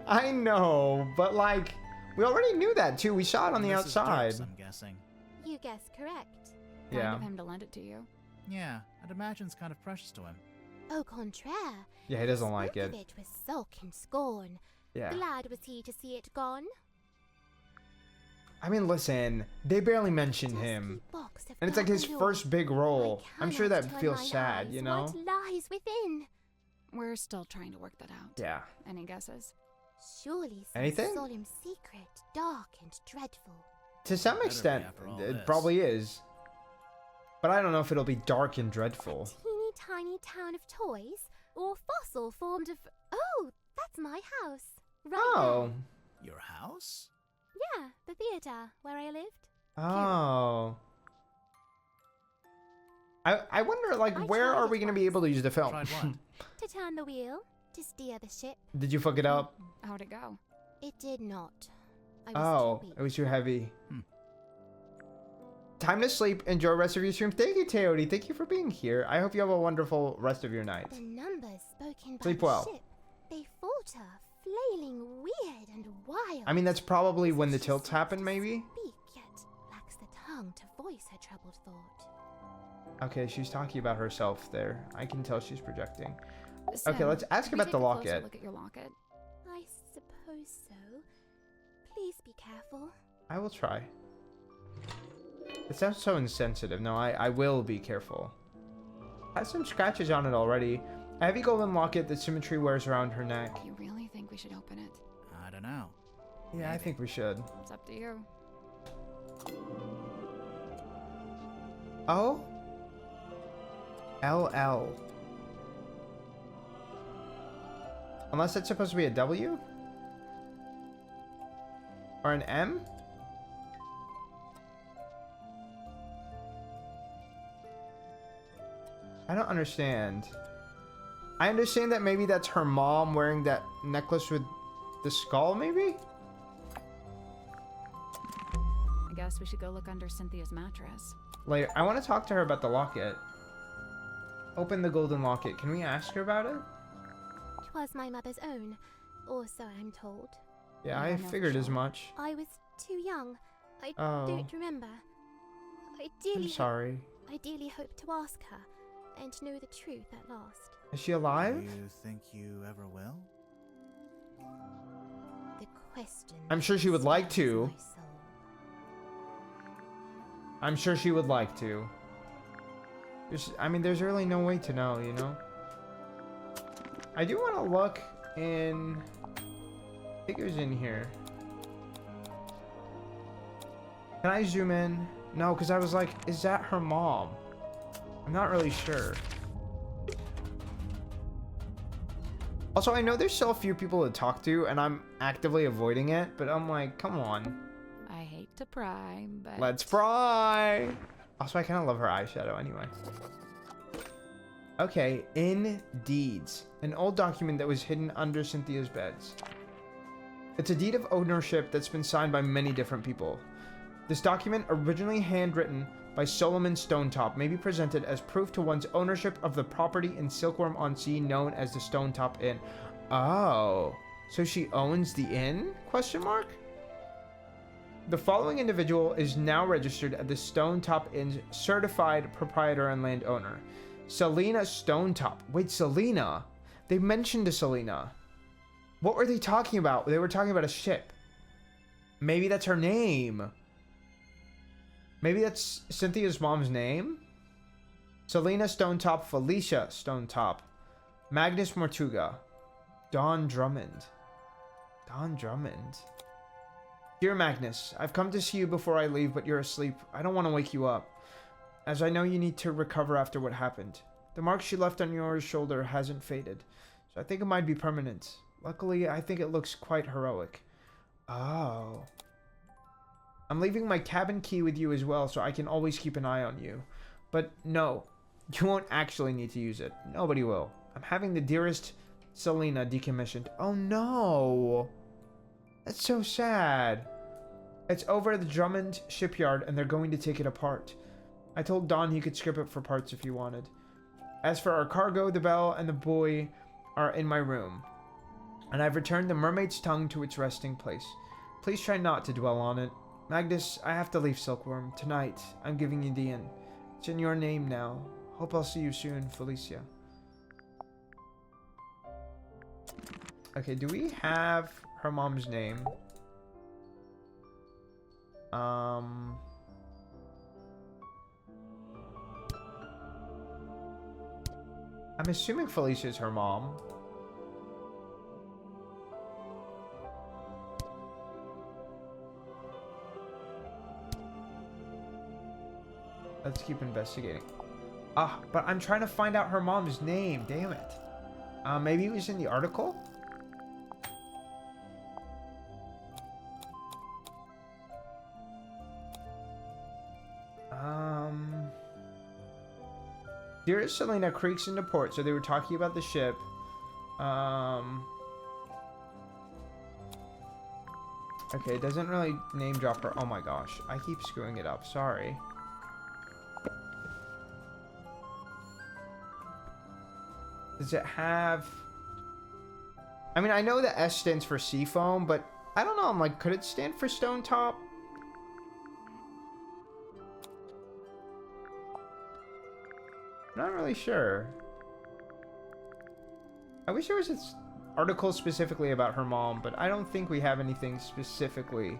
S2: I know, but like, we already knew that too. We saw it on the
S3: This is
S2: outside.
S3: Dirk's, I'm guessing.
S4: You guess correct.
S1: Kind
S2: Yeah.
S1: of him to lend it to you.
S3: Yeah, I'd imagine it's kind of precious to him.
S4: Au contraire.
S2: Yeah, he doesn't like
S4: spoke
S2: it.
S4: of it with sulk and scorn.
S2: Yeah.
S4: Glad was he to see it gone.
S2: I mean, listen, they barely mention
S4: Dusky
S2: him.
S4: box of
S2: And it's like his
S4: dark allure.
S2: first big role.
S4: I
S2: I'm sure
S4: cannot
S2: that
S4: turn
S2: feels
S4: mine
S2: sad,
S4: eyes.
S2: you know?
S4: What lies within?
S1: We're still trying to work that out.
S2: Yeah.
S1: Any guesses?
S4: Surely some
S2: Anything?
S4: solemn secret, dark and dreadful.
S2: To some
S3: Better be
S2: extent,
S3: after all
S2: it
S3: this.
S2: probably is. But I don't know if it'll be dark and dreadful.
S4: A teeny tiny town of toys, or fossil formed of. Oh, that's my house. Right
S2: Oh.
S3: Your house?
S4: now. Yeah, the theater where I lived.
S2: Oh. I wonder, like,
S4: I
S2: where
S4: tried
S2: are
S4: it
S2: we going to be
S4: once.
S2: able to use the film?
S3: Tried what?
S4: To turn the wheel, to steer the ship.
S2: Did you fuck it up?
S1: How'd it go?
S4: It did not. I was
S2: Oh,
S4: too weak.
S2: it was too heavy. Time to sleep. Enjoy the rest of your stream. Thank you, Teodi. Thank you for being here. I hope you have a wonderful rest of your night.
S7: The numbers spoken by
S2: Sleep
S7: the
S2: well.
S7: ship, they falter, flailing weird and wild.
S2: I mean, that's probably when the tilts happen, maybe?
S7: Speak, yet lacks the tongue to voice her troubled thought.
S2: Okay, she's talking about herself there. I can tell she's projecting.
S1: Sam,
S2: Okay, let's ask
S1: can we
S2: about the
S1: take a closer
S2: locket.
S1: Look at your locket.
S7: I suppose so. Please be careful.
S2: I will try. It sounds so insensitive. No, I will be careful. Has some scratches on it already. A heavy golden locket that Symmetry wears around her neck.
S1: You really think we should open it?
S3: I don't know.
S2: Yeah, I think we should.
S1: It's up to you.
S2: Oh? LL. Unless that's supposed to be a W? Or an M? I don't understand. I understand that maybe that's her mom wearing that necklace with the skull, maybe?
S1: I guess we should go look under Cynthia's mattress.
S2: Later. I want to talk to her about the locket. Open the golden locket. Can we ask her about it?
S7: 'Twas my mother's own, or so I'm told.
S2: Yeah,
S1: I
S2: I
S1: don't know for
S2: figured as
S1: sure.
S2: much.
S7: I was too young. I
S2: Oh.
S7: don't remember.
S2: I'm
S7: Ideally,
S2: sorry.
S7: ideally hope to ask her and know the truth at last.
S2: Is she
S3: Do
S2: alive?
S3: you think you ever will?
S7: The question.
S2: I'm sure she would like
S7: stirs
S2: to.
S7: my soul.
S2: I'm sure she would like to. I mean, there's really no way to know, you know? I do want to look in... I think it was in here. Can I zoom in? No, because I was like, is that her mom? I'm not really sure. Also, I know there's still a few people to talk to, and I'm actively avoiding it, but I'm like, come on.
S1: I hate to pry, but
S2: Let's pry! Also, I kind of love her eyeshadow anyway. Okay, in deeds. An old document that was hidden under Cynthia's beds. It's a deed of ownership that's been signed by many different people. This document, originally handwritten by Solomon Stonetop, may be presented as proof to one's ownership of the property in Silkworm-on-Sea known as the Stonetop Inn. Oh, so she owns the inn? Question mark? The following individual is now registered at the Stonetop Inn's certified proprietor and landowner. Selena Stonetop. Wait, Selena? They mentioned a Selena. What were they talking about? They were talking about a ship. Maybe that's her name. Maybe that's Cynthia's mom's name? Selena Stonetop, Felicia Stonetop, Magnus Mortuga, Don Drummond. Don Drummond. Dear Magnus, I've come to see you before I leave, but you're asleep. I don't want to wake you up, as I know you need to recover after what happened. The mark she left on your shoulder hasn't faded, so I think it might be permanent. Luckily, I think it looks quite heroic. Oh. I'm leaving my cabin key with you as well, so I can always keep an eye on you. But no, you won't actually need to use it. Nobody will. I'm having the dearest Selena decommissioned. Oh no! That's so sad. It's over at the Drummond shipyard, and they're going to take it apart. I told Don he could scrap it for parts if he wanted. As for our cargo, the bell and the buoy are in my room, and I've returned the mermaid's tongue to its resting place. Please try not to dwell on it. Magnus, I have to leave Silkworm. Tonight, I'm giving you the inn. It's in your name now. Hope I'll see you soon, Felicia. Okay, do we have her mom's name? I'm assuming Felicia's her mom. Let's keep investigating. Ah, but I'm trying to find out her mom's name. Damn it. Maybe it was in the article? Dearest Selena creaks into port, so they were talking about the ship. Okay, it doesn't really name drop her. Oh my gosh, I keep screwing it up. Sorry. Does it have... I mean, I know the S stands for Seafoam, but I don't know. I'm like, could it stand for Stone Top? I'm not really sure. I wish there was an article specifically about her mom, but I don't think we have anything specifically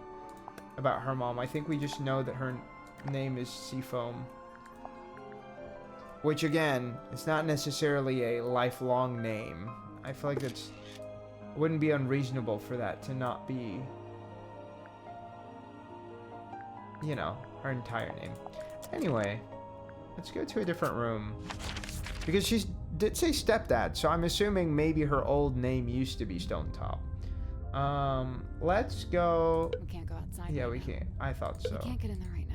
S2: about her mom. I think we just know that her name is Seafoam. Which, again, it's not necessarily a lifelong name. I feel like it's... wouldn't be unreasonable for that to not be, you know, her entire name. Anyway, let's go to a different room. Because she did say stepdad, so I'm assuming maybe her old name used to be Stone Top. Let's go...
S1: We can't go outside.
S2: Yeah,
S1: right
S2: we
S1: now.
S2: can't. I thought so.
S1: We can't get in there right now.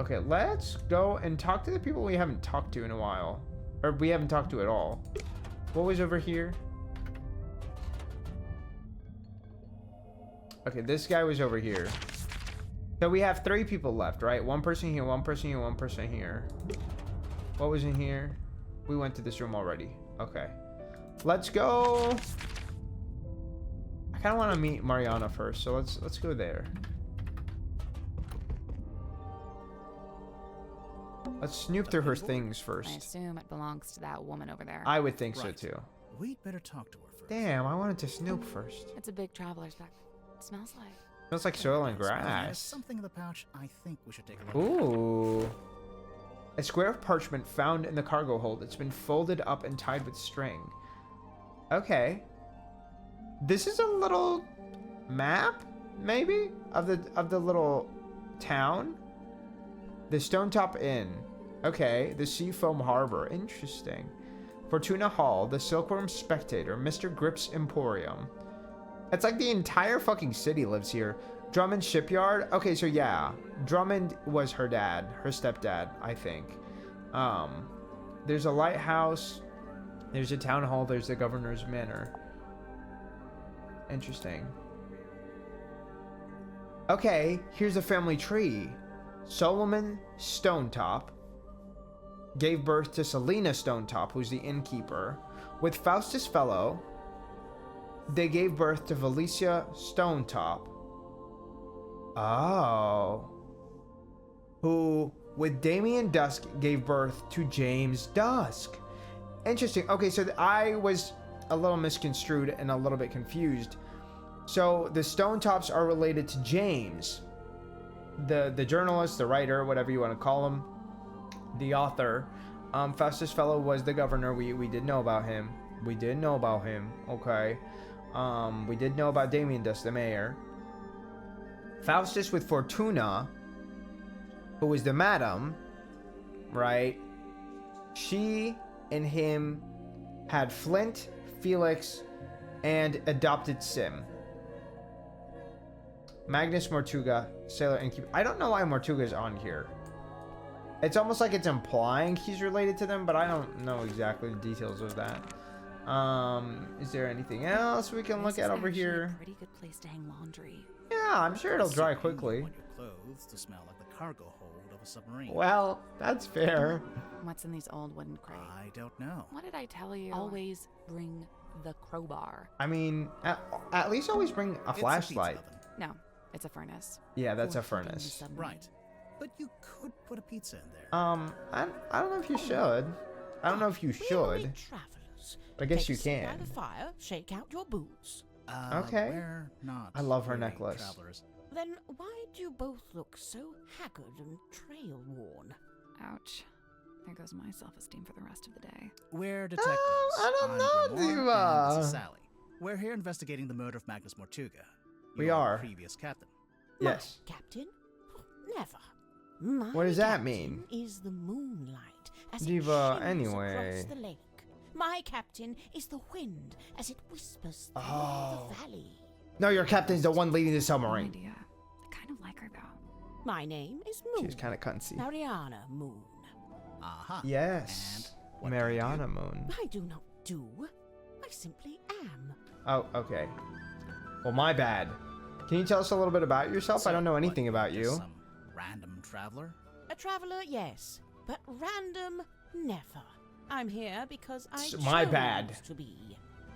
S2: Okay, let's go and talk to the people we haven't talked to in a while. Or we haven't talked to at all. What was over here? Okay, this guy was over here. So we have 3 people left, right? 1 person here, 1 person here, 1 person here. What was in here? We went to this room already. Okay. Let's go. I kind of want to meet Mariana first, so let's go there. Let's snoop through her things
S1: I
S2: first.
S1: assume it belongs to that woman over there.
S2: I would think so
S3: Right.
S2: too.
S3: We'd better talk to her first.
S2: Damn, I wanted to snoop first.
S1: It's a big traveler's bag. It smells like.
S2: Smells like soil and
S3: There's
S2: grass.
S3: something in the pouch I think we should take a look at.
S2: Ooh. A square of parchment found in the cargo hold. It's been folded up and tied with string. Okay. This is a little map, maybe, of the little town. The Stone Top Inn. Okay, the Seafoam Harbor. Interesting. Fortuna Hall, the Silkworm Spectator, Mr. Grip's Emporium. It's like the entire fucking city lives here. Drummond Shipyard. Okay, so yeah, Drummond was her dad, her stepdad, I think. There's a lighthouse. There's a town hall. There's the governor's manor. Interesting. Okay, here's a family tree. Solomon Stonetop gave birth to Selena Stonetop, who's the innkeeper. With Faustus Fellow, they gave birth to Felicia Stonetop. Oh. Who, with Damien Dusk, gave birth to James Dusk. Interesting. Okay, so I was a little misconstrued and a little bit confused. So the Stonetops are related to James, the journalist, the writer, whatever you want to call him, the author. Faustus Fellow was the governor. We did know about him. We did know about him. Okay. We did know about Damien Dusk, the mayor. Faustus with Fortuna, who was the madam, right? She and him had Flint, Felix, and adopted Sim. Magnus Mortuga, sailor and keeper. I don't know why Mortuga's on here. It's almost like it's implying he's related to them, but I don't know exactly the details of that. Is there anything else we can look at over here?
S1: Pretty good place to hang laundry.
S2: Yeah, I'm sure it'll dry
S3: Assuming you
S2: quickly.
S3: want your clothes to smell like the cargo hold of a submarine.
S2: Well, that's fair.
S1: What's in these old wooden crates?
S3: I don't know.
S1: What did I tell you? Always bring the crowbar.
S2: I mean, at least always bring a
S3: It's a pizza
S2: flashlight.
S3: oven.
S1: No, it's a furnace.
S2: Yeah, that's a
S1: For heating the
S2: furnace.
S1: submarine.
S3: Right. But you could put a pizza in there.
S2: I don't know if you should. I don't know if you should.
S8: Travelers.
S2: But I guess
S8: Take
S2: you
S8: a seat by
S2: can.
S8: the fire, shake out your boots.
S2: Okay.
S3: We're not.
S2: I love her
S3: really
S2: necklace.
S3: Travelers.
S8: Then why do you both look so haggard and trail worn?
S1: Ouch. There goes my self-esteem for the rest of the day.
S3: We're detectives.
S2: I don't
S3: I'm
S2: know,
S3: Grimoire,
S2: Diva.
S3: and this is Sally. We're here investigating the murder of Magnus Mortuga.
S2: We
S3: your
S2: are.
S3: Previous captain.
S2: Yes.
S8: My captain? Never. My
S2: What does that
S8: captain
S2: mean?
S8: Is the moonlight as
S2: Diva,
S8: it shimmers
S2: anyway.
S8: across the lake. My captain is the wind as it whispers through
S2: Oh.
S8: the valley.
S2: No, your captain's the one leading the
S1: No
S2: submarine.
S1: idea. I kind of like her though.
S8: My name is Moon.
S2: She's kind of cunty.
S8: Mariana Moon.
S3: Aha.
S2: Yes.
S3: And what do you
S2: Mariana
S3: do?
S2: Moon.
S8: I do not do. I simply am.
S2: Oh, okay. Well, my bad. Can you tell us a little bit about yourself? I don't know anything
S3: what,
S2: about
S3: just
S2: you.
S3: Some random traveler?
S8: A traveler, yes, but random, never. I'm here because I chose
S2: my bad.
S8: to be.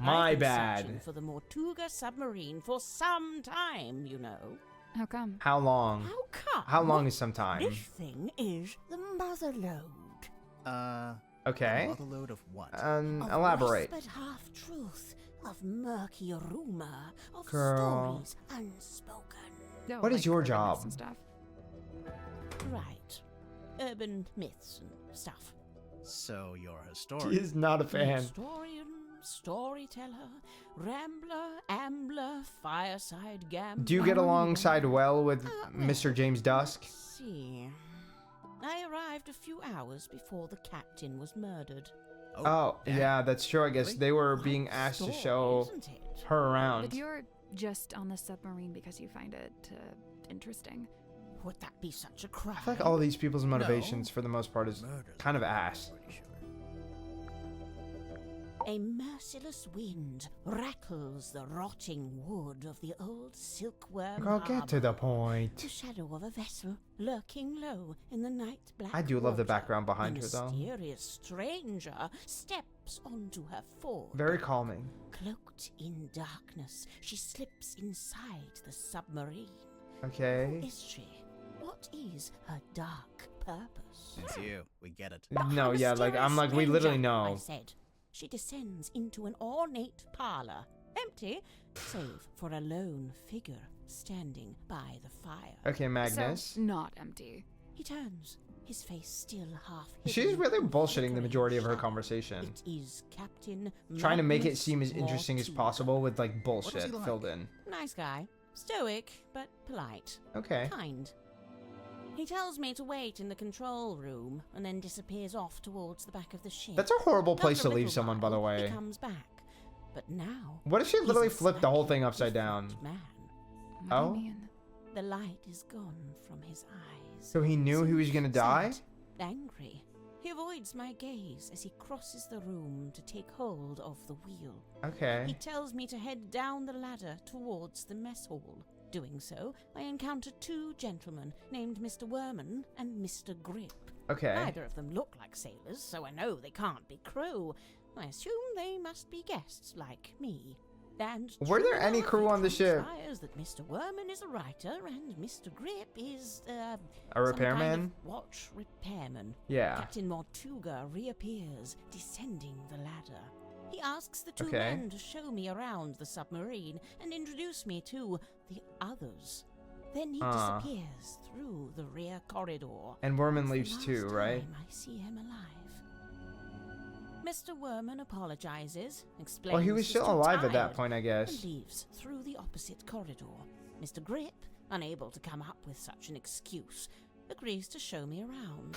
S2: My
S8: I've been
S2: bad.
S8: searching for the Mortuga submarine for some time, you know.
S1: How come?
S2: How long?
S8: How come?
S2: How long is some time?
S8: This thing is the motherlode.
S2: Okay.
S3: Another load of what?
S8: Of
S2: Elaborate.
S8: whispered half-truth, of murky rumor, of
S2: Girl.
S8: stories unspoken.
S1: No,
S2: What is
S1: like
S2: your
S1: urban myths
S2: job?
S1: and stuff.
S8: Right. Urban myths and stuff.
S3: So you're a
S2: She
S3: historian.
S2: is not a fan.
S8: Historian, storyteller, rambler, ambler, fireside gambler.
S2: Do you get alongside well with
S8: well,
S2: Mr. James Dusk?
S8: Let's see. I arrived a few hours before the captain was murdered.
S2: Oh, yeah, that's true. I guess
S3: Really?
S2: they were
S8: Quite
S2: being
S8: the
S2: asked to
S8: story,
S2: show
S8: isn't it?
S2: her
S1: But
S2: around.
S1: you're just on the submarine because you find it interesting.
S8: Would that be such a crime?
S2: I feel like all these people's motivations, for the most part, is
S3: Murder's
S2: kind of ass.
S3: pretty sure.
S8: A merciless wind rattles the rotting wood of the old silkworm
S2: Girl, get to the
S8: harbour.
S2: point.
S8: The shadow of a vessel lurking low in the night black
S2: I do love the
S8: water.
S2: background behind
S8: A
S2: her, though.
S8: mysterious stranger steps onto her forward.
S2: Very calming.
S8: Cloaked in darkness, she slips inside the submarine.
S2: Okay.
S8: Who is she? What is her dark purpose?
S3: It's you. We get it.
S2: No, yeah, like, I'm like, we literally
S8: I
S2: know.
S8: said. She descends into an ornate parlor, empty, save for a lone figure standing by the fire.
S2: Okay, Magnus.
S1: So, not empty.
S8: He turns, his face still half
S2: She's
S8: hidden
S2: really
S8: in
S2: bullshitting the
S8: flickering
S2: majority of her
S8: shadow.
S2: conversation.
S8: It is Captain
S2: Trying to make it
S8: Magnus
S2: seem as interesting as
S8: Mortuga.
S2: possible with, like,
S3: What
S2: bullshit
S3: is he like?
S2: filled in.
S8: Nice guy. Stoic, but polite.
S2: Okay.
S8: Kind. He tells me to wait in the control room and then disappears off towards the back of the ship.
S2: That's a horrible place
S8: After
S2: to
S8: a
S2: leave
S8: little
S2: someone, by the
S8: while,
S2: way.
S8: He comes back. But now
S2: What if she
S8: he's
S2: literally
S8: a
S2: flipped the whole thing
S8: slightly
S2: upside down?
S8: different Man.
S1: What
S2: Oh?
S1: do you mean?
S8: The light is gone from his eyes.
S2: So he knew he was gonna die?
S8: Sad, angry. He avoids my gaze as he crosses the room to take hold of the wheel. He
S2: Okay.
S8: tells me to head down the ladder towards the mess hall. Doing so, I encounter two gentlemen named Mr. Werman and Mr. Grip.
S2: Okay.
S8: Neither of them look like sailors, so I know they can't be crew. I assume they must be guests like me. And
S2: Were there
S8: true
S2: any
S8: enough,
S2: crew
S8: it
S2: on the ship?
S8: transpires that Mr. Werman is a writer and Mr. Grip is
S2: A
S8: some
S2: repairman?
S8: kind of watch repairman.
S2: Yeah.
S8: Captain Mortuga reappears, descending the ladder. He asks the two
S2: Okay.
S8: men to show me around the submarine and introduce me to the others. Then he disappears through the rear corridor.
S2: And Werman
S8: It's the
S2: leaves
S8: last
S2: too, right?
S8: time I see him alive. Mr. Werman apologizes, explains
S2: Well, he was
S8: he's
S2: still
S8: too
S2: alive at that
S8: tired,
S2: point, I
S8: and
S2: guess.
S8: leaves through the opposite corridor. Mr. Grip, unable to come up with such an excuse, agrees to show me around.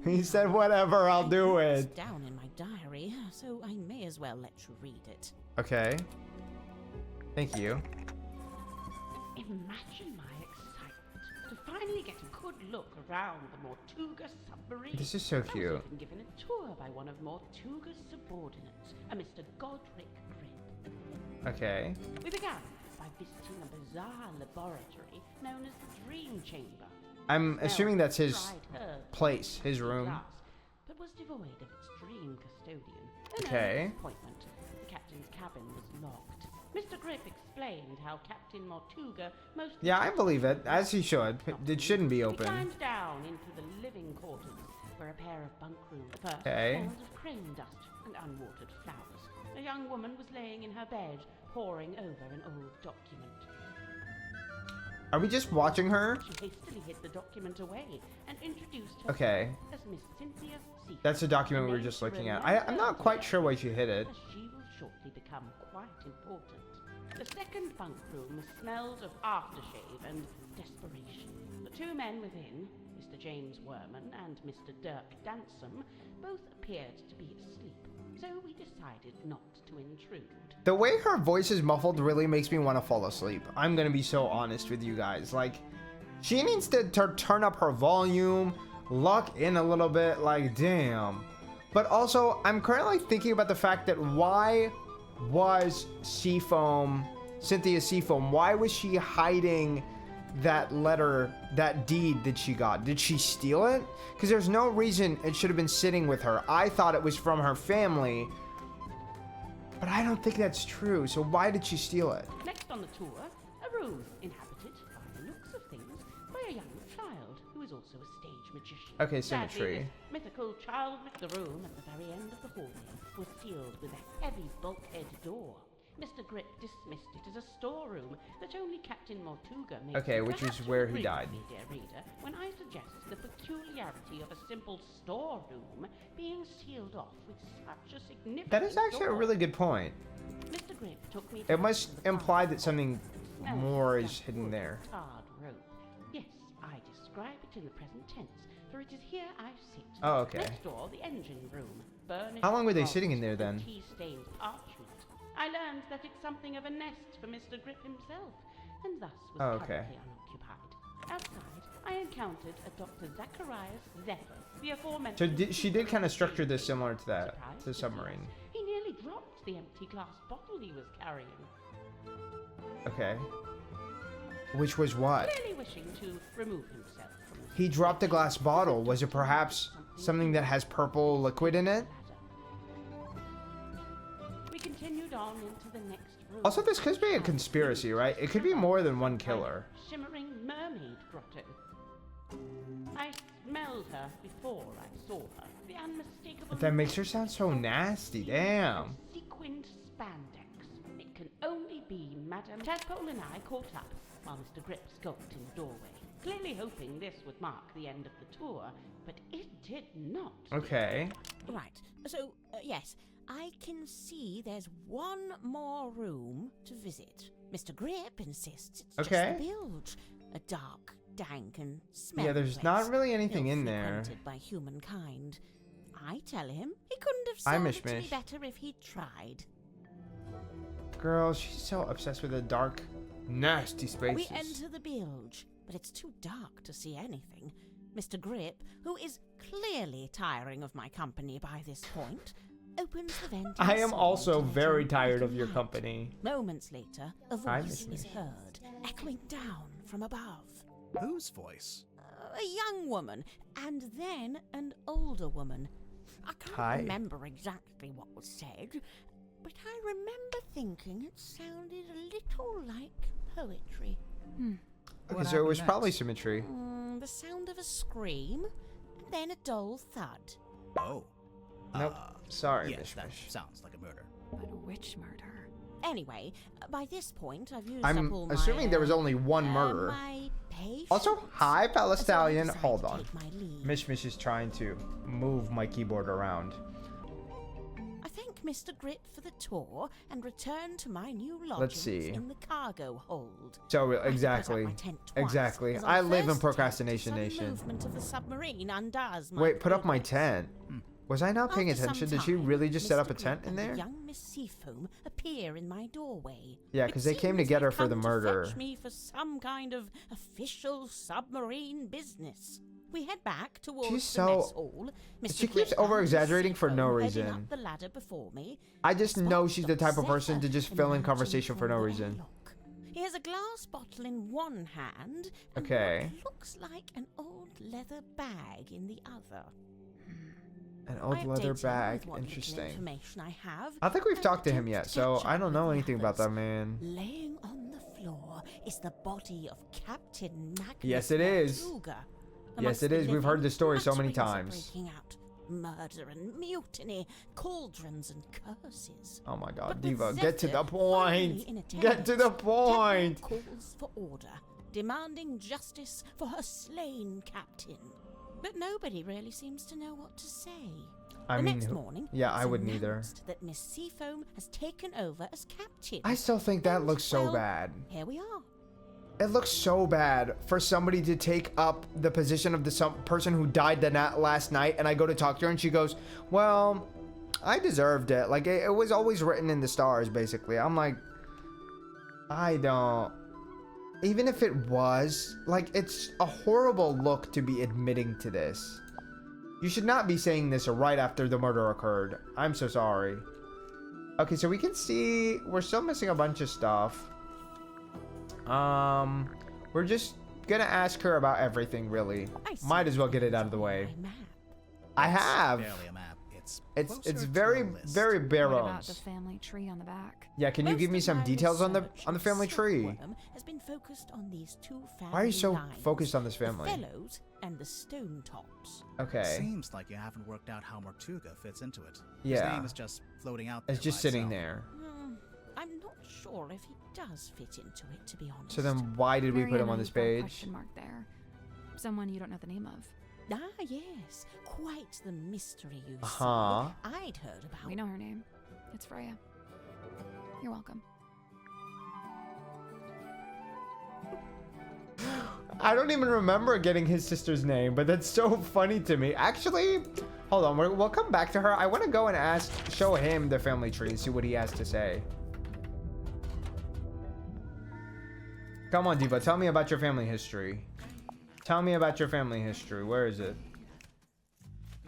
S2: He said, whatever, I'll do
S8: It's
S2: it.
S8: down in my diary, so I may as well let you read it.
S2: Okay. Thank you.
S9: Imagine my excitement to finally get a good look around the Mortuga submarine.
S2: This is so
S9: I was
S2: cute.
S9: even given a tour by one of Mortuga's subordinates, a Mr. Godric Grip.
S2: Okay.
S9: We began by visiting a bizarre laboratory known as the Dream Chamber.
S2: I'm
S9: Smelled
S2: assuming that's his
S9: dried herbs
S2: place, his
S9: and
S2: room.
S9: glass, but was devoid of its dream custodian. Then
S2: Okay.
S9: disappointment. The captain's cabin was locked. Mr. Grip explained how Captain Mortuga most
S2: Yeah, I believe it, as he should. It shouldn't be
S9: He
S2: open.
S9: climbed down into the living quarters, where a pair of bunk rooms first
S2: Okay.
S9: smelled of crane dust and unwatered flowers. A young woman was laying in her bed, poring over an old document.
S2: Are we just watching her?
S9: She hastily hid the document away and introduced herself
S2: Okay.
S9: as Miss Cynthia Seaforth.
S2: That's the document we were
S9: Name
S2: just
S9: to
S2: looking at.
S9: remember
S2: I'm not quite sure why she hid it.
S9: as she will shortly become quite important. The second bunk room smelled of aftershave and desperation. The two men within, Mr. James Werman and Mr. Dirk Dansom, both appeared to be asleep, so we decided not to intrude.
S2: The way her voice is muffled really makes me want to fall asleep. I'm gonna be so honest with you guys. Like, she needs to turn up her volume, lock in a little bit, like, damn. But also, I'm currently thinking about the fact that why was Seafoam, Cynthia Seafoam, why was she hiding that letter, that deed that she got? Did she steal it? Because there's no reason it should have been sitting with her. I thought it was from her family, but I don't think that's true. So why did she steal it?
S9: Next on the tour, a room inhabited, by the looks of things, by a young child who is also a stage magician.
S2: Okay,
S9: Sadly,
S2: symmetry.
S9: this mythical child with the room at the very end of the hallway was sealed with a heavy bulkhead door. Mr. Grip dismissed it as a storeroom that only Captain Mortuga made.
S2: Okay, which is where he died.
S9: Me, dear reader, when I suggested the peculiarity of a simple storeroom being sealed off with such a significant
S2: That is actually a
S9: door.
S2: really good point.
S9: Mr. Grip took me
S2: It must
S9: to the
S2: imply
S9: bar.
S2: that something
S9: Smell
S2: more
S9: of
S2: is
S9: that
S2: hidden
S9: wood
S2: there.
S9: tarred rope. Yes, I describe it in the present tense, for it is here I sit.
S2: Oh, okay.
S9: Next door, the engine room. Burnished
S2: How long were they
S9: bronze
S2: sitting in there
S9: and
S2: then?
S9: tea-stained parchment. I learned that it's something of a nest for Mr. Grip himself, and thus was
S2: Oh, okay.
S9: currently unoccupied. Outside, I encountered a Dr. Zacharias Zephyr, the aforementioned.
S2: So she did kind of structure this similar to that,
S9: Surprised
S2: the
S9: to see
S2: submarine.
S9: us, he nearly dropped the empty glass bottle he was carrying.
S2: Okay. Which was what?
S9: Clearly wishing to remove himself from the
S2: He dropped a glass bottle. Was it perhaps something that has purple liquid in it?
S9: We continued on into the next room.
S2: Also, this could be a conspiracy, right? It could be more than one killer.
S9: Shimmering mermaid grotto. I smelled her before I saw her. The unmistakable.
S2: That makes her sound so nasty. Damn.
S9: Sequined spandex. It can only be Madame Tadpole and I caught up while Mr. Grip skulked in the doorway, clearly hoping this would mark the end of the tour, but it did not.
S2: Okay.
S8: Right. So, yes, I can see there's one more room to visit. Mr. Grip insists it's
S2: Okay.
S8: just the bilge. A dark, dank, and smelly
S2: Yeah, there's
S8: place,
S2: not really anything in
S8: ill
S2: there.
S8: frequented by humankind. I tell him he couldn't have
S2: Hi,
S8: sold
S2: Mish
S8: it to me
S2: Mish.
S8: better if he'd tried.
S2: Girl, she's so obsessed with the dark, nasty spaces.
S8: We enter the bilge, but it's too dark to see anything. Mr. Grip, who is clearly tiring of my company by this point, opens the vent.
S2: I
S8: and
S2: am
S8: sings
S2: also
S8: to let
S2: very
S8: in
S2: tired
S8: little
S2: of your
S8: light.
S2: company.
S8: Moments later, a
S2: Hi,
S8: voice
S2: Miss
S8: is
S2: Mish.
S8: heard, echoing down from above.
S3: Whose voice?
S8: A young woman, and then an older woman. I can't
S2: Hi.
S8: remember exactly what was said, but I remember thinking it sounded a little like poetry.
S2: Okay, so it was probably symmetry.
S8: The sound of a scream, and then a dull thud.
S3: Oh.
S2: Nope. Sorry,
S3: Yes,
S2: Mish
S3: that
S2: Mish.
S3: sounds like a murder.
S1: But which murder?
S8: Anyway, by this point, I've used up
S2: I'm
S8: all my,
S2: assuming there was only one murderer.
S8: my patience,
S2: Also, hi,
S8: so I
S2: Palestalian.
S8: decided
S2: Hold
S8: to
S2: on.
S8: take my leave.
S2: Mish Mish is trying to move my keyboard around.
S8: I thank Mr. Grip for the tour and return to my new lodgings
S2: Let's see.
S8: in the cargo hold.
S2: So,
S8: I had to put up
S2: exactly.
S8: my tent twice,
S2: Exactly.
S8: as
S2: I
S8: on
S2: live in
S8: first
S2: Procrastination
S8: attempt, the
S2: Nation.
S8: movement of the submarine undoes my
S2: Wait, put up my
S8: progress.
S2: tent. Was I not paying
S8: After some
S2: attention? Did she
S8: time,
S2: really just set
S8: Mr.
S2: up a
S8: Grip
S2: tent in
S8: and the
S2: there?
S8: Young Miss Seafoam appear in my doorway.
S2: Yeah,
S8: It
S2: because they came to
S8: seems
S2: get her
S8: they've
S2: for the
S8: come to
S2: murder.
S8: fetch me for some kind of official submarine business. We head back towards
S2: She's
S8: the mess
S2: so-
S8: hall.
S2: She
S8: Mr.
S2: keeps
S8: Grip
S2: over-exaggerating
S8: and
S2: for no
S8: Seafoam heading
S2: reason.
S8: up the ladder before me.
S2: I just know she's the type of
S8: Zephyr
S2: person to just fill in
S8: emerging
S2: conversation for
S8: from
S2: no
S8: the
S2: reason.
S8: airlock. He has a glass bottle in one hand and
S2: Okay.
S8: what looks like an old leather bag in the other.
S2: An old
S8: I
S2: leather
S8: update him
S2: bag.
S8: with what little
S2: Interesting.
S8: information I have.
S2: I think we've
S8: and
S2: talked to him
S8: attempt
S2: yet,
S8: to
S2: so
S8: catch
S2: I
S8: up
S2: don't know
S8: with the
S2: anything about that
S8: others.
S2: man.
S8: Laying on the floor is the body of Captain Magnus
S2: Yes, it is.
S8: Mortuga.
S2: Yes,
S8: Amongst
S2: it
S8: the
S2: is. We've heard
S8: living,
S2: this story so many
S8: mutterings are
S2: times.
S8: breaking out. Murder and mutiny, cauldrons and curses.
S2: Oh my god,
S8: But with
S2: Diva, get to
S8: Zephyr
S2: the point!
S8: finally in
S2: Get to the
S8: attendance,
S2: point!
S8: Tadpole calls for order, demanding justice for her slain captain. But nobody really seems to know what to say.
S2: I
S8: The
S2: mean,
S8: next morning,
S2: yeah, I
S8: it's
S2: wouldn't either.
S8: announced that Miss Seafoam has taken over as captain.
S2: I still think that
S8: And,
S2: looks so
S8: well,
S2: bad.
S8: Here we are.
S2: It looks so bad for somebody to take up the position of the person who died last night, and I go to talk to her, and she goes, well, I deserved it. Like, it was always written in the stars, basically. I'm like, I don't... Even if it was, like, it's a horrible look to be admitting to this. You should not be saying this right after the murder occurred. I'm so sorry. Okay, so we can see... We're still missing a bunch of stuff. We're just gonna ask her about everything, really. Might as well get it out of the way. I have.
S3: Barely a map.
S2: It's
S3: closer to
S2: very
S3: the list.
S2: very bare
S1: What about the
S2: bones.
S1: family tree on the back?
S2: Yeah, can you give me some details on the family tree?
S8: Has been focused on these two family
S2: Why are you so
S8: lines,
S2: focused on this family?
S8: The Fellows and the Stone Tops.
S2: Okay.
S3: Seems like you haven't worked out how Mortuga fits into it.
S2: Yeah.
S3: His name is just floating out there.
S2: It's just
S3: by
S2: sitting
S3: itself.
S2: there.
S8: I'm not sure if he does fit into it, to be honest.
S2: So then why did we put him
S1: Mariana,
S2: on this
S1: you've got a
S2: page?
S1: question mark there. Someone you don't know the name of.
S8: Ah, yes. Quite the mystery, you
S2: Uh-huh.
S8: see. I'd heard about...
S1: We know her name. It's Freya. You're welcome.
S2: I don't even remember getting his sister's name, but that's so funny to me. Actually, hold on. We'll come back to her. I want to go and show him the family tree and see what he has to say. Come on, Diva. Tell me about your family history. Tell me about your family history. Where is it?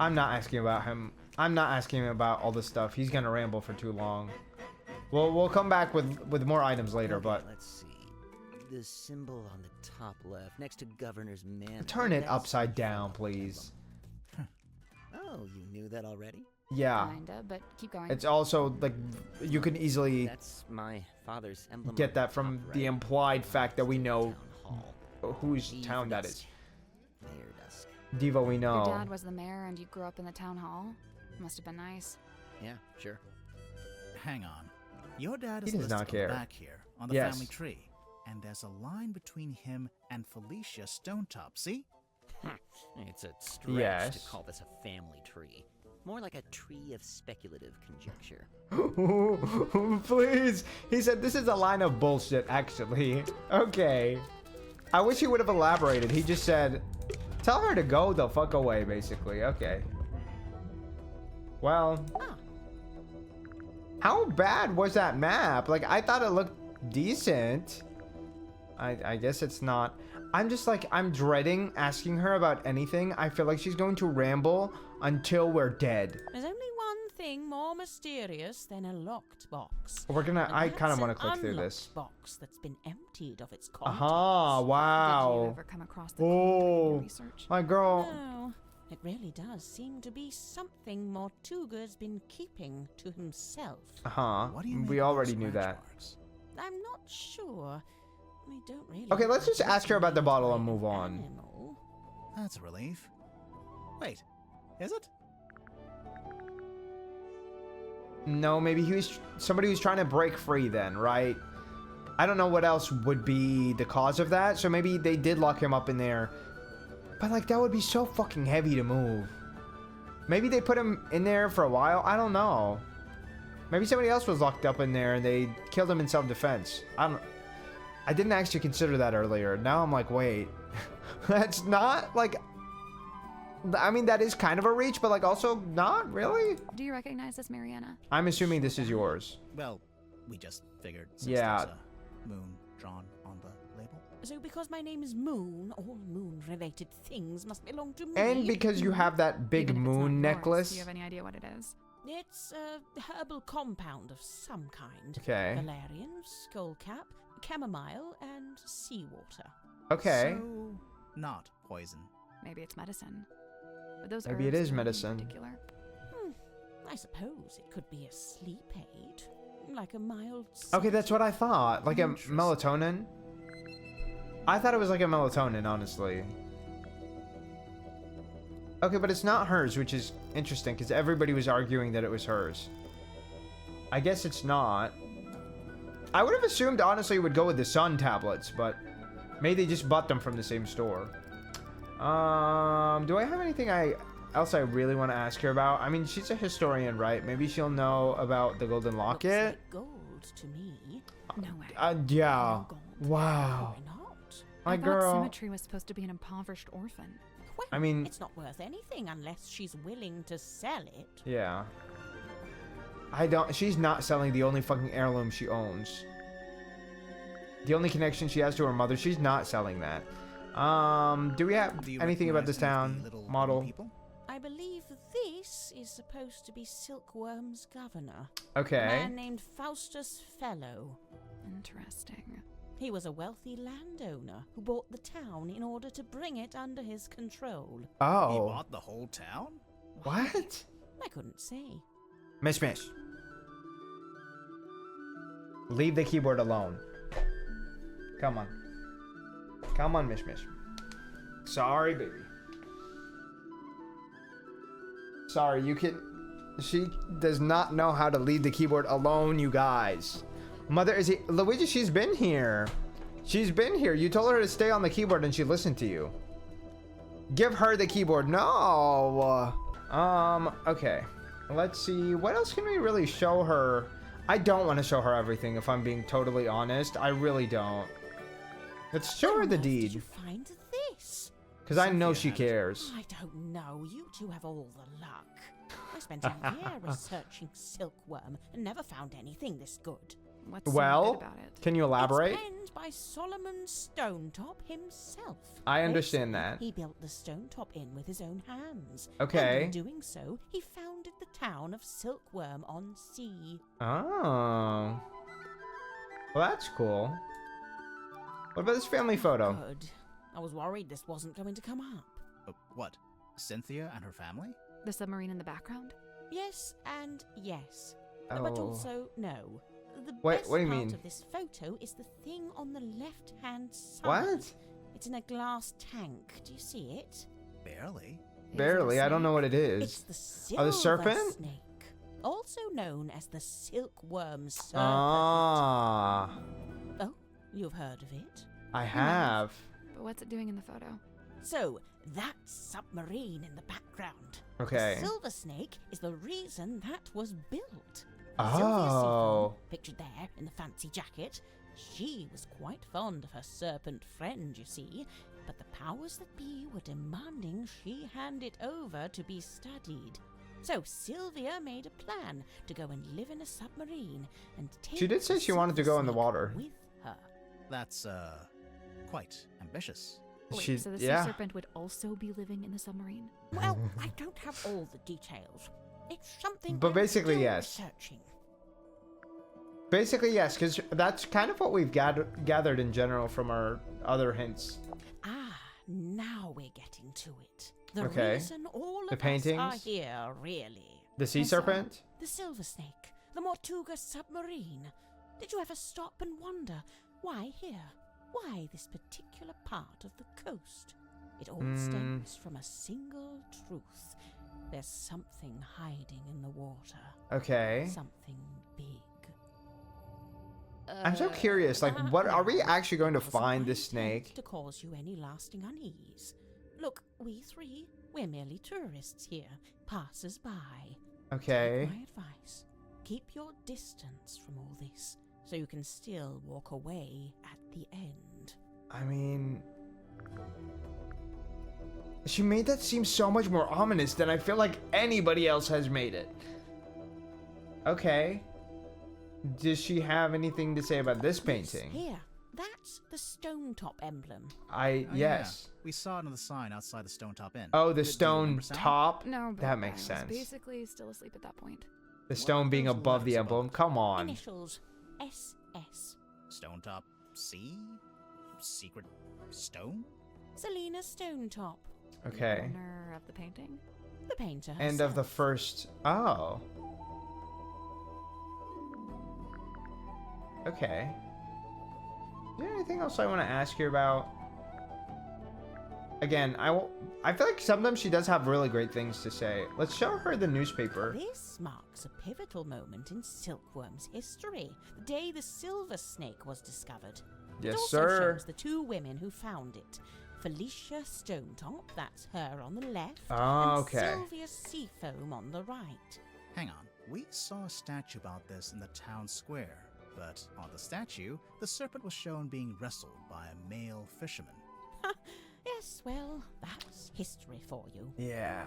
S2: I'm not asking about him. I'm not asking him about all this stuff. He's gonna ramble for too long. We'll come back with more items later,
S5: Okay,
S2: but
S5: let's see. The symbol on the top left, next to Governor's Manor.
S2: turn it
S5: that's
S2: upside
S5: the
S2: down,
S5: emblem.
S2: please.
S5: Oh, you knew that already?
S2: Yeah.
S1: Kinda, but keep going.
S2: It's also like you can easily
S5: That's my father's emblem.
S2: get
S5: on
S2: that
S5: the
S2: from
S5: top
S2: the
S5: right.
S2: implied fact that we know
S5: Town Hall.
S2: whose
S5: Eve
S2: town that
S5: dusk.
S2: is.
S5: Mayor dusk.
S2: Diva, we
S1: Your
S2: know.
S1: dad was the mayor and you grew up in the town hall? Must have been nice.
S5: Yeah, sure.
S3: Hang on. Your dad
S2: He
S3: is
S2: does
S3: listed
S2: not
S3: on
S2: care.
S3: the back here on the
S2: Yes.
S3: family tree. And there's a line between him and Felicia Stonetop, see?
S5: It's a stretch
S2: Yes.
S5: to call this a family tree. More like a tree of speculative conjecture.
S2: Please. He said this is a line of bullshit, actually. Okay. I wish he would have elaborated. He just said, tell her to go the fuck away, basically. Okay. Well. How bad was that map? Like, I thought it looked decent. I guess it's not. I'm just like, I'm dreading asking her about anything. I feel like she's going to ramble until we're dead.
S8: There's only one thing more mysterious than a locked box.
S2: We're gonna,
S8: And
S2: I kind of
S8: that's
S2: want
S8: an
S2: to click through
S8: unlocked
S2: this.
S8: box that's been emptied of its contents.
S2: Aha,
S1: Did you
S2: wow.
S1: ever come across the clue in your research?
S2: My girl.
S8: No, it really does seem to be something Mortuga's been keeping to himself.
S2: Uh-huh.
S3: What do you make
S2: We
S3: of
S2: already
S3: those
S2: knew
S3: scratch
S2: that.
S3: marks?
S8: I'm not sure. I don't really.
S2: Okay, let's just
S8: think
S2: ask her about the
S8: it's
S2: bottle
S8: a
S2: and move on.
S8: animal.
S3: That's a relief. Wait, is it?
S2: No, maybe he was somebody who's trying to break free then, right? I don't know what else would be the cause of that. So maybe they did lock him up in there. But like that would be so fucking heavy to move. Maybe they put him in there for a while. I don't know. Maybe somebody else was locked up in there and they killed him in self-defense. I didn't actually consider that earlier. Now I'm like, wait. That's not like, I mean, that is kind of a reach, but like also not really.
S1: Do you recognize this, Mariana?
S2: I'm assuming this is yours.
S3: Well, we just figured since
S2: Yeah.
S3: there's a moon drawn on the label.
S8: So because my name is Moon, all moon-related things must belong to me.
S2: And because you have that big
S1: Even if it's not
S2: moon
S1: yours,
S2: necklace.
S1: Do you have any idea what it is?
S8: It's a herbal compound of some kind.
S2: Okay.
S8: Valerian, skullcap, chamomile, and seawater.
S2: Okay.
S3: So, not poison.
S1: Maybe it's medicine. But those
S2: Maybe it
S1: herbs
S2: is
S1: in
S2: medicine.
S1: particular.
S8: I suppose it could be a sleep aid, like a mild.
S2: Okay, that's what I thought. Like a
S3: Interesting.
S2: melatonin. I thought it was like a melatonin, honestly. Okay, but it's not hers, which is interesting because everybody was arguing that it was hers. I guess it's not. I would have assumed, honestly, it would go with the sun tablets, but maybe they just bought them from the same store. Do I have anything else I really want to ask her about? I mean, she's a historian, right? Maybe she'll know about the golden
S8: Looks
S2: locket.
S8: like gold to me.
S1: No way.
S2: Yeah.
S8: No gold.
S2: Wow.
S8: Why not?
S2: My
S1: I thought
S2: girl.
S1: Symmetry was supposed to be an impoverished orphan.
S8: Well,
S2: I mean-
S8: it's not worth anything unless she's willing to sell it.
S2: Yeah. She's not selling the only fucking heirloom she owns. The only connection she has to her mother, she's not selling that. Do we have
S3: Do you
S2: anything about this
S3: recognize any
S2: town
S3: of the little
S2: model?
S3: people?
S8: I believe this is supposed to be Silkworm's governor. A
S2: Okay.
S8: man named Faustus Fellow.
S1: Interesting.
S8: He was a wealthy landowner who bought the town in order to bring it under his control.
S3: He
S2: Oh.
S3: bought the whole town?
S2: What?
S8: I couldn't say.
S2: Mish Mish. Leave the keyboard alone. Come on. Come on, Mish Mish. Sorry, baby. Sorry, you can... She does not know how to leave the keyboard alone, you guys. Mother, is he... Luigi, she's been here. She's been here. You told her to stay on the keyboard and she listened to you. Give her the keyboard. No. Okay. Let's see. What else can we really show her? I don't want to show her everything, if I'm being totally honest. I really don't. Let's show her the
S8: Where did you
S2: deed.
S8: find this?
S2: Because I know
S3: Cynthia
S2: she
S3: had it.
S2: cares.
S8: I don't know. You two have all the luck. I spent a year researching silkworm and never found anything this good.
S1: What's so
S2: Well,
S1: good about it?
S2: can you elaborate?
S8: It's penned by Solomon Stonetop himself.
S2: I
S8: They
S2: understand
S8: say
S2: that.
S8: He built the Stonetop Inn with his own hands.
S2: Okay.
S8: And in doing so, he founded the town of Silkworm on Sea.
S2: Oh. Well, that's cool. What about this family photo?
S8: Good. I was worried this wasn't going to come up.
S3: What? Cynthia and her family?
S1: The submarine in the background?
S8: Yes and yes.
S2: Oh.
S8: But also no. The
S2: Wait,
S8: best
S2: what do you
S8: part
S2: mean?
S8: of this photo is the thing on the left-hand side.
S2: What?
S8: It's in a glass tank. Do you see it?
S3: Barely.
S1: Is it a
S2: Barely. I don't know
S1: snake?
S2: what it
S8: It's
S2: is.
S8: the silver
S2: Oh, the serpent?
S8: snake, also known as the silkworm serpent.
S2: Ah.
S8: Oh, you've heard of it?
S2: I have.
S1: But what's it doing in the photo?
S8: So, that submarine in the background.
S2: Okay.
S8: The silver snake is the reason that was built.
S2: Oh.
S8: Sylvia Seafoam, pictured there in the fancy jacket, she was quite fond of her serpent friend, you see, but the powers that be were demanding she hand it over to be studied. So Sylvia made a plan to go and live in a submarine and take
S2: She did say
S8: the
S2: she wanted to
S8: silver
S2: go in the
S8: snake
S2: water.
S8: with her.
S3: That's, quite ambitious.
S1: Wait,
S2: She-
S1: so the
S2: yeah.
S1: sea serpent would also be living in the submarine?
S8: Well, I don't have all the details. It's something
S2: But
S8: I'm
S2: basically,
S8: still
S2: yes.
S8: researching.
S2: Basically, yes, because that's kind of what we've gathered in general from our other hints.
S8: Ah, now we're getting to it. The
S2: Okay.
S8: reason all
S2: The
S8: of us are
S2: paintings?
S8: here, really.
S2: The sea
S8: And so,
S2: serpent?
S8: The silver snake, the Mortuga submarine. Did you ever stop and wonder why here? Why this particular part of the coast? It all stems from a single truth. There's something hiding in the water.
S2: Okay.
S8: Something big.
S2: I'm so curious, like, what are we
S8: Now,
S2: actually going to
S8: wasn't
S2: find
S8: my
S2: this
S8: intent
S2: snake?
S8: to cause you any lasting unease. Look, we three, we're merely tourists here, passers-by.
S2: Okay.
S8: Take my advice. Keep your distance from all this, so you can still walk away at the end.
S2: I mean... She made that seem so much more ominous than I feel like anybody else has made it. Okay. Does she have anything to say about this painting?
S8: Here, that's the Stonetop emblem.
S3: Oh,
S2: Yes.
S3: Yeah. We saw it on the sign outside the Stonetop Inn.
S2: Oh, the
S3: Do you
S2: stone
S3: remember, Sam?
S2: top?
S1: No, but
S2: That makes
S1: I was
S2: sense.
S1: basically still asleep at that point.
S2: The stone being
S3: those
S2: above the
S3: letters
S2: emblem?
S3: above?
S2: Come on.
S8: Initials SS.
S3: Stonetop C? Secret stone?
S8: Selena Stonetop,
S2: Okay.
S1: Owner of the painting?
S8: the painter
S2: End of the
S8: herself.
S2: first... Oh. Okay. Is there anything else I want to ask you about? Again, I feel like sometimes she does have really great things to say. Let's show her the newspaper.
S8: This marks a pivotal moment in Silkworm's history, the day the silver snake was discovered.
S2: Yes,
S8: it also
S2: sir.
S8: shows the two women who found it. Felicia Stonetop, that's her on the left,
S2: Oh,
S8: and
S2: okay.
S8: Sylvia Seafoam on the right.
S3: Hang on. We saw a statue about this in the town square, but on the statue, the serpent was shown being wrestled by a male fisherman.
S8: Yes, well, that's history for you.
S2: Yeah.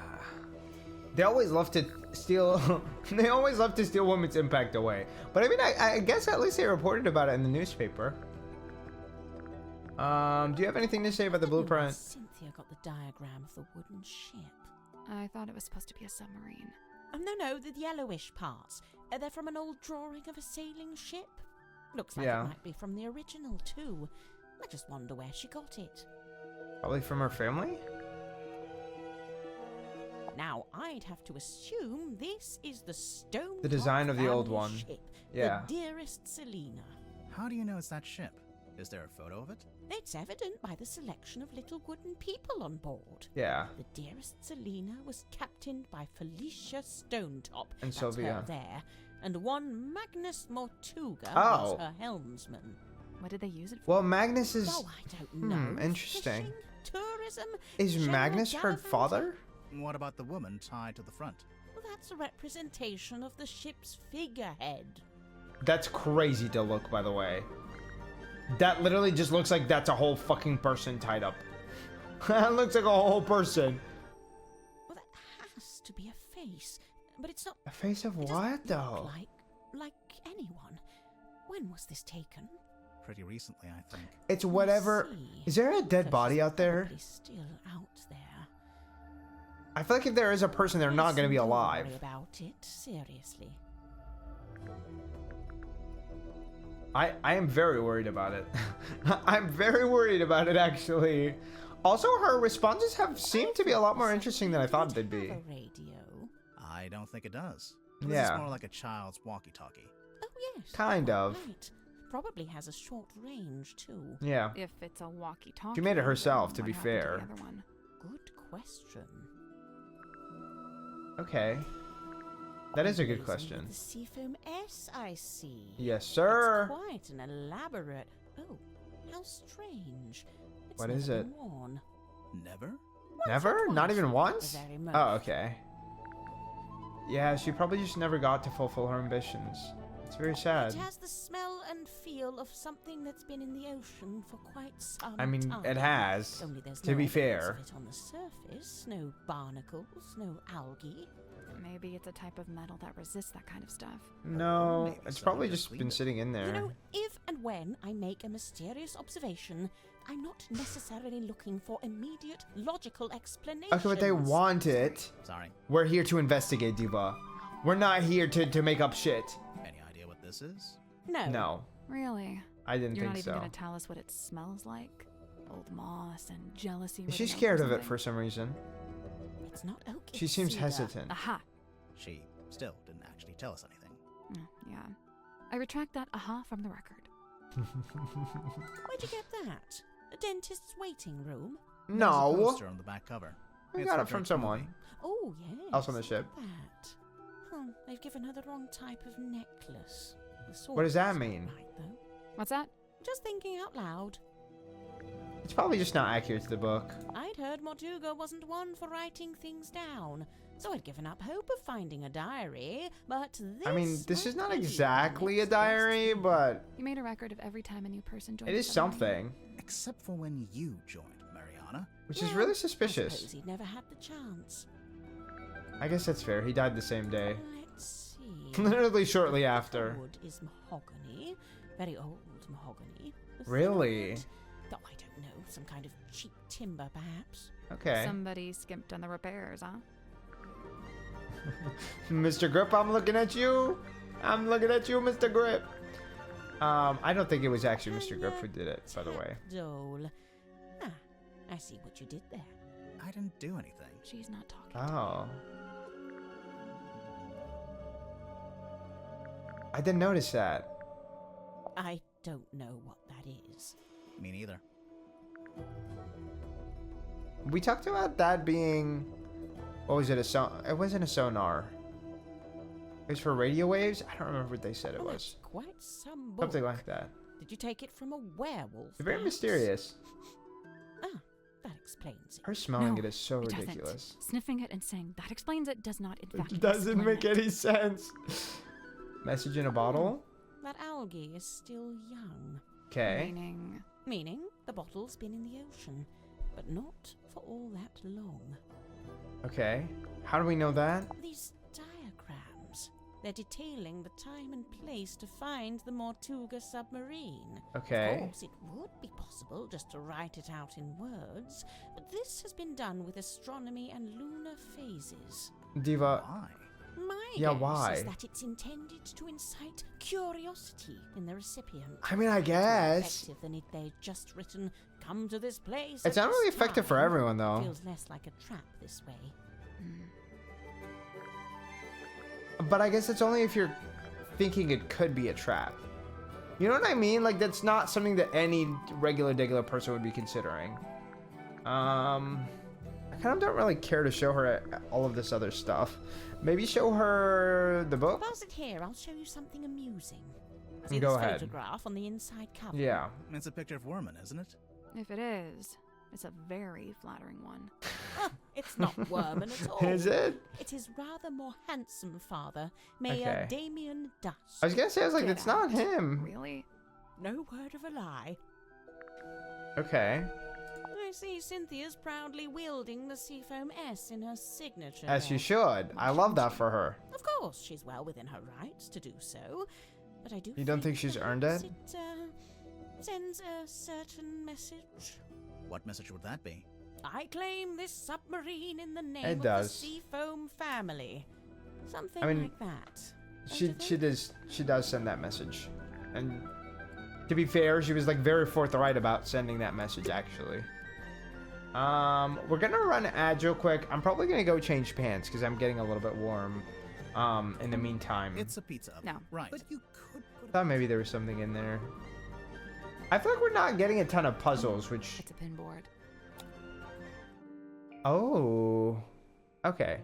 S2: They always love to steal... they always love to steal Women's Impact away. But I mean, I guess at least they reported about it in the newspaper. Do you have anything to say about the
S8: I don't know where
S2: blueprint?
S8: Cynthia got the diagram of the wooden ship.
S1: I thought it was supposed to be a submarine.
S8: No, the yellowish parts. They're from an old drawing of a sailing ship. Looks like
S2: Yeah.
S8: it might be from the original, too. I just wonder where she got it.
S2: Probably from her family?
S8: Now, I'd have to assume this is the stone.
S2: The design of the old one.
S8: Ship,
S2: Yeah.
S8: The dearest Selina.
S3: How do you know it's that ship? Is there a photo of it?
S8: It's evident by the selection of little wooden people on board.
S2: Yeah.
S8: The dearest Selina was captained by Felicia Stonetop.
S2: And
S8: That's
S2: Sylvia.
S8: her there. And one Magnus Mortuga
S2: Oh.
S8: was her helmsman.
S1: What did they use it for?
S2: Well, Magnus is...
S8: Oh, I don't know.
S2: Interesting.
S8: Fishing, tourism.
S2: Is
S8: general
S2: Magnus her
S8: gallivanting?
S2: father?
S3: What about the woman tied to the front?
S8: Well, that's a representation of the ship's figurehead.
S2: That's crazy to look, by the way. That literally just looks like that's a whole fucking person tied up. That looks like a whole person.
S8: Well, that has to be a face, but it's not.
S2: A face of
S8: It doesn't
S2: what,
S8: look
S2: though?
S8: like anyone. When was this taken?
S3: Pretty recently, I think.
S2: It's whatever.
S8: See.
S2: Is there a dead
S8: So
S2: body
S8: she's
S2: out there?
S8: probably still out there.
S2: I feel like if there is a person, they're not going to be
S8: Listen, don't
S2: alive.
S8: worry about it, seriously.
S2: I am very worried about it. I'm very worried about it, actually. Also, her responses have seemed to be a lot more interesting than I thought they'd be.
S8: Have a radio.
S3: I don't think it does. This
S2: Yeah.
S3: is more like a child's walkie-talkie.
S8: Oh yes.
S2: Kind
S8: quite
S2: of.
S8: Right. Probably has a short range too.
S2: Yeah.
S1: If it's a walkie-talkie.
S2: She made it herself,
S1: then
S2: to
S1: what
S2: be
S1: happened to
S2: fair.
S1: the other one?
S8: Good question.
S2: Okay. That is a good
S8: Amazing
S2: question.
S8: with The Seafoam S, I see.
S2: Yes, sir.
S8: It's quite an elaborate. Oh, how strange. It's
S2: What
S8: never
S2: is
S8: been
S2: it?
S8: Worn.
S3: Never?
S8: Once or
S2: Never? Not
S8: twice,
S2: even
S8: at the
S2: once?
S8: very most.
S2: Oh, okay. Yeah, she probably just never got to fulfill her ambitions. It's very sad.
S8: It has the smell and feel of something that's been in the ocean for quite some
S2: I mean,
S8: time.
S2: it has.
S8: Only there's
S2: To
S8: no
S2: be
S8: evidence
S2: fair.
S8: of it on the surface, no barnacles, no algae.
S1: Maybe it's a type of metal that resists that kind of stuff.
S2: No,
S3: Maybe
S2: it's
S3: so,
S2: probably
S3: just
S2: just
S3: leave
S2: been
S3: it.
S2: sitting in there.
S8: You know, if and when I make a mysterious observation, I'm not necessarily looking for immediate logical explanations.
S2: Okay, but they want it.
S3: Sorry.
S2: We're here to investigate, Diva. We're not here to make up shit.
S3: Any idea what this is?
S8: No.
S2: No,
S1: Really?
S2: I didn't
S1: You're
S2: think
S1: not even
S2: so.
S1: gonna tell us what it smells like? Old moss and jealousy. written
S2: She's
S1: out or
S2: scared of it
S1: something?
S2: for some reason.
S8: It's not oak.
S2: She
S8: it's
S2: seems
S8: cedar.
S2: hesitant.
S1: Aha.
S3: She still didn't actually tell us anything.
S1: Yeah. I retract that aha from the record.
S8: Where'd you get that? A dentist's waiting room?
S3: There's a
S2: No.
S3: poster on the back cover.
S2: We
S3: It's
S2: got
S3: the
S2: it from
S3: Dirt
S2: someone.
S3: movie.
S8: Oh, yes.
S2: Else on the ship.
S8: look at that. They've given her the wrong type of necklace. The
S2: What does that
S8: sword's
S2: mean?
S8: Right, though.
S1: What's that?
S8: Just thinking out loud.
S2: It's probably just not accurate to the book.
S8: I'd heard Mortuga wasn't one for writing things down, so I'd given up hope of finding a diary, but this
S2: I mean, this is
S8: might
S2: not
S8: be the
S2: exactly a
S8: next best
S2: diary,
S8: thing.
S2: but
S1: You made a record of every time a new person joined.
S2: it
S1: the
S2: is
S1: submarine.
S2: something,
S3: Except for when you joined, Mariana.
S2: which is
S8: Well,
S2: really
S8: I
S2: suspicious.
S8: suppose he'd never had the chance.
S2: I guess that's fair. He died the same day.
S8: Let's see.
S2: Literally shortly after.
S8: Wood is mahogany, very old mahogany. The
S2: Really?
S8: third- Oh, I don't know, some kind of cheap timber, perhaps.
S2: Okay.
S1: Somebody skimped on the repairs, huh?
S2: Mr. Grip, I'm looking at you. I'm looking at you, Mr. Grip. I don't think it was actually Mr. Grip who did it, by the way.
S8: Dole. Ah, I see what you did there.
S3: I didn't do anything.
S1: She's not talking.
S2: Oh. I didn't notice that.
S8: I don't know what that is.
S3: Me neither.
S2: We talked about that being... What was it? It wasn't a sonar. It was for radio waves? I don't remember what they said it
S8: Well,
S2: was.
S8: that's quite some book.
S2: Something like that.
S8: Did you take it from a werewolf?
S2: It's very
S8: perhaps?
S2: mysterious.
S8: Ah, that explains it.
S2: Her smelling
S1: No,
S2: it is so
S1: it
S2: ridiculous.
S1: doesn't. Sniffing it and saying that explains it does not, in fact.
S2: It doesn't
S1: explain
S2: make
S1: it.
S2: any sense. Message in a bottle?
S8: That algae is still young.
S2: Okay.
S8: Meaning the bottle's been in the ocean, but not for all that long.
S2: Okay. How do we know that?
S8: These diagrams, they're detailing the time and place to find the Mortuga submarine.
S2: Okay.
S8: Of course, it would be possible just to write it out in words, but this has been done with astronomy and lunar phases.
S2: Diva,
S3: Why?
S8: My
S2: Yeah,
S8: guess
S2: why?
S8: is that it's intended to incite curiosity in the recipient.
S2: I mean, I
S8: It's more
S2: guess.
S8: effective than if they'd just written, "Come to this place."
S2: It's
S8: at
S2: not really
S8: this
S2: effective for
S8: time."
S2: everyone, though.
S8: Feels less like a trap this way.
S2: But I guess it's only if you're thinking it could be a trap. You know what I mean? Like, that's not something that any regular person would be considering. I kind of don't really care to show her all of this other stuff. Maybe show her the book?
S8: Pause it here. I'll show you something amusing.
S2: Go
S8: See this
S2: ahead.
S8: photograph on the inside cover?
S2: Yeah.
S3: It's a picture of Worman, isn't it?
S1: If it is, it's a very flattering one.
S8: Oh, it's not Worman at all.
S2: Is it?
S8: It is rather more handsome father, Mayor
S2: Okay.
S8: Damien Dusk.
S2: I was gonna say, I was like,
S1: Get
S2: it's not
S1: out.
S2: him.
S1: Really?
S8: No word of a lie.
S2: Okay.
S8: I see Cynthia's proudly wielding the Seafoam S in her signature.
S2: As she
S8: there.
S2: should. I love that for her.
S8: Of course, she's well within her rights to do so, but I do.
S2: You don't think she's earned it?
S8: It sends a certain message.
S3: What message would that be?
S8: I claim this submarine in the name
S2: It
S8: of
S2: does.
S8: the Seafoam family. Something
S2: I mean,
S8: like that.
S2: She does send that message. And to be fair, she was like very forthright about sending that message actually. We're gonna run ads real quick. I'm probably gonna go change pants because I'm getting a little bit warm. In the meantime.
S3: It's a pizza oven.
S1: No.
S3: Right. But you could put
S2: Thought maybe there was something in there. I feel like we're not getting a ton of puzzles, which...
S1: It's a pinboard.
S2: Oh. Okay.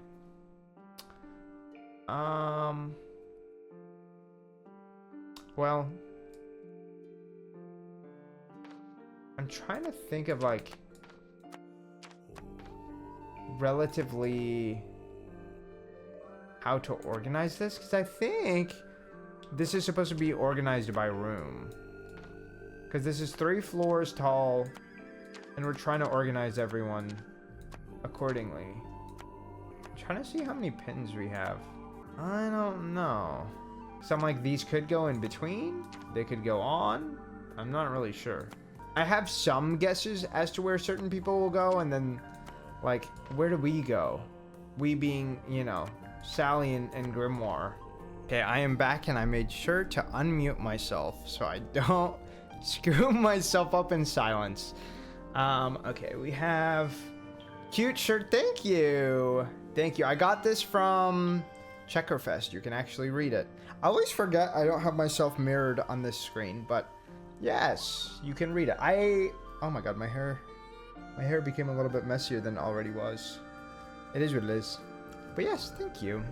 S2: Well... I'm trying to think of, like... relatively... how to organize this, because I think... this is supposed to be organized by room. Because this is 3 floors tall, and we're trying to organize everyone accordingly. I'm trying to see how many pins we have. I don't know. Some like these could go in between. They could go on. I'm not really sure. I have some guesses as to where certain people will go, and then, like, where do we go? We being, you know, Sally and Grimoire. Okay, I am back, and I made sure to unmute myself so I don't screw myself up in silence. Okay, we have cute shirt. Thank you. Thank you. I got this from Checkerfest. You can actually read it. I always forget I don't have myself mirrored on this screen, but yes, you can read it. Oh my god, my hair became a little bit messier than it already was. It is what it is. But yes, thank you.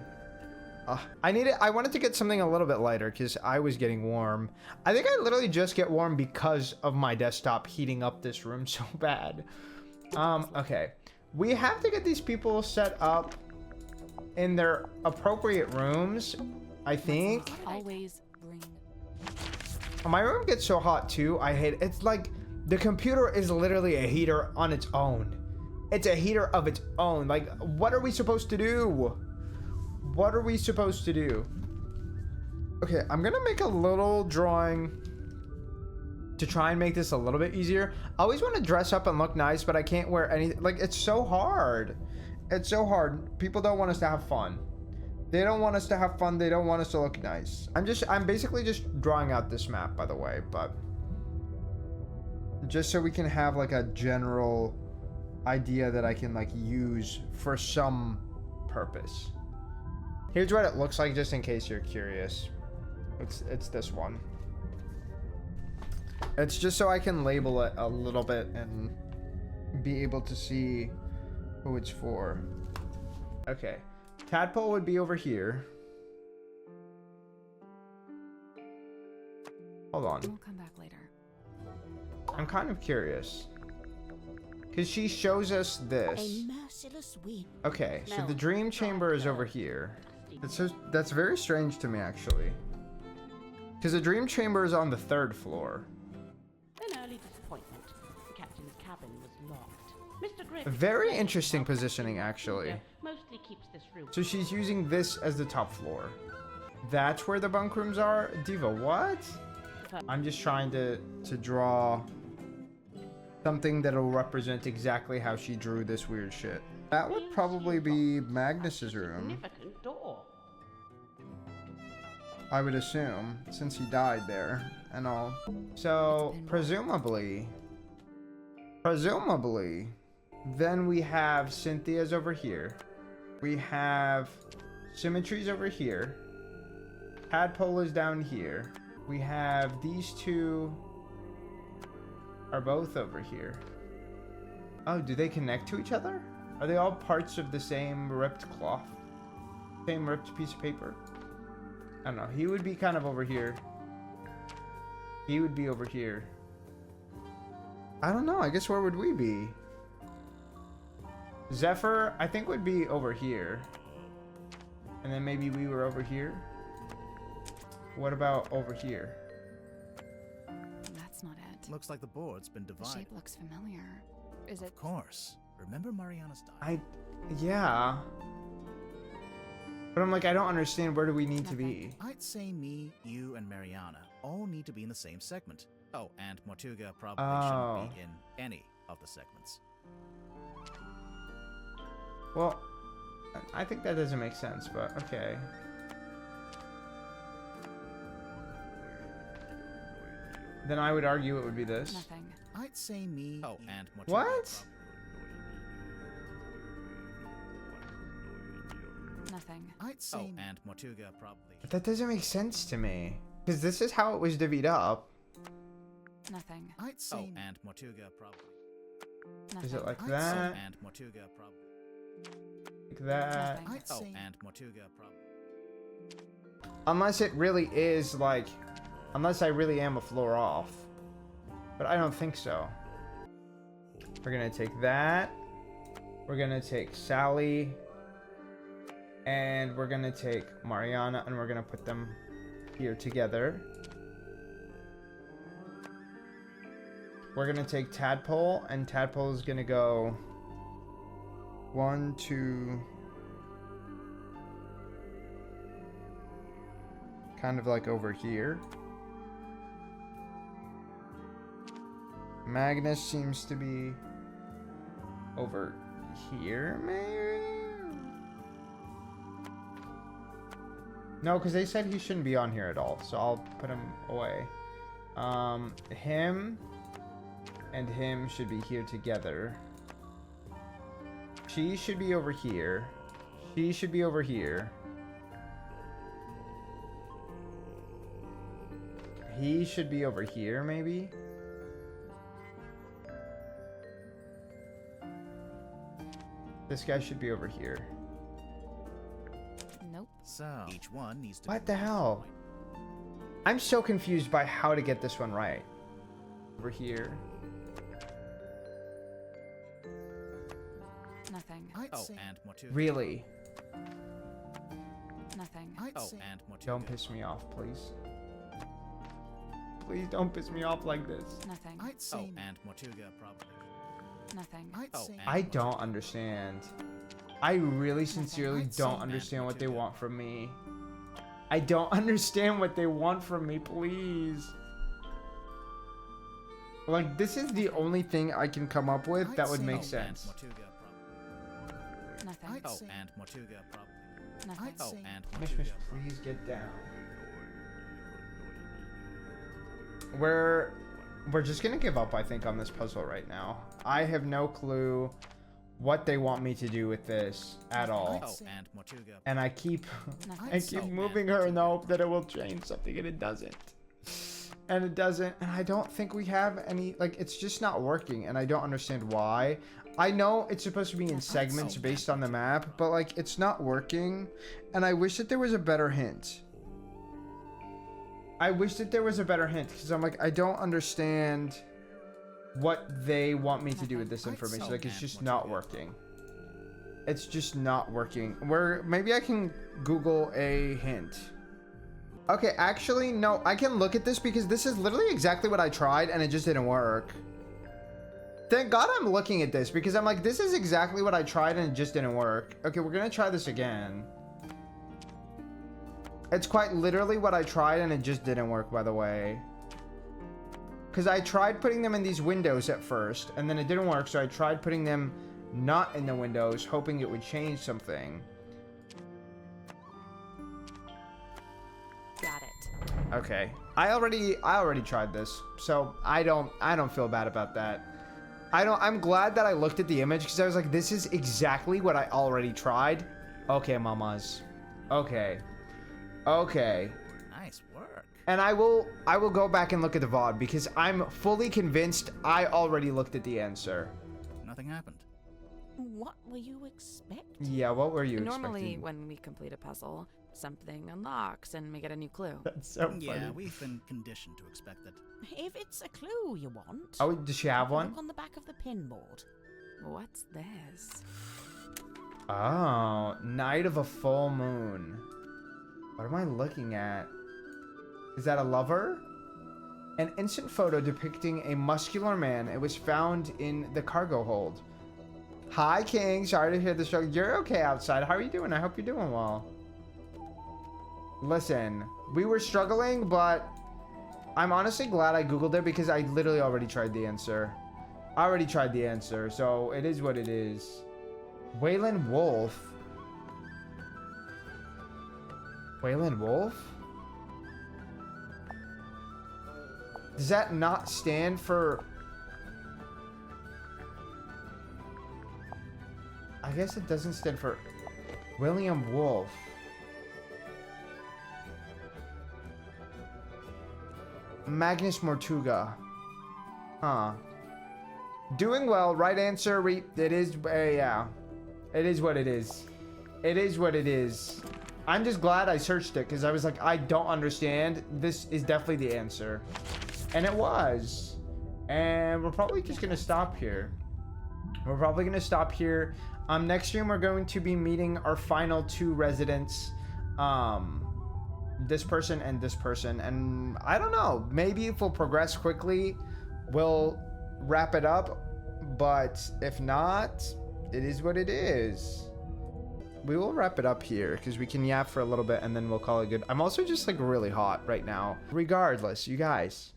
S2: I wanted to get something a little bit lighter because I was getting warm. I think I literally just get warm because of my desktop heating up this room so bad. Okay. We have to get these people set up in their appropriate rooms, I think.
S1: Always bring.
S2: My room gets so hot too. I hate it. It's like the computer is literally a heater on its own. It's a heater of its own. Like, what are we supposed to do? What are we supposed to do? Okay, I'm gonna make a little drawing to try and make this a little bit easier. I always want to dress up and look nice, but I can't wear anything. Like, it's so hard. It's so hard. People don't want us to have fun. They don't want us to have fun. They don't want us to look nice. I'm basically just drawing out this map, by the way, but just so we can have like a general idea that I can like use for some purpose. Here's what it looks like, just in case you're curious. It's this one. It's just so I can label it a little bit and be able to see who it's for. Okay. Tadpole would be over here. Hold on.
S1: We'll come back later.
S2: I'm kind of curious. Because she shows us this.
S8: A merciless wind.
S2: Okay, so the dream chamber is over here. That's very strange to me, actually. Because the dream chamber is on the 3rd floor.
S9: An early disappointment. The captain's cabin was locked. Mr. Griffith
S2: Very interesting positioning, actually.
S9: mostly keeps this room.
S2: So she's using this as the top floor. That's where the bunk rooms are? Diva, what? I'm just trying to draw something that'll represent exactly how she drew this weird shit. That would probably be Magnus's room.
S9: Significant door.
S2: I would assume, since he died there and all. So, presumably, then we have Cynthia's over here. We have Symmetry's over here. Tadpole is down here. We have these two are both over here. Oh, do they connect to each other? Are they all parts of the same ripped cloth? Same ripped piece of paper? I don't know. He would be kind of over here. He would be over here. I don't know. I guess where would we be? Zephyr, I think, would be over here. And then maybe we were over here. What about over here?
S1: That's not it.
S3: Looks like the board's been
S1: The
S3: divided.
S1: shape looks familiar. Is it?
S3: Of course. Remember Mariana's diary?
S2: Yeah. But I'm like, I don't understand. Where do we need to be?
S3: I'd say me, you, and Mariana all need to be in the same segment. Oh, and Mortuga probably shouldn't be in any of the segments.
S2: Well, I think that doesn't make sense, but okay. Then I would argue it would be this.
S1: Nothing.
S3: I'd say me. Oh, and Mortuga.
S2: What?
S1: Nothing.
S3: I'd say and Mortuga probably.
S2: But that doesn't make sense to me. Because this is how it was divvied up.
S1: Nothing.
S3: I'd say and Mortuga probably.
S1: Nothing.
S2: Is it like
S3: I'd
S2: that?
S3: say and Mortuga probably.
S2: Like that?
S1: Nothing.
S3: I'd say and Mortuga probably.
S2: Unless it really is like... Unless I really am a floor off. But I don't think so. We're gonna take that. We're gonna take Sally. And we're gonna take Mariana and we're gonna put them here together. We're gonna take Tadpole, and Tadpole is gonna go 1, 2, kind of like over here. Magnus seems to be over here, maybe? No, because they said he shouldn't be on here at all, so I'll put him away. Him and him should be here together. She should be over here. She should be over here. He should be over here, maybe? This guy should be over here.
S1: Nope.
S3: So each one needs to.
S2: What the hell? I'm so confused by how to get this one right. Over here.
S1: Nothing.
S3: I'd say and Mortuga.
S2: Really?
S1: Nothing.
S3: I'd say and Mortuga.
S2: Don't piss me off, please. Please don't piss me off like this.
S1: Nothing.
S3: I'd say and Mortuga probably.
S1: Nothing.
S3: I'd say.
S2: I don't understand. I really sincerely
S3: I'd say
S2: don't
S3: and
S2: understand what they
S3: Mortuga.
S2: want from me. I don't understand what they want from me, please. Like, this is the only thing I can come up with that would make sense.
S1: Nothing.
S3: I'd say and Mortuga probably.
S1: Nothing.
S3: I'd say and
S2: Mish,
S3: Mortuga.
S2: please get down. We're just gonna give up, I think, on this puzzle right now. I have no clue what they want me to do with this at all.
S3: And Mortuga.
S2: And I keep
S1: Nothing.
S2: moving her in the hope that it will change something, and it doesn't. And it doesn't, and I don't think we have any, like, it's just not working, and I don't understand why. I know it's supposed to be in segments based on the map, but, like, it's not working, and I wish that there was a better hint. I wish that there was a better hint, because I'm like, I don't understand what they want me to do with this information. Like, it's just not working. It's just not working. Maybe I can Google a hint. Okay, actually, no, I can look at this because this is literally exactly what I tried and it just didn't work. Thank God I'm looking at this because I'm like, this is exactly what I tried and it just didn't work. Okay, we're gonna try this again. It's quite literally what I tried and it just didn't work, by the way. Because I tried putting them in these windows at first and then it didn't work, so I tried putting them not in the windows, hoping it would change something.
S1: Got it.
S2: Okay. I already tried this, so I don't feel bad about that. I'm glad that I looked at the image because I was like, this is exactly what I already tried. Okay, mamas. Okay. Okay.
S3: Nice work.
S2: And I will go back and look at the VOD because I'm fully convinced I already looked at the answer.
S3: Nothing happened.
S8: What were you expecting?
S2: Yeah, what were you
S1: Normally,
S2: expecting?
S1: when we complete a puzzle, something unlocks and we get a new clue.
S2: That's so funny.
S3: Yeah, we've been conditioned to expect that.
S8: If it's a clue you want,
S2: Oh, does she have one?
S8: look on the back of the pinboard.
S1: What's this?
S2: Oh, night of a full moon. What am I looking at? Is that a lover? An instant photo depicting a muscular man. It was found in the cargo hold. Hi, King. Sorry to hear the struggle. You're okay outside. How are you doing? I hope you're doing well. Listen, we were struggling, but I'm honestly glad I Googled it because I literally already tried the answer. I already tried the answer, so it is what it is. Wayland Wolf. Wayland Wolf? Does that not stand for... I guess it doesn't stand for William Wolf. Magnus Mortuga. Huh. Doing well. Right answer. It is. Yeah. It is what it is. It is what it is. I'm just glad I searched it because I was like, I don't understand. This is definitely the answer. And it was. And we're probably just going to stop here. We're probably going to stop here. Next stream, we're going to be meeting our final two residents. This person and this person. And I don't know. Maybe if we'll progress quickly, we'll wrap it up. But if not, it is what it is. We will wrap it up here because we can yap for a little bit and then we'll call it good. I'm also just like really hot right now. Regardless, you guys,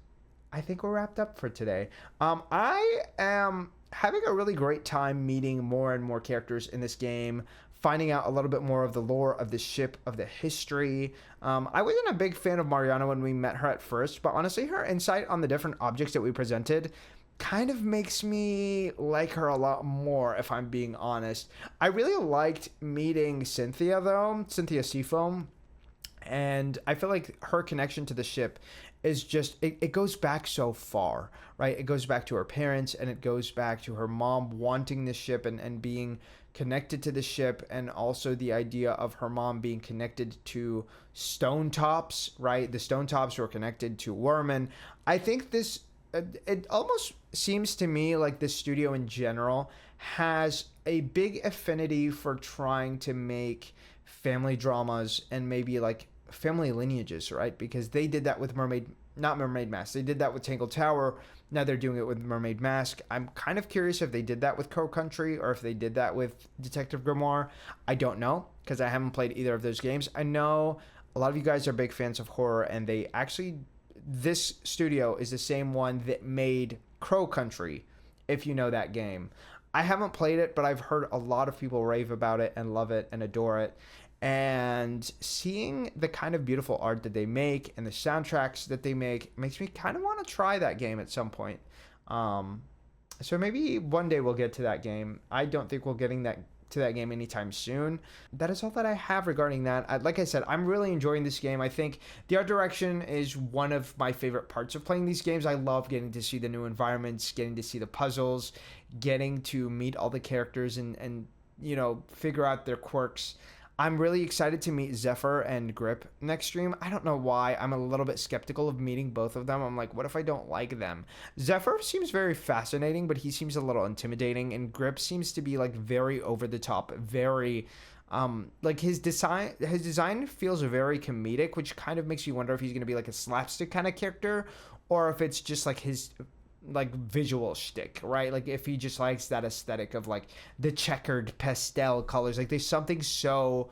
S2: I think we're wrapped up for today. I am having a really great time meeting more and more characters in this game, finding out a little bit more of the lore of the ship, of the history. I wasn't a big fan of Mariana when we met her at first, but honestly, her insight on the different objects that we presented kind of makes me like her a lot more, if I'm being honest. I really liked meeting Cynthia, though, Cynthia Seafoam, and I feel like her connection to the ship is just, it goes back so far, right? It goes back to her parents, and it goes back to her mom wanting the ship and being connected to the ship, and also the idea of her mom being connected to Stone Tops, right? The Stone Tops were connected to Worman. I think this, it almost seems to me like the studio in general has a big affinity for trying to make family dramas and maybe like family lineages, right? Because they did that with not Mermaid Mask. They did that with Tangled Tower. Now they're doing it with Mermaid Mask. I'm kind of curious if they did that with Crow Country or if they did that with Detective Grimoire. I don't know because I haven't played either of those games. I know a lot of you guys are big fans of horror, and they actually, this studio is the same one that made Crow Country, if you know that game. I haven't played it, but I've heard a lot of people rave about it and love it and adore it. And seeing the kind of beautiful art that they make and the soundtracks that they make makes me kind of want to try that game at some point. So maybe one day we'll get to that game. I don't think we're getting to that game anytime soon. That is all that I have regarding that. Like I said, I'm really enjoying this game. I think the art direction is one of my favorite parts of playing these games. I love getting to see the new environments, getting to see the puzzles, getting to meet all the characters and you know, figure out their quirks. I'm really excited to meet Zephyr and Grip next stream. I don't know why. I'm a little bit skeptical of meeting both of them. I'm like, what if I don't like them? Zephyr seems very fascinating, but he seems a little intimidating. And Grip seems to be like very over the top, very like his design feels very comedic, which kind of makes you wonder if he's going to be like a slapstick kind of character or if it's just like his like visual shtick, right? Like if he just likes that aesthetic of like the checkered pastel colors. Like there's something so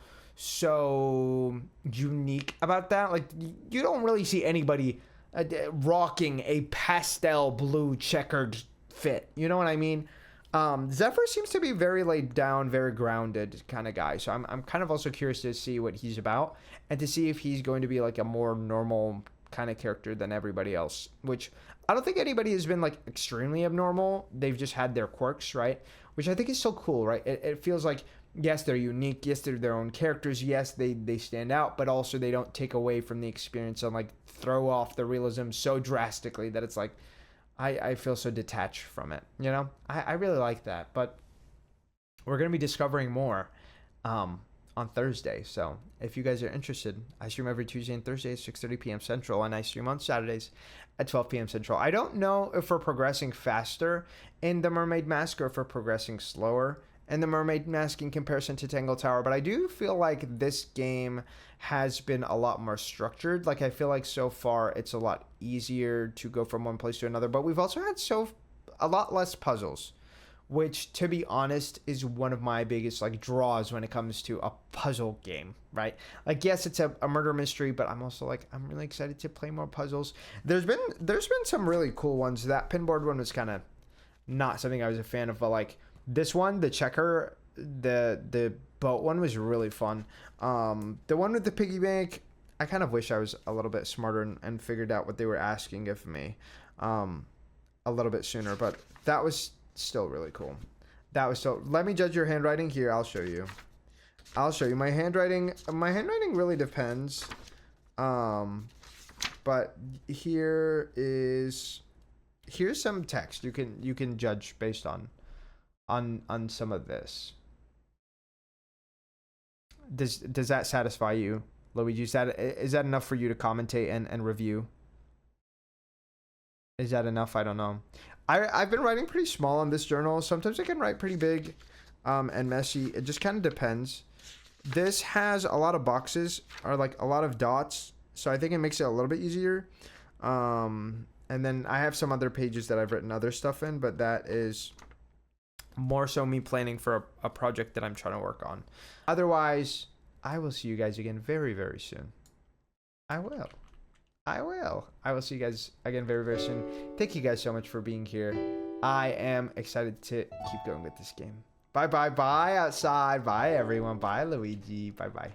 S2: unique about that. Like you don't really see anybody rocking a pastel blue checkered fit. You know what I mean? Zephyr seems to be very laid down, very grounded kind of guy. So I'm kind of also curious to see what he's about and to see if he's going to be like a more normal kind of character than everybody else, which I don't think anybody has been like extremely abnormal. They've just had their quirks, right? Which I think is so cool, right? It feels like, yes, they're unique. Yes, they're their own characters. Yes, they stand out, but also they don't take away from the experience and like throw off the realism so drastically that it's like, I feel so detached from it, you know? I really like that, but we're going to be discovering more on Thursday. So if you guys are interested, I stream every Tuesday and Thursday at 6:30 p.m. Central, and I stream on Saturdays at 12 p.m. Central. I don't know if we're progressing faster in the Mermaid Mask or if we're progressing slower in the Mermaid Mask in comparison to Tangle Tower, but I do feel like this game has been a lot more structured. Like, I feel like so far it's a lot easier to go from one place to another, but we've also had a lot less puzzles, which, to be honest, is one of my biggest like draws when it comes to a puzzle game, right? Like, yes, it's a murder mystery, but I'm also like, I'm really excited to play more puzzles. There's been some really cool ones. That pinboard one was kind of not something I was a fan of, but like this one, the checker, the boat one was really fun. The one with the piggy bank, I kind of wish I was a little bit smarter and figured out what they were asking of me a little bit sooner, but that was still really cool. Let me judge your handwriting here. I'll show you my handwriting really depends, but here's some text you can judge based on some of this. Does that satisfy you, Luigi? Is that enough for you to commentate and review? Is that enough? I don't know. I've been writing pretty small on this journal. Sometimes I can write pretty big and messy. It just kind of depends. This has a lot of boxes, or like a lot of dots, so I think it makes it a little bit easier. And then I have some other pages that I've written other stuff in, but that is more so me planning for a project that I'm trying to work on. Otherwise, I will see you guys again very, very soon. I will see you guys again very, very soon. Thank you guys so much for being here. I am excited to keep going with this game. Bye outside. Bye everyone. Bye Luigi. Bye.